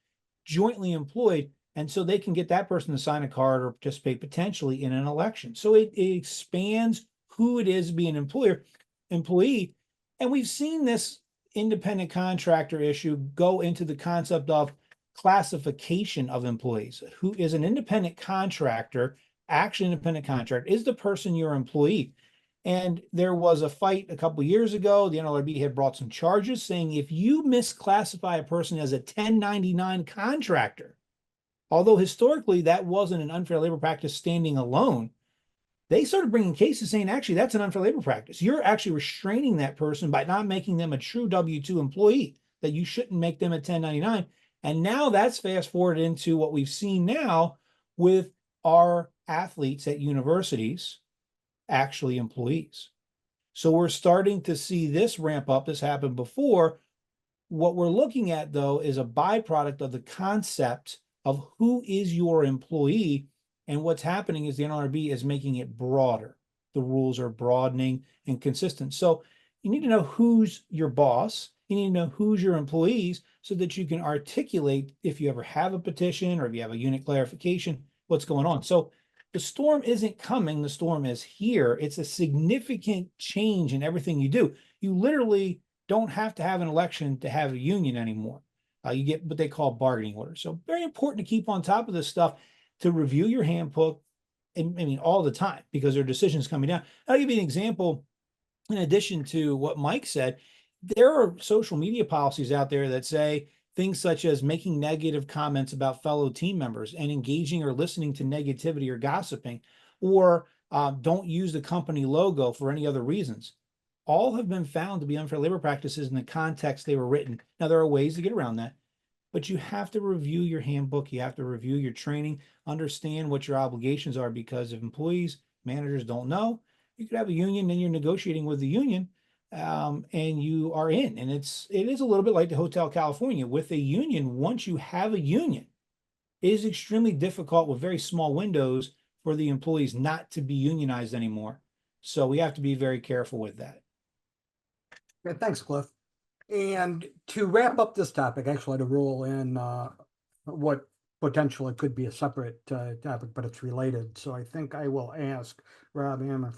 jointly employed. And so they can get that person to sign a card or participate potentially in an election. So it expands who it is to be an employee. And we've seen this independent contractor issue go into the concept of classification of employees. Who is an independent contractor, actually independent contractor, is the person your employee. And there was a fight a couple of years ago. The NLRB had brought some charges saying if you misclassify a person as a 1099 contractor, although historically that wasn't an unfair labor practice standing alone, they started bringing cases saying, actually, that's an unfair labor practice. You're actually restraining that person by not making them a true W-2 employee, that you shouldn't make them a 1099. And now that's fast forwarded into what we've seen now with our athletes at universities, actually employees. So we're starting to see this ramp up. This happened before. What we're looking at, though, is a byproduct of the concept of who is your employee. And what's happening is the NLRB is making it broader. The rules are broadening and consistent. So you need to know who's your boss. You need to know who's your employees so that you can articulate, if you ever have a petition or if you have a unit clarification, what's going on. So the storm isn't coming. The storm is here. It's a significant change in everything you do. You literally don't have to have an election to have a union anymore. You get what they call bargaining orders. So very important to keep on top of this stuff, to review your handbook, and I mean all the time, because there are decisions coming down. I'll give you an example. In addition to what Mike said, there are social media policies out there that say things such as making negative comments about fellow team members and engaging or listening to negativity or gossiping, or don't use the company logo for any other reasons. All have been found to be unfair labor practices in the context they were written. Now, there are ways to get around that, but you have to review your handbook. You have to review your training, understand what your obligations are, because if employees, managers don't know, you could have a union, then you're negotiating with the union, and you are in. And it is a little bit like the Hotel California. With a union, once you have a union, it is extremely difficult with very small windows for the employees not to be unionized anymore. So we have to be very careful with that. Okay, thanks, Cliff. And to wrap up this topic, actually to roll in what potentially could be a separate topic, but it's related. So I think I will ask Rob Hammer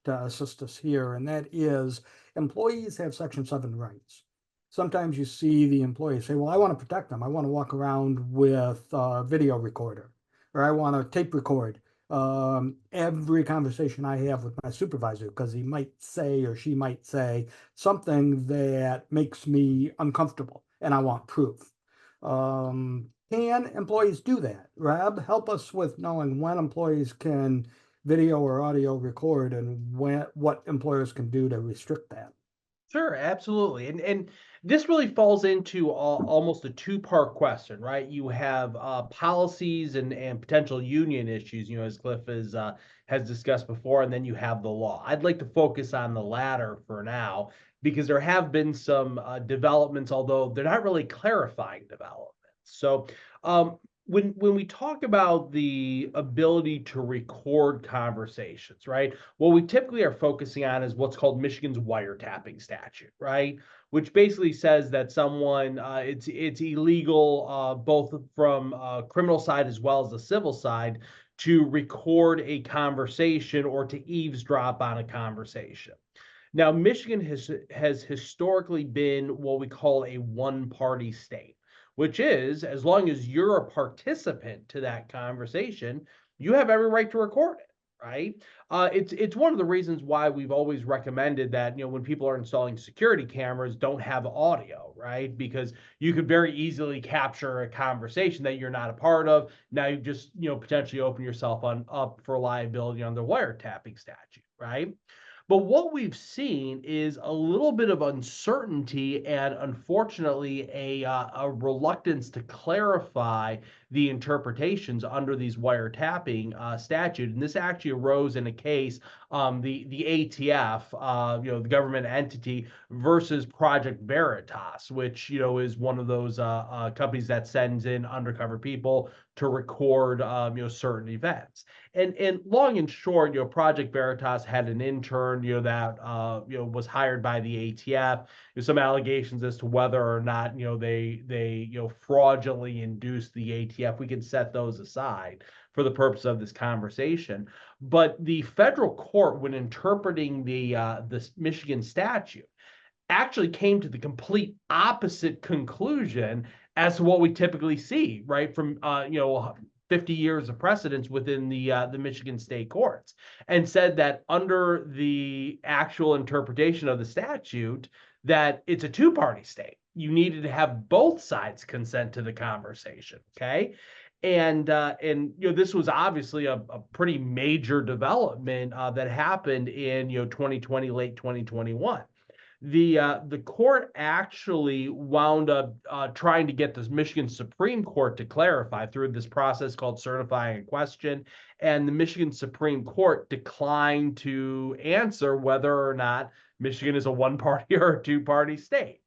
to assist us here, and that is, employees have Section 7 rights. Sometimes you see the employees say, well, I want to protect them. I want to walk around with a video recorder, or I want to tape record every conversation I have with my supervisor, because he might say, or she might say, something that makes me uncomfortable and I want proof. Can employees do that? Rob, help us with knowing when employees can video or audio record, and what employers can do to restrict that. Sure, absolutely. And this really falls into almost a two-part question, right? You have policies and potential union issues, as Cliff has discussed before, and then you have the law. I'd like to focus on the latter for now, because there have been some developments, although they're not really clarifying developments. So when we talk about the ability to record conversations, right, what we typically are focusing on is what's called Michigan's wiretapping statute, right, which basically says that someone it's illegal both from criminal side as well as the civil side to record a conversation or to eavesdrop on a conversation. Now, Michigan has historically been what we call a one-party state, which is, as long as you're a participant to that conversation, you have every right to record it, right? It's one of the reasons why we've always recommended that, when people are installing security cameras, don't have audio, right? Because you could very easily capture a conversation that you're not a part of. Now you just, potentially open yourself up for liability under wiretapping statute, right? But what we've seen is a little bit of uncertainty and, unfortunately, a reluctance to clarify the interpretations under these wiretapping statute. And this actually arose in a case, the ATF, the government entity, versus Project Veritas, which, is one of those companies that sends in undercover people to record, certain events. And long and short, Project Veritas had an intern, that was hired by the ATF. There's some allegations as to whether or not, they fraudulently induced the ATF. We can set those aside for the purpose of this conversation. But the federal court, when interpreting the Michigan statute, actually came to the complete opposite conclusion as to what we typically see, right, from 50 years of precedence within the Michigan state courts, and said that under the actual interpretation of the statute, that it's a two-party state. You needed to have both sides consent to the conversation, okay? And this was obviously a pretty major development that happened in 2020, late 2021. The court actually wound up trying to get the Michigan Supreme Court to clarify through this process called certifying a question, and the Michigan Supreme Court declined to answer whether or not Michigan is a one-party or a two-party state.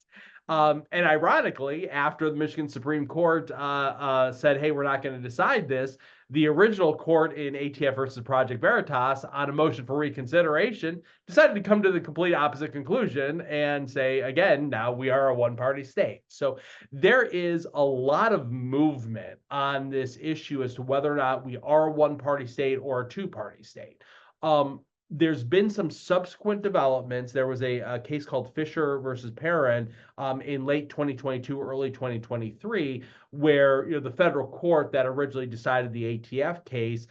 And ironically, after the Michigan Supreme Court said, hey, we're not going to decide this, the original court in ATF versus Project Veritas on a motion for reconsideration decided to come to the complete opposite conclusion and say, again, now we are a one-party state. So there is a lot of movement on this issue as to whether or not we are a one-party state or a two-party state. There's been some subsequent developments. There was a case called Fisher versus Perrin in late 2022, early 2023, where the federal court that originally decided the ATF case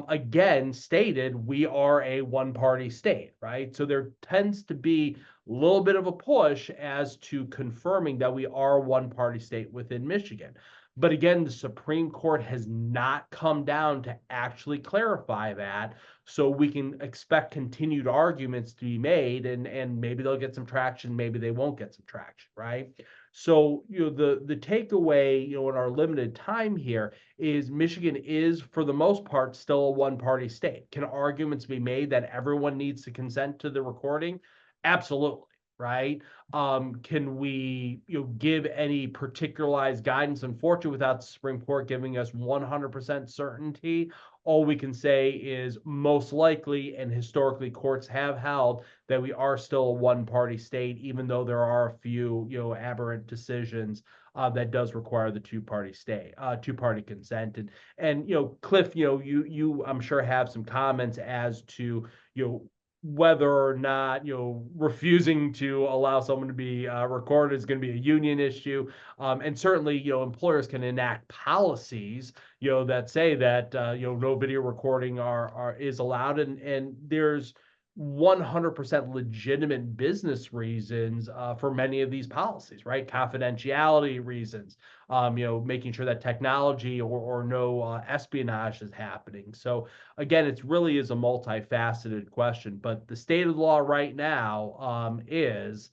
again stated we are a one-party state, right? So there tends to be a little bit of a push as to confirming that we are a one-party state within Michigan. But again, the Supreme Court has not come down to actually clarify that. So we can expect continued arguments to be made, and maybe they'll get some traction, maybe they won't get some traction, right? So, the takeaway, in our limited time here is Michigan is, for the most part, still a one-party state. Can arguments be made that everyone needs to consent to the recording? Absolutely. Right? Can we, give any particularized guidance, unfortunately, without the Supreme Court giving us 100% certainty? All we can say is most likely, and historically, courts have held that we are still a one-party state, even though there are a few, aberrant decisions that does require the two-party consent. And Cliff, you I'm sure have some comments as to whether or not refusing to allow someone to be recorded is going to be a union issue, and certainly employers can enact policies that say that no video recording is allowed, and there's 100% legitimate business reasons for many of these policies, right? Confidentiality reasons, making sure that technology or no espionage is happening. So again, it really is a multifaceted question, but the state of the law right now is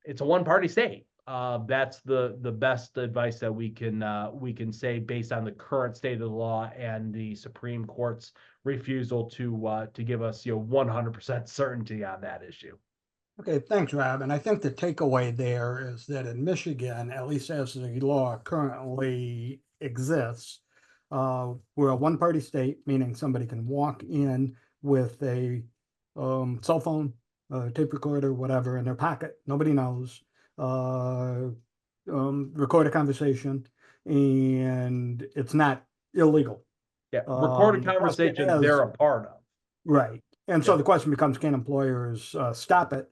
it's a one-party state. That's the best advice that we can say based on the current state of the law and the Supreme Court's refusal to give us 100% certainty on that issue. Okay, thanks, Rob. And I think the takeaway there is that in Michigan, at least as the law currently exists, we're a one-party state, meaning somebody can walk in with a cell phone, tape recorder, whatever, in their pocket. Nobody knows. Record a conversation, and it's not illegal. Yeah, recorded conversations they're a part of. Right. And so the question becomes, can employers stop it?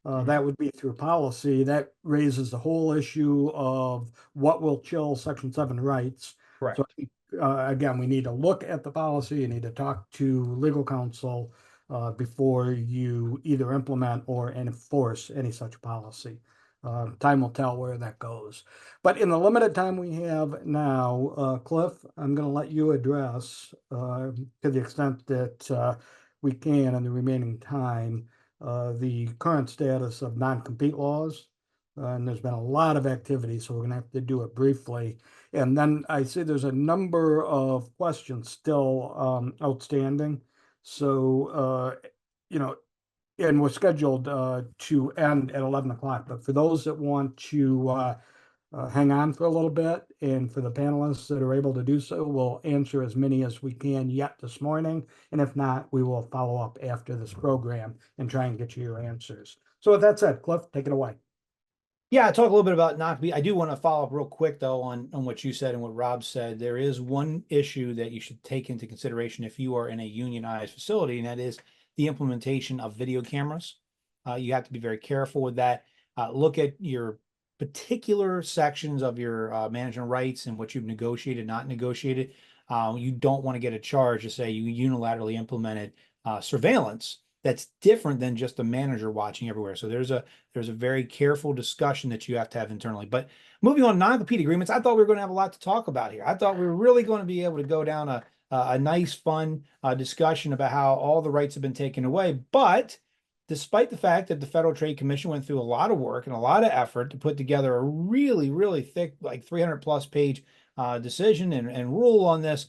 That would be through policy. That raises the whole issue of what will chill Section 7 rights. Correct. So again, we need to look at the policy. You need to talk to legal counsel before you either implement or enforce any such policy. Time will tell where that goes. But in the limited time we have now, Cliff, I'm going to let you address, to the extent that we can in the remaining time, the current status of non-compete laws. And there's been a lot of activity, so we're going to have to do it briefly. And then I see there's a number of questions still outstanding. So, and we're scheduled to end at 11 o'clock. But for those that want to hang on for a little bit, and for the panelists that are able to do so, we'll answer as many as we can yet this morning. And if not, we will follow up after this program and try and get you your answers. So with that said, Cliff, take it away. Yeah, talk a little bit about non-compete. I do want to follow up real quick, though, on what you said and what Rob said. There is one issue that you should take into consideration if you are in a unionized facility, and that is the implementation of video cameras. You have to be very careful with that. Look at your particular sections of your management rights and what you've negotiated, not negotiated. You don't want to get a charge to say you unilaterally implemented surveillance that's different than just a manager watching everywhere. So there's a very careful discussion that you have to have internally. But moving on, non-compete agreements, I thought we were going to have a lot to talk about here. I thought we were really going to be able to go down a nice, fun discussion about how all the rights have been taken away. But despite the fact that the Federal Trade Commission went through a lot of work and a lot of effort to put together a really, really thick, like 300+ page decision and rule on this,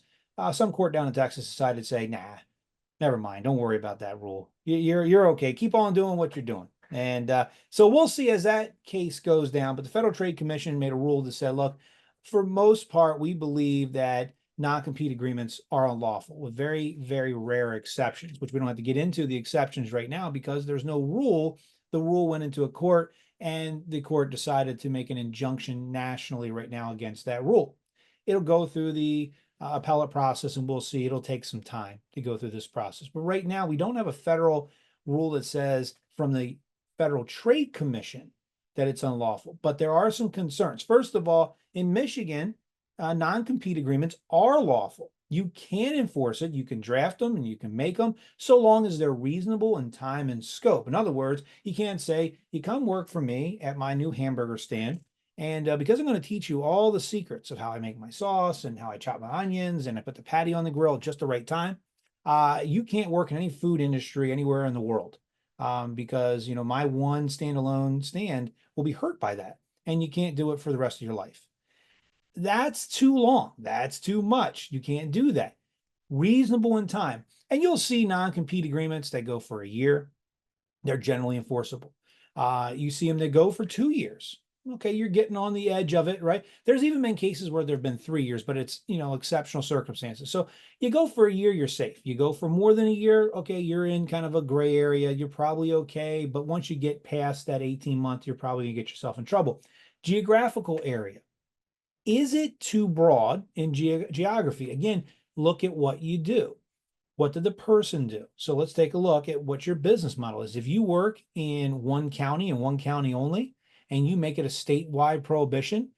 some court down in Texas decided to say, nah, never mind. Don't worry about that rule. You're okay. Keep on doing what you're doing. And so we'll see as that case goes down. But the Federal Trade Commission made a rule that said, look, for most part, we believe that non-compete agreements are unlawful with very, very rare exceptions, which we don't have to get into the exceptions right now because there's no rule. The rule went into a court and the court decided to make an injunction nationally right now against that rule. It'll go through the appellate process and we'll see. It'll take some time to go through this process. But right now, we don't have a federal rule that says from the Federal Trade Commission that it's unlawful. But there are some concerns. First of all, in Michigan, non-compete agreements are lawful. You can enforce it. You can draft them and you can make them so long as they're reasonable in time and scope. In other words, you can't say, you come work for me at my new hamburger stand. And because I'm going to teach you all the secrets of how I make my sauce and how I chop my onions and I put the patty on the grill at just the right time, you can't work in any food industry anywhere in the world because, you know, my one standalone stand will be hurt by that. And you can't do it for the rest of your life. That's too long. That's too much. You can't do that. Reasonable in time. And you'll see non-compete agreements that go for a year. They're generally enforceable. You see them that go for 2 years. Okay, you're getting on the edge of it, right? There's even been cases where there've been 3 years, but it's, you know, exceptional circumstances. So you go for a year, you're safe. You go for more than a year, okay, you're in kind of a gray area. You're probably okay. But once you get past that 18-month, you're probably gonna get yourself in trouble. Geographical area. Is it too broad in geography? Again, look at what you do. What did the person do? So let's take a look at what your business model is. If you work in one county and one county only, and you make it a statewide prohibition,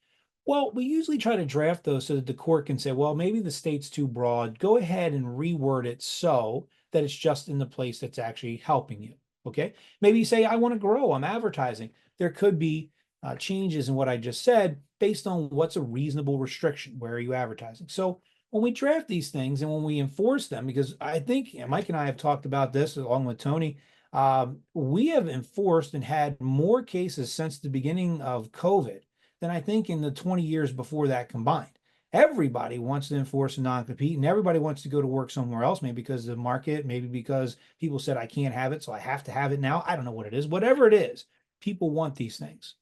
well, we usually try to draft those so that the court can say, well, maybe the state's too broad. Go ahead and reword it so that it's just in the place that's actually helping you, okay? Maybe you say, I want to grow, I'm advertising. There could be changes in what I just said based on what's a reasonable restriction. Where are you advertising? So when we draft these things and when we enforce them, because I think Mike and I have talked about this along with Tony, we have enforced and had more cases since the beginning of COVID than I think in the 20 years before that combined. Everybody wants to enforce a non-compete and everybody wants to go to work somewhere else, maybe because of the market, maybe because people said I can't have it, so I have to have it now. I don't know what it is. Whatever it is, people want these things.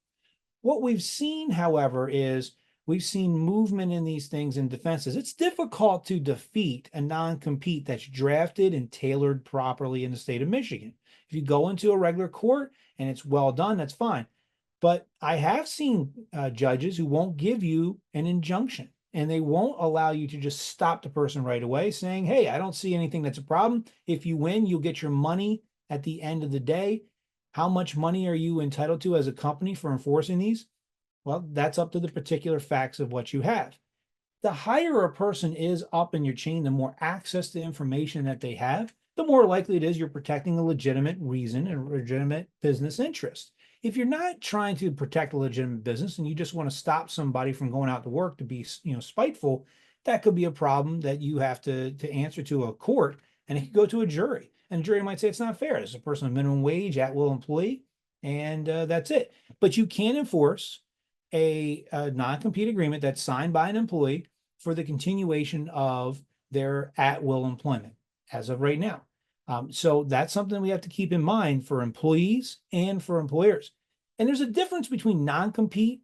What we've seen, however, is we've seen movement in these things in defenses. It's difficult to defeat a non-compete that's drafted and tailored properly in the state of Michigan. If you go into a regular court and it's well done, that's fine. But I have seen judges who won't give you an injunction and they won't allow you to just stop the person right away saying, hey, I don't see anything that's a problem. If you win, you'll get your money at the end of the day. How much money are you entitled to as a company for enforcing these? Well, that's up to the particular facts of what you have. The higher a person is up in your chain, the more access to information that they have, the more likely it is you're protecting a legitimate reason and legitimate business interest. If you're not trying to protect a legitimate business and you just want to stop somebody from going out to work to be, spiteful, that could be a problem that you have to answer to a court, and it could go to a jury. And the jury might say it's not fair. It's a person of minimum wage, at-will employee, and that's it. But you can enforce a non-compete agreement that's signed by an employee for the continuation of their at-will employment as of right now. So that's something we have to keep in mind for employees and for employers. And there's a difference between non-compete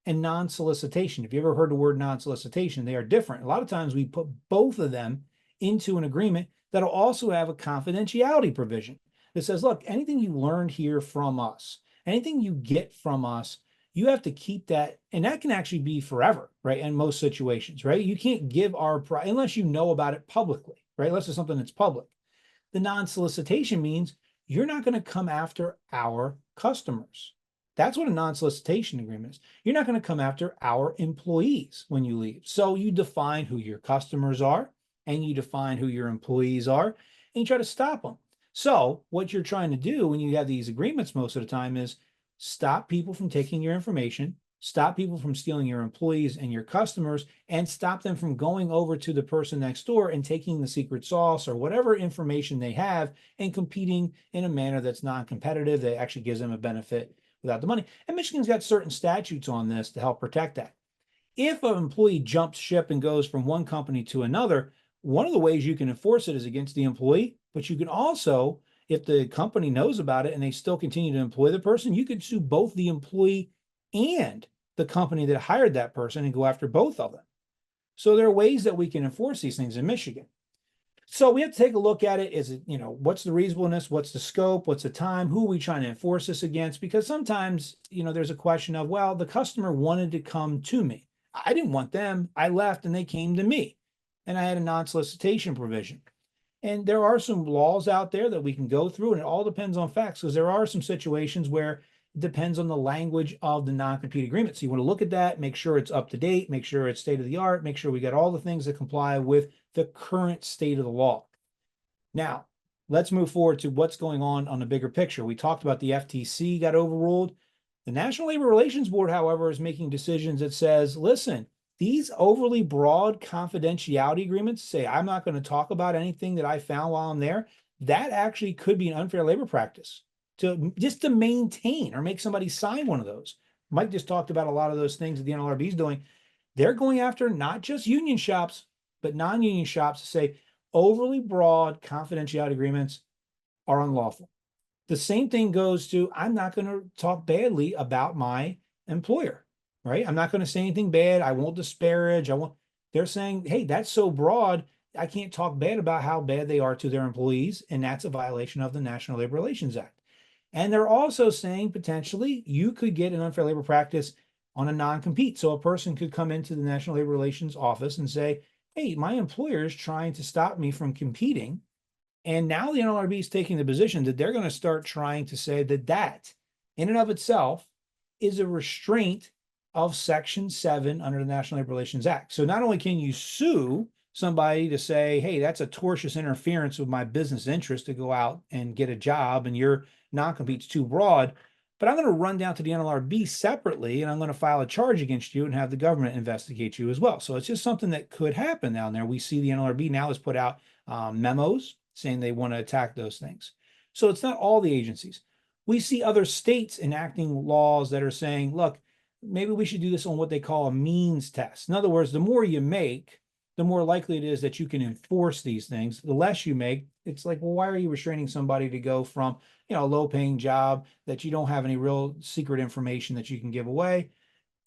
and non-solicitation. If you ever heard the word non-solicitation, they are different. A lot of times we put both of them into an agreement that'll also have a confidentiality provision that says, look, anything you learned here from us, anything you get from us, you have to keep that. And that can actually be forever, right? In most situations, right? You can't give unless you know about it publicly, right? Unless it's something that's public. The non-solicitation means you're not going to come after our customers. That's what a non-solicitation agreement is. You're not going to come after our employees when you leave. So you define who your customers are and you define who your employees are and you try to stop them. So what you're trying to do when you have these agreements most of the time is stop people from taking your information, stop people from stealing your employees and your customers, and stop them from going over to the person next door and taking the secret sauce or whatever information they have and competing in a manner that's non-competitive, that actually gives them a benefit without the money. And Michigan's got certain statutes on this to help protect that. If an employee jumps ship and goes from one company to another, one of the ways you can enforce it is against the employee, but you can also, if the company knows about it and they still continue to employ the person, you could sue both the employee and the company that hired that person and go after both of them. So there are ways that we can enforce these things in Michigan. So we have to take a look at it. Is it, what's the reasonableness? What's the scope? What's the time? Who are we trying to enforce this against? Because sometimes, there's a question of, well, the customer wanted to come to me. I didn't want them. I left and they came to me. And I had a non-solicitation provision. And there are some laws out there that we can go through, and it all depends on facts, because there are some situations where it depends on the language of the non-compete agreement. So you want to look at that, make sure it's up to date, make sure it's state of the art, make sure we got all the things that comply with the current state of the law. Now, let's move forward to what's going on the bigger picture. We talked about the FTC got overruled. The National Labor Relations Board, however, is making decisions that says, listen, these overly broad confidentiality agreements say, I'm not going to talk about anything that I found while I'm there. That actually could be an unfair labor practice to maintain or make somebody sign one of those. Mike just talked about a lot of those things that the NLRB is doing. They're going after not just union shops, but non-union shops to say overly broad confidentiality agreements are unlawful. The same thing goes to, I'm not going to talk badly about my employer, right? I'm not going to say anything bad. I won't disparage. They're saying, hey, that's so broad. I can't talk bad about how bad they are to their employees. And that's a violation of the National Labor Relations Act. And they're also saying potentially you could get an unfair labor practice on a non-compete. So a person could come into the National Labor Relations office and say, hey, my employer is trying to stop me from competing. And now the NLRB is taking the position that they're going to start trying to say that in and of itself is a restraint of Section 7 under the National Labor Relations Act. So not only can you sue somebody to say, hey, that's a tortious interference with my business interest to go out and get a job and your non-compete's too broad, but I'm going to run down to the NLRB separately and I'm going to file a charge against you and have the government investigate you as well. So it's just something that could happen down there. We see the NLRB now has put out memos saying they want to attack those things. So it's not all the agencies. We see other states enacting laws that are saying, look, maybe we should do this on what they call a means test. In other words, the more you make, the more likely it is that you can enforce these things. The less you make, it's like, well, why are you restraining somebody to go from, a low-paying job that you don't have any real secret information that you can give away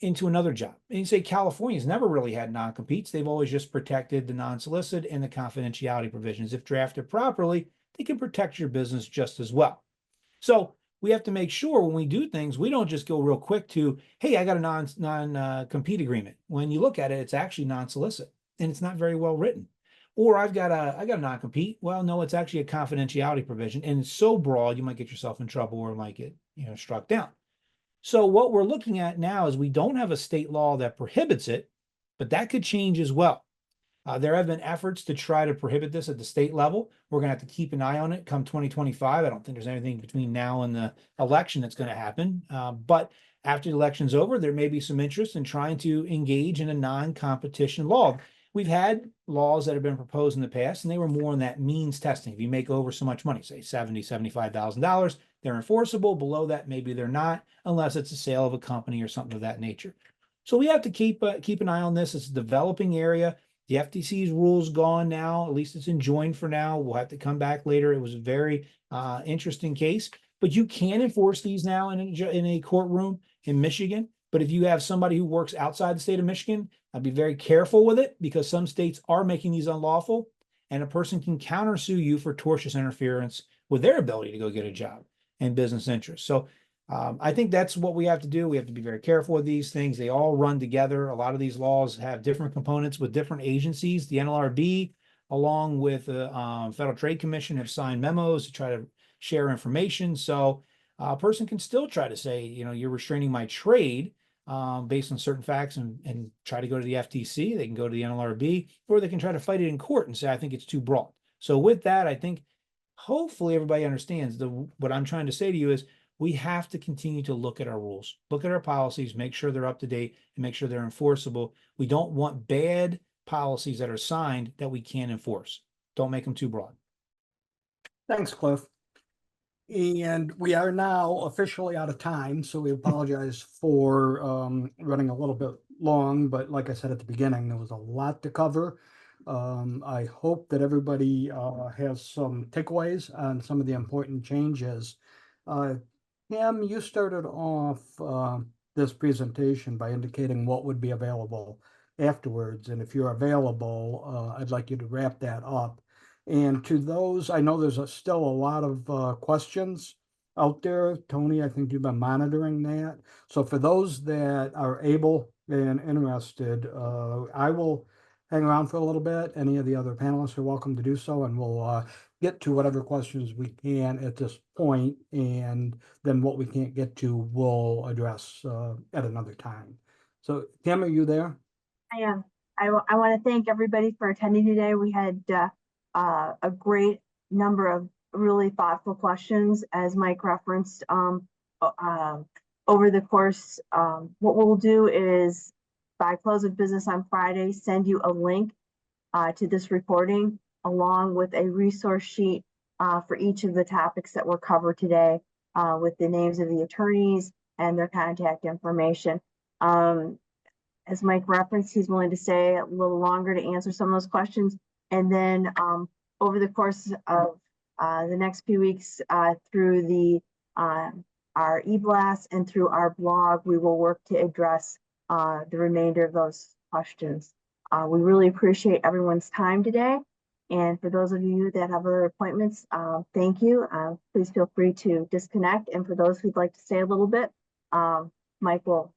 into another job? And you say California's never really had non-competes. They've always just protected the non-solicit and the confidentiality provisions. If drafted properly, they can protect your business just as well. So we have to make sure when we do things, we don't just go real quick to, hey, I got a non-compete agreement. When you look at it, it's actually non-solicit and it's not very well written. Or I got a non-compete. Well, no, it's actually a confidentiality provision and it's so broad, you might get yourself in trouble or might get, struck down. So what we're looking at now is we don't have a state law that prohibits it, but that could change as well. There have been efforts to try to prohibit this at the state level. We're going to have to keep an eye on it come 2025. I don't think there's anything between now and the election that's going to happen. But after the election's over, there may be some interest in trying to engage in a non-competition law. We've had laws that have been proposed in the past, and they were more on that means testing. If you make over so much money, say $70,000, $75,000, they're enforceable. Below that, maybe they're not, unless it's a sale of a company or something of that nature. So we have to keep an eye on this. It's a developing area. The FTC's rule's gone now. At least it's enjoined for now. We'll have to come back later. It was a very interesting case. But you can enforce these now in a courtroom in Michigan. But if you have somebody who works outside the state of Michigan, I'd be very careful with it because some states are making these unlawful and a person can countersue you for tortious interference with their ability to go get a job and business interests. So I think that's what we have to do. We have to be very careful with these things. They all run together. A lot of these laws have different components with different agencies. The NLRB, along with the Federal Trade Commission, have signed memos to try to share information. So a person can still try to say, you're restraining my trade based on certain facts and try to go to the FTC. They can go to the NLRB, or they can try to fight it in court and say, I think it's too broad. So with that, I think hopefully everybody understands what I'm trying to say to you is we have to continue to look at our rules, look at our policies, make sure they're up to date and make sure they're enforceable. We don't want bad policies that are signed that we can't enforce. Don't make them too broad. Thanks, Cliff. And we are now officially out of time, so we apologize for running a little bit long, but like I said at the beginning, there was a lot to cover. I hope that everybody has some takeaways on some of the important changes. Pam, you started off this presentation by indicating what would be available afterwards, and if you're available, I'd like you to wrap that up. And to those, I know there's still a lot of questions out there. Tony, I think you've been monitoring that. So for those that are able and interested, I will hang around for a little bit. Any of the other panelists are welcome to do so, and we'll get to whatever questions we can at this point, and then what we can't get to, we'll address at another time. So, Kim, are you there? I am. I want to thank everybody for attending today. We had a great number of really thoughtful questions, as Mike referenced. Over the course, what we'll do is by close of business on Friday, send you a link to this recording along with a resource sheet for each of the topics that were covered today with the names of the attorneys and their contact information. As Mike referenced, he's willing to stay a little longer to answer some of those questions. And then over the course of the next few weeks through our e-blast and through our blog, we will work to address the remainder of those questions. We really appreciate everyone's time today. And for those of you that have other appointments, thank you. Please feel free to disconnect. And for those who'd like to stay a little bit, Mike will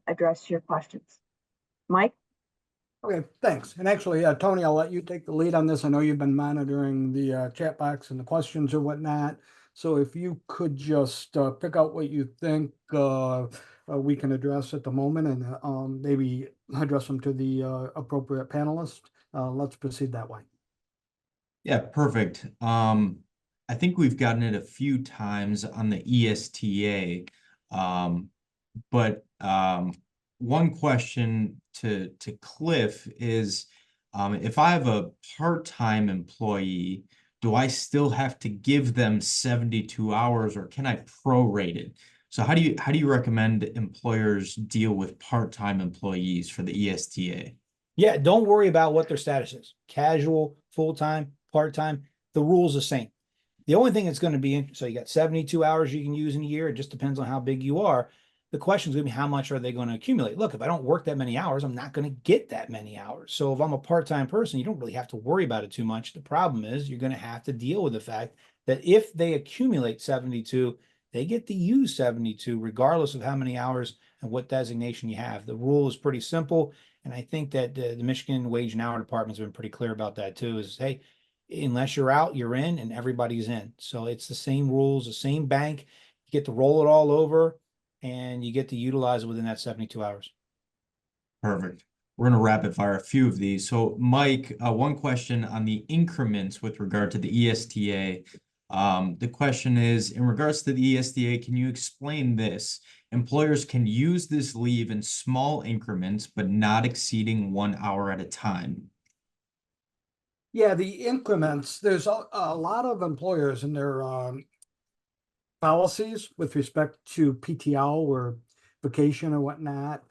address your questions. Mike? Okay, thanks. And actually, Tony, I'll let you take the lead on this. I know you've been monitoring the chat box and the questions or whatnot. So if you could just pick out what you think we can address at the moment and maybe address them to the appropriate panelists. Let's proceed that way. Yeah, perfect. I think we've gotten it a few times on the ESTA, but one question to Cliff is, if I have a part-time employee, do I still have to give them 72 hours or can I prorate it? So how do you recommend employers deal with part-time employees for the ESTA? Yeah, don't worry about what their status is. Casual, full-time, part-time, the rule's the same. The only thing that's going to be, so you got 72 hours you can use in a year. It just depends on how big you are. The question is going to be, how much are they going to accumulate? Look, if I don't work that many hours, I'm not going to get that many hours. So if I'm a part-time person, you don't really have to worry about it too much. The problem is you're going to have to deal with the fact that if they accumulate 72, they get to use 72 regardless of how many hours and what designation you have. The rule is pretty simple. And I think that the Michigan Wage and Hour Department's been pretty clear about that too, is, hey, unless you're out, you're in, and everybody's in. So it's the same rules, the same bank. You get to roll it all over and you get to utilize it within that 72 hours. Perfect. We're going to rapid fire a few of these. So Mike, one question on the increments with regard to the ESTA. The question is, in regards to the ESTA, can you explain this? Employers can use this leave in small increments, but not exceeding 1 hour at a time. Yeah, the increments, there's a lot of employers in their policies with respect to PTO or vacation or whatnot.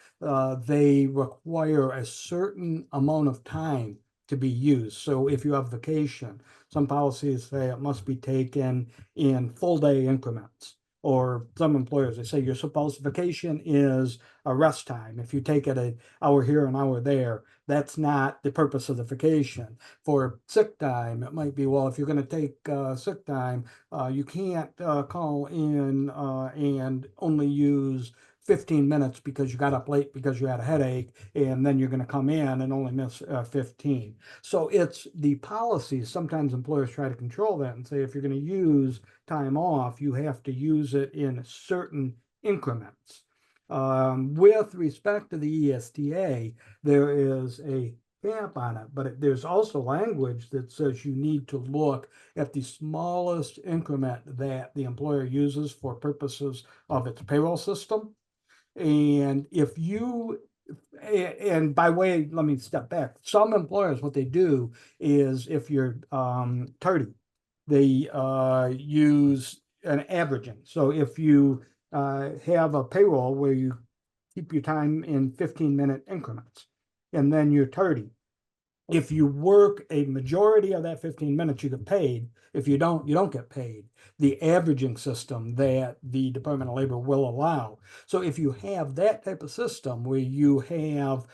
They require a certain amount of time to be used. So if you have vacation, some policies say it must be taken in full day increments. Or some employers, they say you're supposed, vacation is a rest time. If you take it an hour here, an hour there, that's not the purpose of the vacation. For sick time, it might be, well, if you're going to take sick time, you can't call in and only use 15 minutes because you got up late because you had a headache, and then you're going to come in and only miss 15. So it's the policies. Sometimes employers try to control that and say, if you're going to use time off, you have to use it in certain increments. With respect to the ESTA, there is a cap on it, but there's also language that says you need to look at the smallest increment that the employer uses for purposes of its payroll system. And if you, and by way, let me step back. Some employers, what they do is if you're tardy, they use an averaging. So if you have a payroll where you keep your time in 15-minute increments, and then you're tardy, if you work a majority of that 15 minutes, you get paid. If you don't, you don't get paid. The averaging system that the Department of Labor will allow. So if you have that type of system where you have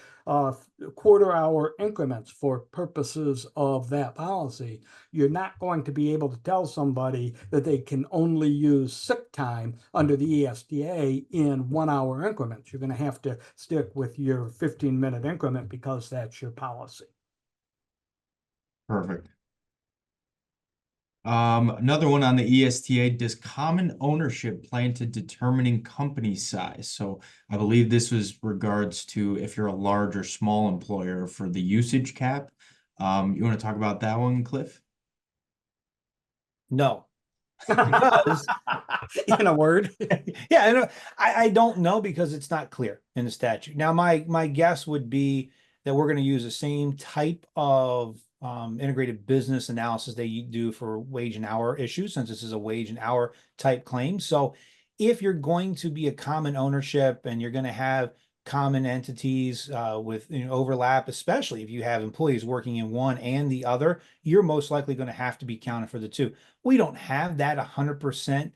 quarter-hour increments for purposes of that policy, you're not going to be able to tell somebody that they can only use sick time under the ESDA in 1-hour increments. You're going to have to stick with your 15-minute increment because that's your policy. Perfect. Another one on the ESTA, does common ownership play into determining company size? So I believe this was regards to if you're a large or small employer for the usage cap. You want to talk about that one, Cliff? No. Because in a word. Yeah, I don't know because it's not clear in the statute. Now, my guess would be that we're going to use the same type of integrated business analysis they do for wage and hour issues, since this is a wage and hour type claim. So if you're going to be a common ownership and you're going to have common entities with overlap, especially if you have employees working in one and the other, you're most likely going to have to be counted for the two. We don't have that 100%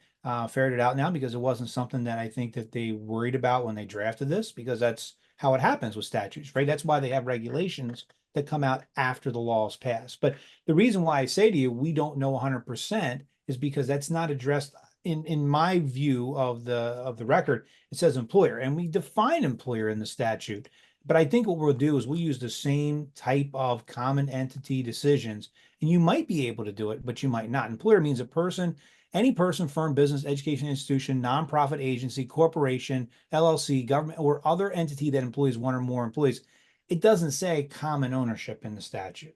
ferreted out now because it wasn't something that I think that they worried about when they drafted this, because that's how it happens with statutes, right? That's why they have regulations that come out after the laws pass. But the reason why I say to you, we don't know 100% is because that's not addressed in my view of the record. It says employer, and we define employer in the statute. But I think what we'll do is we'll use the same type of common entity decisions, and you might be able to do it, but you might not. Employer means a person, any person, firm, business, education institution, nonprofit agency, corporation, LLC, government, or other entity that employs one or more employees. It doesn't say common ownership in the statute.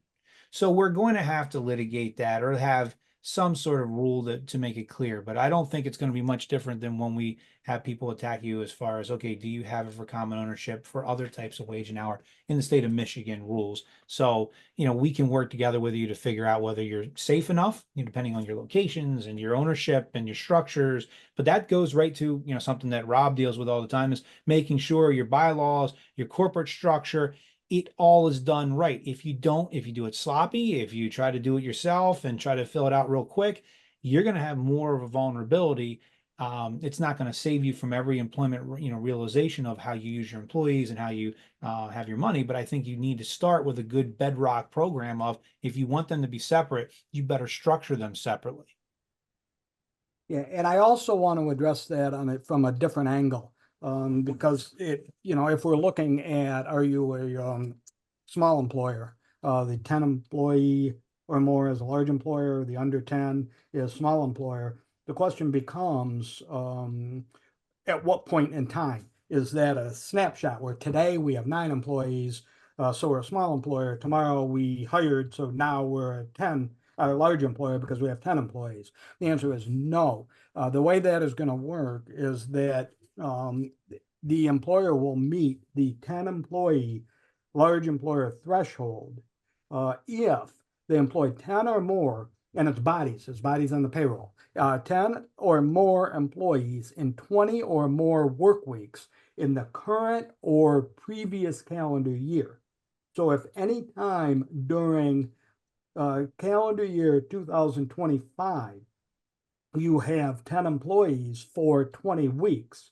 So we're going to have to litigate that or have some sort of rule to make it clear. But I don't think it's going to be much different than when we have people attack you as far as, okay, do you have it for common ownership for other types of wage and hour in the state of Michigan rules? So, we can work together with you to figure out whether you're safe enough, depending on your locations and your ownership and your structures. But that goes right to, something that Rob deals with all the time, is making sure your bylaws, your corporate structure, it all is done right. If you do it sloppy, if you try to do it yourself and try to fill it out real quick, you're going to have more of a vulnerability. It's not going to save you from every employment, realization of how you use your employees and how you have your money. But I think you need to start with a good bedrock program of, if you want them to be separate, you better structure them separately. Yeah, and I also want to address that on it from a different angle. Because if we're looking at, are you a small employer, the 10 employee or more is a large employer, the under 10 is small employer, the question becomes, at what point in time? Is that a snapshot where today we have 9 employees, so we're a small employer, tomorrow we hired, so now we're a large employer because we have 10 employees? The answer is no. The way that is going to work is that the employer will meet the 10 employee large employer threshold if they employ 10 or more, and it's bodies on the payroll, 10 or more employees in 20 or more work weeks in the current or previous calendar year. So if any time during calendar year 2025 you have 10 employees for 20 weeks,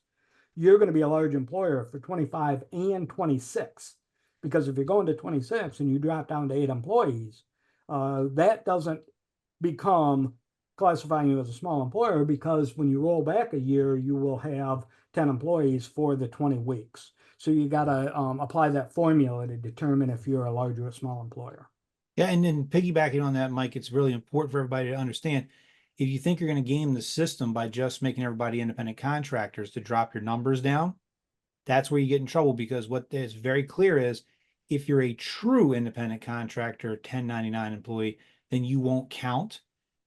you're going to be a large employer for 25 and 26. Because if you're going to 26 and you drop down to 8 employees, that doesn't become classifying you as a small employer, because when you roll back a year, you will have 10 employees for the 20 weeks. So you got to apply that formula to determine if you're a large or a small employer. Yeah, and then piggybacking on that, Mike, it's really important for everybody to understand, if you think you're going to game the system by just making everybody independent contractors to drop your numbers down, that's where you get in trouble, because what is very clear is If you're a true independent contractor, 1099 employee, then you won't count.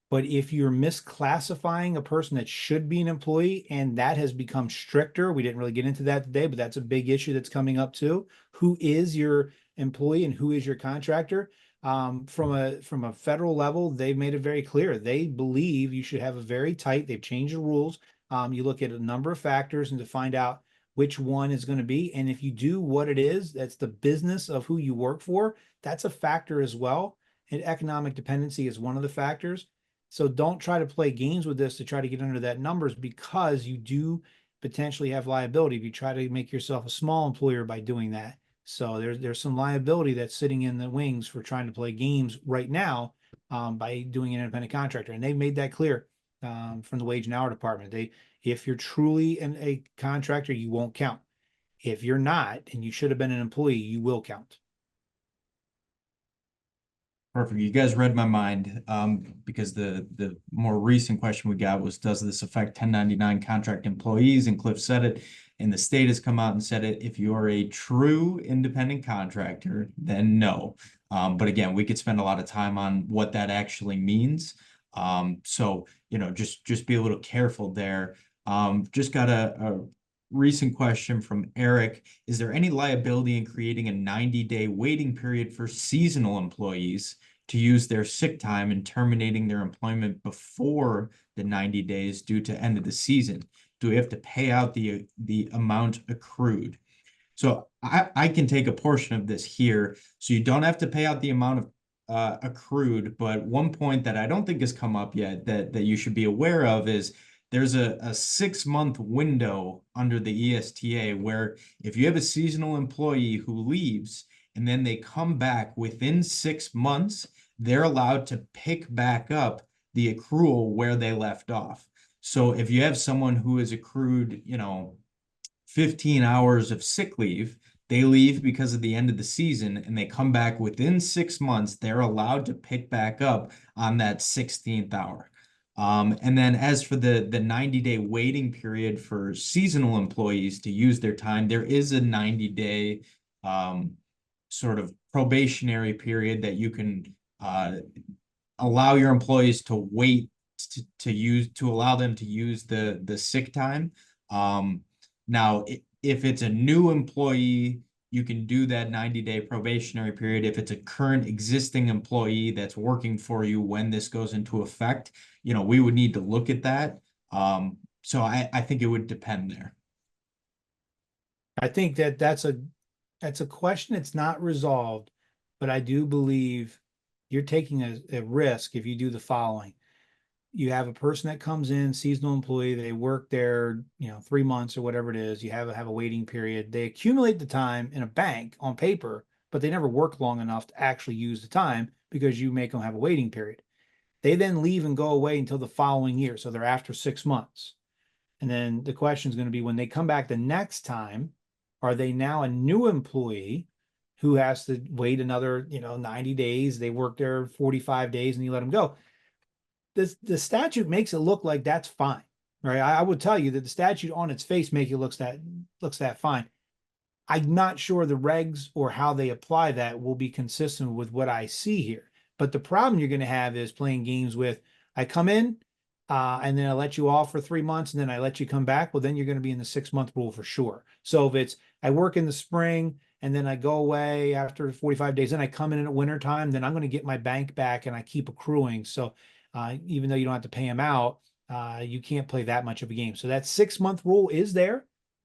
But if you're misclassifying a person that should be an employee, and that has become stricter, we didn't really get into that today, but that's a big issue that's coming up too. Who is your employee and who is your contractor? From a federal level, they've made it very clear. They believe you should have a very tight, they've changed the rules. You look at a number of factors and to find out which one is going to be. And if you do what it is, that's the business of who you work for, that's a factor as well. And economic dependency is one of the factors. So don't try to play games with this to try to get under that numbers, because you do potentially have liability if you try to make yourself a small employer by doing that. So there's some liability that's sitting in the wings for trying to play games right now by doing an independent contractor. And they've made that clear from the wage and hour department. If you're truly a contractor, you won't count. If you're not, and you should have been an employee, you will count. Perfect. You guys read my mind, because the more recent question we got was, does this affect 1099 contract employees? And Cliff said it, and the state has come out and said it. If you are a true independent contractor, then no. But again, we could spend a lot of time on what that actually means. So, just be a little careful there. Just got a recent question from Eric. Is there any liability in creating a 90-day waiting period for seasonal employees to use their sick time and terminating their employment before the 90 days due to end of the season? Do we have to pay out the amount accrued? So I can take a portion of this here. So you don't have to pay out the amount of accrued, but one point that I don't think has come up yet that you should be aware of is there's a 6-month window under the ESTA where if you have a seasonal employee who leaves and then they come back within 6 months, they're allowed to pick back up the accrual where they left off. So if you have someone who has accrued, 15 hours of sick leave, they leave because of the end of the season and they come back within 6 months, they're allowed to pick back up on that 16th hour. And then as for the 90-day waiting period for seasonal employees to use their time, there is a 90-day sort of probationary period that you can allow your employees to wait to allow them to use the sick time. Now, if it's a new employee, you can do that 90-day probationary period. If it's a current existing employee that's working for you when this goes into effect, we would need to look at that. So I think it would depend there. I think that's a question that's not resolved, but I do believe you're taking a risk if you do the following. You have a person that comes in, seasonal employee, they work there, 3 months or whatever it is. You have a waiting period. They accumulate the time in a bank on paper, but they never work long enough to actually use the time because you make them have a waiting period. They then leave and go away until the following year. So they're after 6 months. And then the question is going to be, when they come back the next time, are they now a new employee who has to wait another, 90 days? They work there 45 days and you let them go. The statute makes it look like that's fine, right? I would tell you that the statute on its face makes it looks that fine. I'm not sure the regs or how they apply that will be consistent with what I see here. But the problem you're going to have is playing games with, I come in and then I let you off for 3 months and then I let you come back. Well, then you're going to be in the 6-month rule for sure. So if it's, I work in the spring and then I go away after 45 days, then I come in at winter time, then I'm going to get my bank back and I keep accruing. So even though you don't have to pay them out, you can't play that much of a game. So that 6-month rule is there.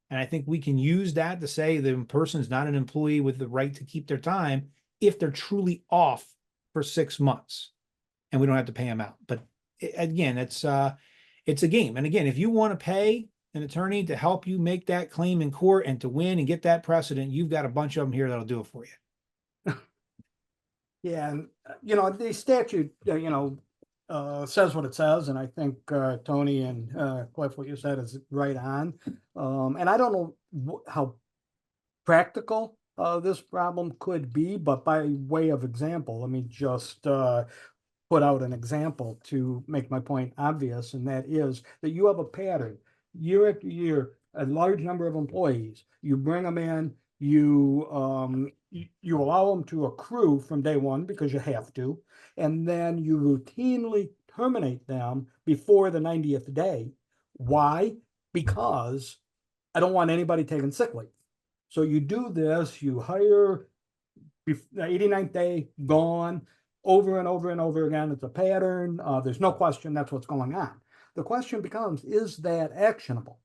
And I think we can use that to say the person is not an employee with the right to keep their time if they're truly off for 6 months and we don't have to pay them out. But again, it's a game. And again, if you want to pay an attorney to help you make that claim in court and to win and get that precedent, you've got a bunch of them here that'll do it for you. Yeah, and the statute, says what it says, and I think Tony and Cliff, what you said is right on. And I don't know how practical this problem could be, but by way of example, let me just put out an example to make my point obvious, and that is that you have a pattern year after year, a large number of employees. You bring them in, you you allow them to accrue from day one because you have to, and then you routinely terminate them before the 90th day. Why? Because I don't want anybody taking sick leave. So you do this, you hire the 89th day, gone, over and over and over again. It's a pattern. There's no question that's what's going on. The question becomes, is that actionable?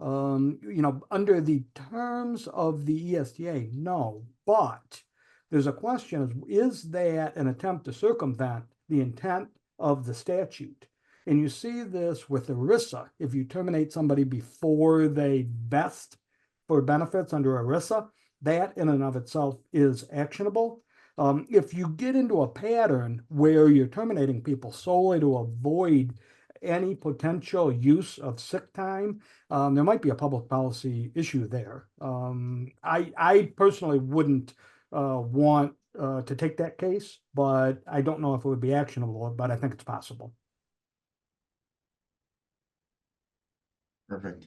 Under the terms of the ESTA, no, but there's a question, is that an attempt to circumvent the intent of the statute? And you see this with ERISA. If you terminate somebody before they vest for benefits under ERISA, that in and of itself is actionable. If you get into a pattern where you're terminating people solely to avoid any potential use of sick time, there might be a public policy issue there. I personally wouldn't want to take that case, but I don't know if it would be actionable, but I think it's possible. Perfect.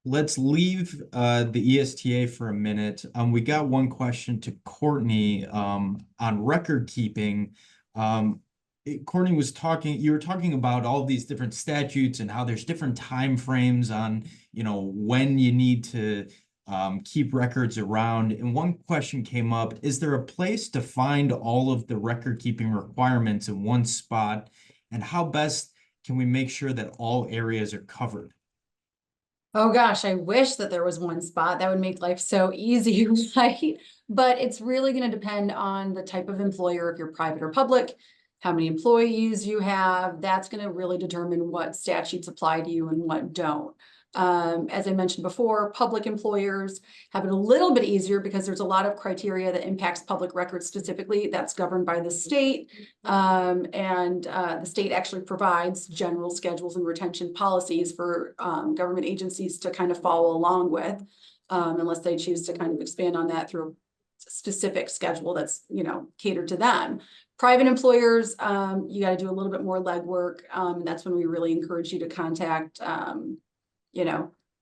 Let's leave the ESTA for a minute. We got one question to Courtney on record keeping. Courtney was talking, you were talking about all these different statutes and how there's different time frames on, when you need to keep records around. And one question came up, is there a place to find all of the record keeping requirements in one spot? And how best can we make sure that all areas are covered? Oh gosh, I wish that there was one spot that would make life so easy, right? But it's really going to depend on the type of employer, if you're private or public, how many employees you have. That's going to really determine what statutes apply to you and what don't. As I mentioned before, public employers have it a little bit easier because there's a lot of criteria that impacts public records specifically. That's governed by the state. The state actually provides general schedules and retention policies for government agencies to kind of follow along with, unless they choose to kind of expand on that through a specific schedule that's, catered to them. Private employers, you got to do a little bit more legwork. That's when we really encourage you to contact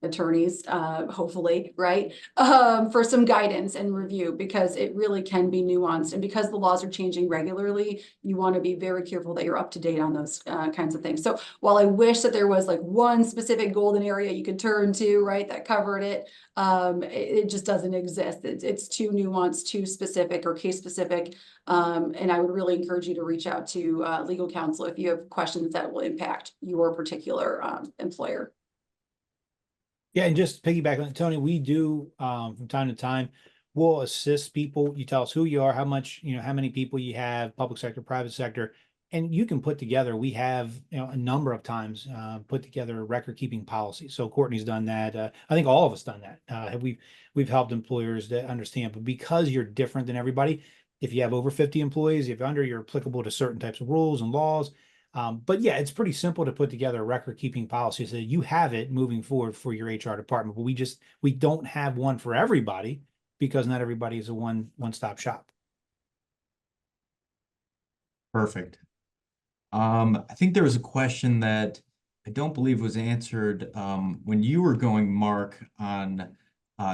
attorneys, hopefully, right? For some guidance and review, because it really can be nuanced. And because the laws are changing regularly, you want to be very careful that you're up to date on those kinds of things. So while I wish that there was like one specific golden area you could turn to, right, that covered it, it just doesn't exist. It's too nuanced, too specific or case specific. And I would really encourage you to reach out to legal counsel if you have questions that will impact your particular employer. Yeah, and just piggyback on Tony, we do from time to time, we'll assist people. You tell us who you are, how much, how many people you have, public sector, private sector, and you can put together, we have, a number of times put together a record keeping policy. So Courtney's done that. I think all of us done that. We've helped employers to understand, but because you're different than everybody, if you have over 50 employees, if you're under, you're applicable to certain types of rules and laws. But yeah, it's pretty simple to put together a record keeping policy so that you have it moving forward for your HR department. But we don't have one for everybody because not everybody is a one-stop shop. Perfect. I think there was a question that I don't believe was answered when you were going, Mark, on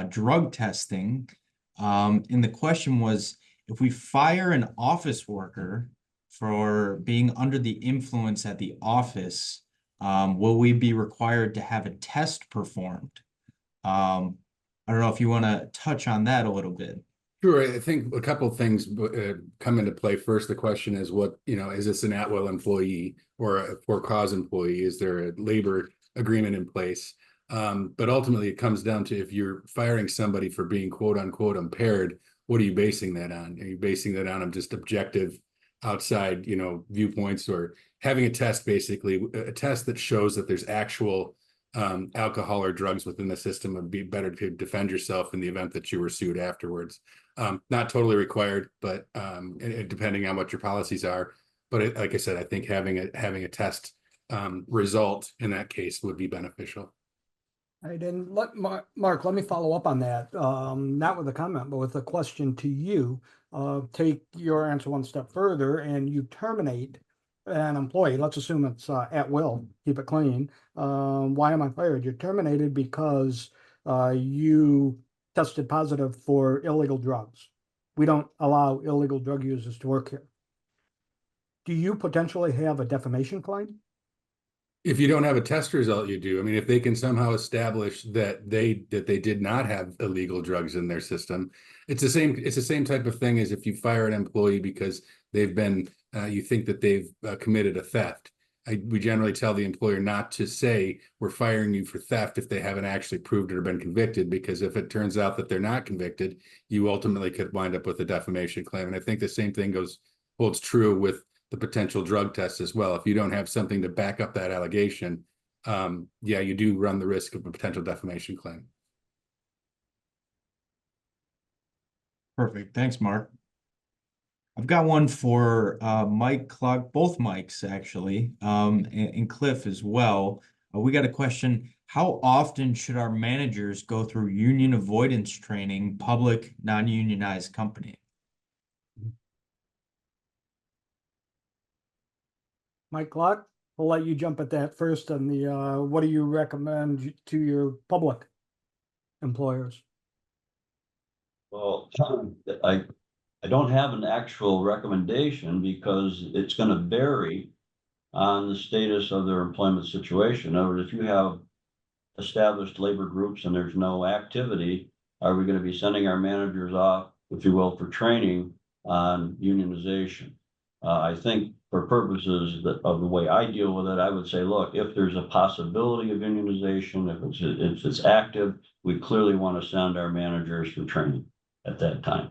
drug testing. And the question was, if we fire an office worker for being under the influence at the office, will we be required to have a test performed? I don't know if you want to touch on that a little bit. Sure. I think a couple of things come into play. First, the question is is this an at-will employee or a for-cause employee? Is there a labor agreement in place? But ultimately, it comes down to if you're firing somebody for being quote unquote impaired, what are you basing that on? Are you basing that on just objective outside, viewpoints, or having a test, basically a test that shows that there's actual alcohol or drugs within the system? Would be better to defend yourself in the event that you were sued afterwards. Not totally required, but depending on what your policies are. But like I said, I think having a test result in that case would be beneficial. I didn't let Mark, let me follow up on that. Not with a comment, but with a question to you. Take your answer one step further and you terminate an employee. Let's assume it's at will, keep it clean. Why am I fired? You're terminated because you tested positive for illegal drugs. We don't allow illegal drug users to work here. Do you potentially have a defamation claim? If you don't have a test result, you do. I mean, if they can somehow establish that they did not have illegal drugs in their system, it's the same type of thing as if you fire an employee because they've been you think that they've committed a theft. We generally tell the employer not to say we're firing you for theft if they haven't actually proved it or been convicted, because if it turns out that they're not convicted, you ultimately could wind up with a defamation claim. And I think the same thing holds true with the potential drug test as well. If you don't have something to back up that allegation, yeah, you do run the risk of a potential defamation claim. Perfect. Thanks, Mark. I've got one for Mike Clark, both Mikes actually, and Cliff as well. We got a question. How often should our managers go through union avoidance training, public, non-unionized company? Mike Clark, I'll let you jump at that first on the, what do you recommend to your public employers? Well, I don't have an actual recommendation because it's going to vary on the status of their employment situation. In other words, if you have established labor groups and there's no activity, are we going to be sending our managers off, if you will, for training on unionization? I think for purposes of the way I deal with it, I would say, look, if there's a possibility of unionization, if it's active, we clearly want to send our managers for training at that time.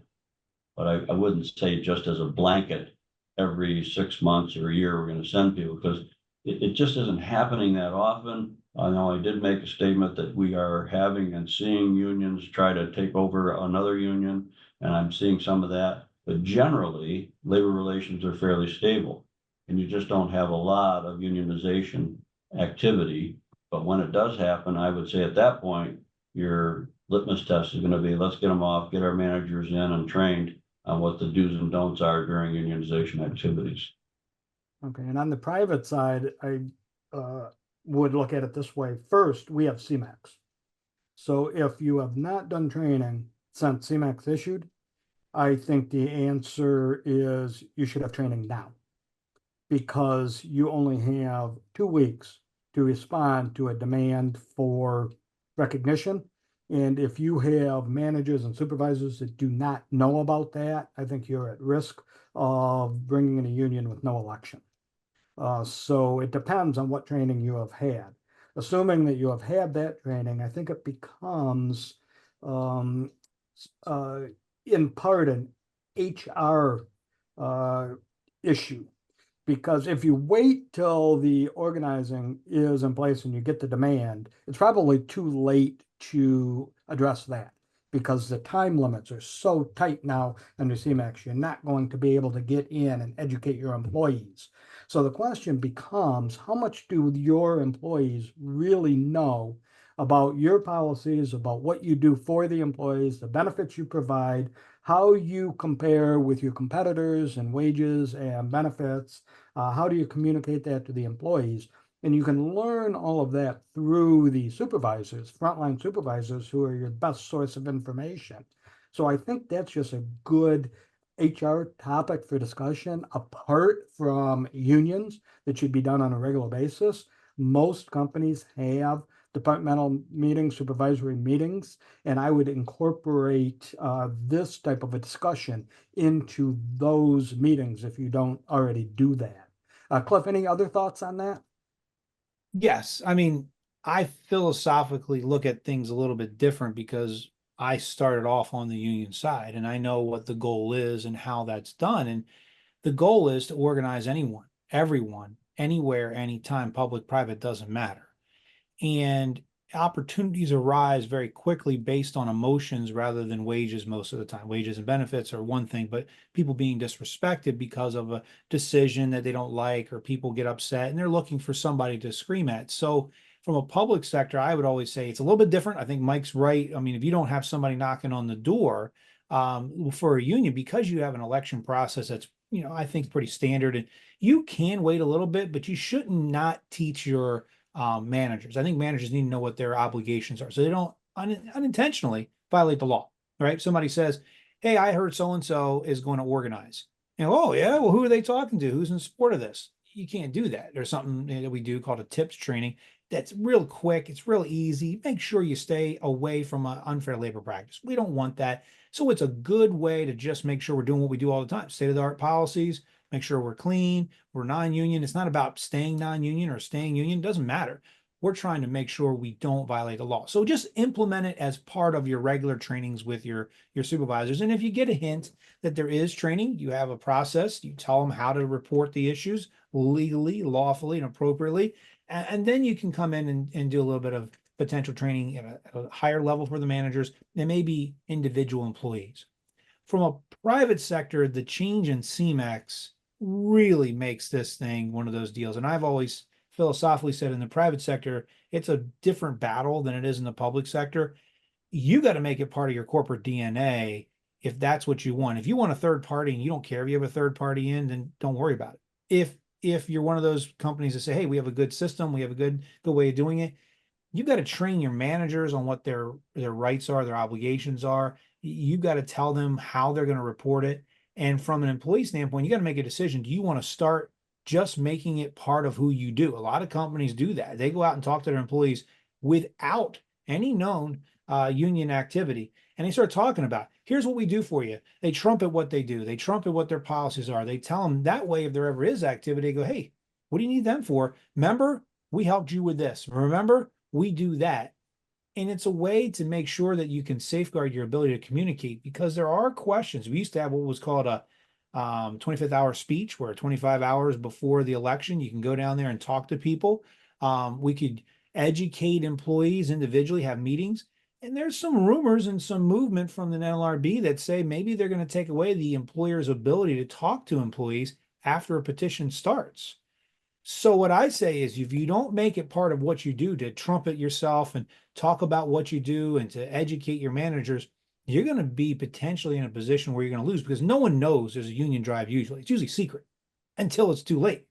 But I wouldn't say just as a blanket every 6 months or a year we're going to send people, because it just isn't happening that often. I know I did make a statement that we are having and seeing unions try to take over another union, and I'm seeing some of that. But generally, labor relations are fairly stable, and you just don't have a lot of unionization activity. But when it does happen, I would say at that point, your litmus test is going to be, let's get them off, get our managers in and trained on what the do's and don'ts are during unionization activities. Okay, and on the private side, I would look at it this way. First, we have CMAX. So if you have not done training since CMAX issued, I think the answer is you should have training now, because you only have 2 weeks to respond to a demand for recognition. And if you have managers and supervisors that do not know about that, I think you're at risk of bringing in a union with no election. So it depends on what training you have had. Assuming that you have had that training, I think it becomes in part an HR issue. Because if you wait till the organizing is in place and you get the demand, it's probably too late to address that, because the time limits are so tight now under CMAX. You're not going to be able to get in and educate your employees. So the question becomes, how much do your employees really know about your policies, about what you do for the employees, the benefits you provide, how you compare with your competitors and wages and benefits? How do you communicate that to the employees? And you can learn all of that through the supervisors, frontline supervisors, who are your best source of information. So I think that's just a good HR topic for discussion, apart from unions, that should be done on a regular basis. Most companies have departmental meetings, supervisory meetings, and I would incorporate this type of a discussion into those meetings if you don't already do that. Cliff, any other thoughts on that? Yes, I mean, I philosophically look at things a little bit different because I started off on the union side and I know what the goal is and how that's done. And the goal is to organize anyone, everyone, anywhere, anytime, public, private, doesn't matter. And opportunities arise very quickly based on emotions rather than wages most of the time. Wages and benefits are one thing, but people being disrespected because of a decision that they don't like, or people get upset and they're looking for somebody to scream at. So from a public sector, I would always say it's a little bit different. I think Mike's right. I mean, if you don't have somebody knocking on the door for a union, because you have an election process that's, I think pretty standard, and you can wait a little bit, but you should not teach your managers. I think managers need to know what their obligations are, so they don't unintentionally, violate the law, right? Somebody says, hey, I heard so-and-so is going to organize. And oh yeah, well, who are they talking to? Who's in support of this? You can't do that. There's something that we do called a tips training. That's real quick. It's real easy. Make sure you stay away from an unfair labor practice. We don't want that. So it's a good way to just make sure we're doing what we do all the time. State-of-the-art policies, make sure we're clean, we're non-union. It's not about staying non-union or staying union. It doesn't matter. We're trying to make sure we don't violate the law. So just implement it as part of your regular trainings with your supervisors. And if you get a hint that there is training, you have a process, you tell them how to report the issues legally, lawfully, and appropriately. And then you can come in and do a little bit of potential training at a higher level for the managers and maybe individual employees. From a private sector, the change in CMAX really makes this thing one of those deals. And I've always philosophically said in the private sector, it's a different battle than it is in the public sector. You got to make it part of your corporate DNA if that's what you want. If you want a third party and you don't care if you have a third party in, then don't worry about it. If you're one of those companies that say, hey, we have a good system, we have a good way of doing it, you got to train your managers on what their rights are, their obligations are. You got to tell them how they're going to report it. And from an employee standpoint, you got to make a decision. Do you want to start just making it part of who you do? A lot of companies do that. They go out and talk to their employees without any known union activity. And they start talking about, here's what we do for you. They trumpet what they do. They trumpet what their policies are. They tell them that way, if there ever is activity, they go, hey, what do you need them for? Remember, we helped you with this. Remember, we do that. And it's a way to make sure that you can safeguard your ability to communicate, because there are questions. We used to have what was called a 25th hour speech, where 25 hours before the election, you can go down there and talk to people. We could educate employees individually, have meetings. And there's some rumors and some movement from the NLRB that say maybe they're going to take away the employer's ability to talk to employees after a petition starts. So what I say is, if you don't make it part of what you do to trumpet yourself and talk about what you do and to educate your managers, you're going to be potentially in a position where you're going to lose, because no one knows there's a union drive usually. It's usually secret until it's too late,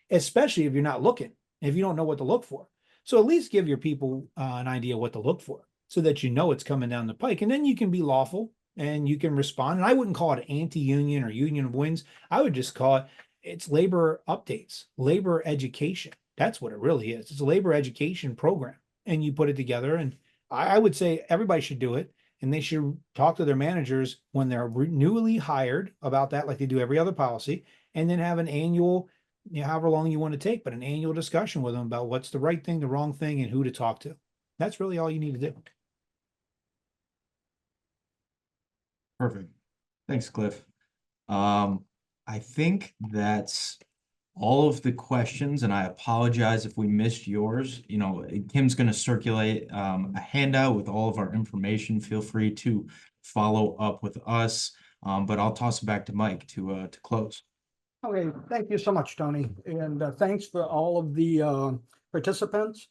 especially if you're not looking, if you don't know what to look for. So at least give your people an idea what to look for so that you know it's coming down the pike. And then you can be lawful and you can respond. And I wouldn't call it anti-union or union wins. I would just call it, it's labor updates, labor education. That's what it really is. It's a labor education program. And you put it together. And I would say everybody should do it. And they should talk to their managers when they're newly hired about that, like they do every other policy. And then have an annual, however long you want to take, but an annual discussion with them about what's the right thing, the wrong thing, and who to talk to. That's really all you need to do. Perfect. Thanks, Cliff. I think that's all of the questions, and I apologize if we missed yours. Kim's going to circulate a handout with all of our information. Feel free to follow up with us, but I'll toss it back to Mike to close. Okay, thank you so much, Tony, and thanks for all of the participants,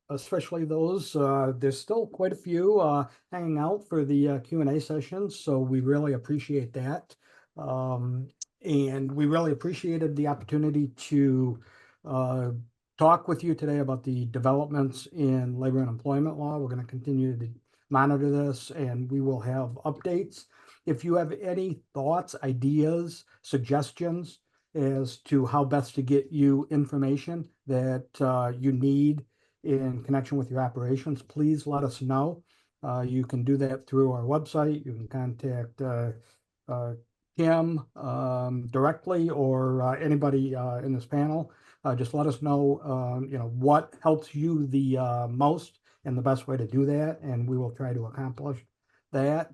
especially those. There's still quite a few hanging out for the Q&A sessions, so we really appreciate that. And we really appreciated the opportunity to talk with you today about the developments in labor and employment law. We're going to continue to monitor this, and we will have updates. If you have any thoughts, ideas, suggestions as to how best to get you information that you need in connection with your operations, please let us know. You can do that through our website. You can contact Kim directly, or anybody in this panel. Just let us know, what helps you the most and the best way to do that, and we will try to accomplish that.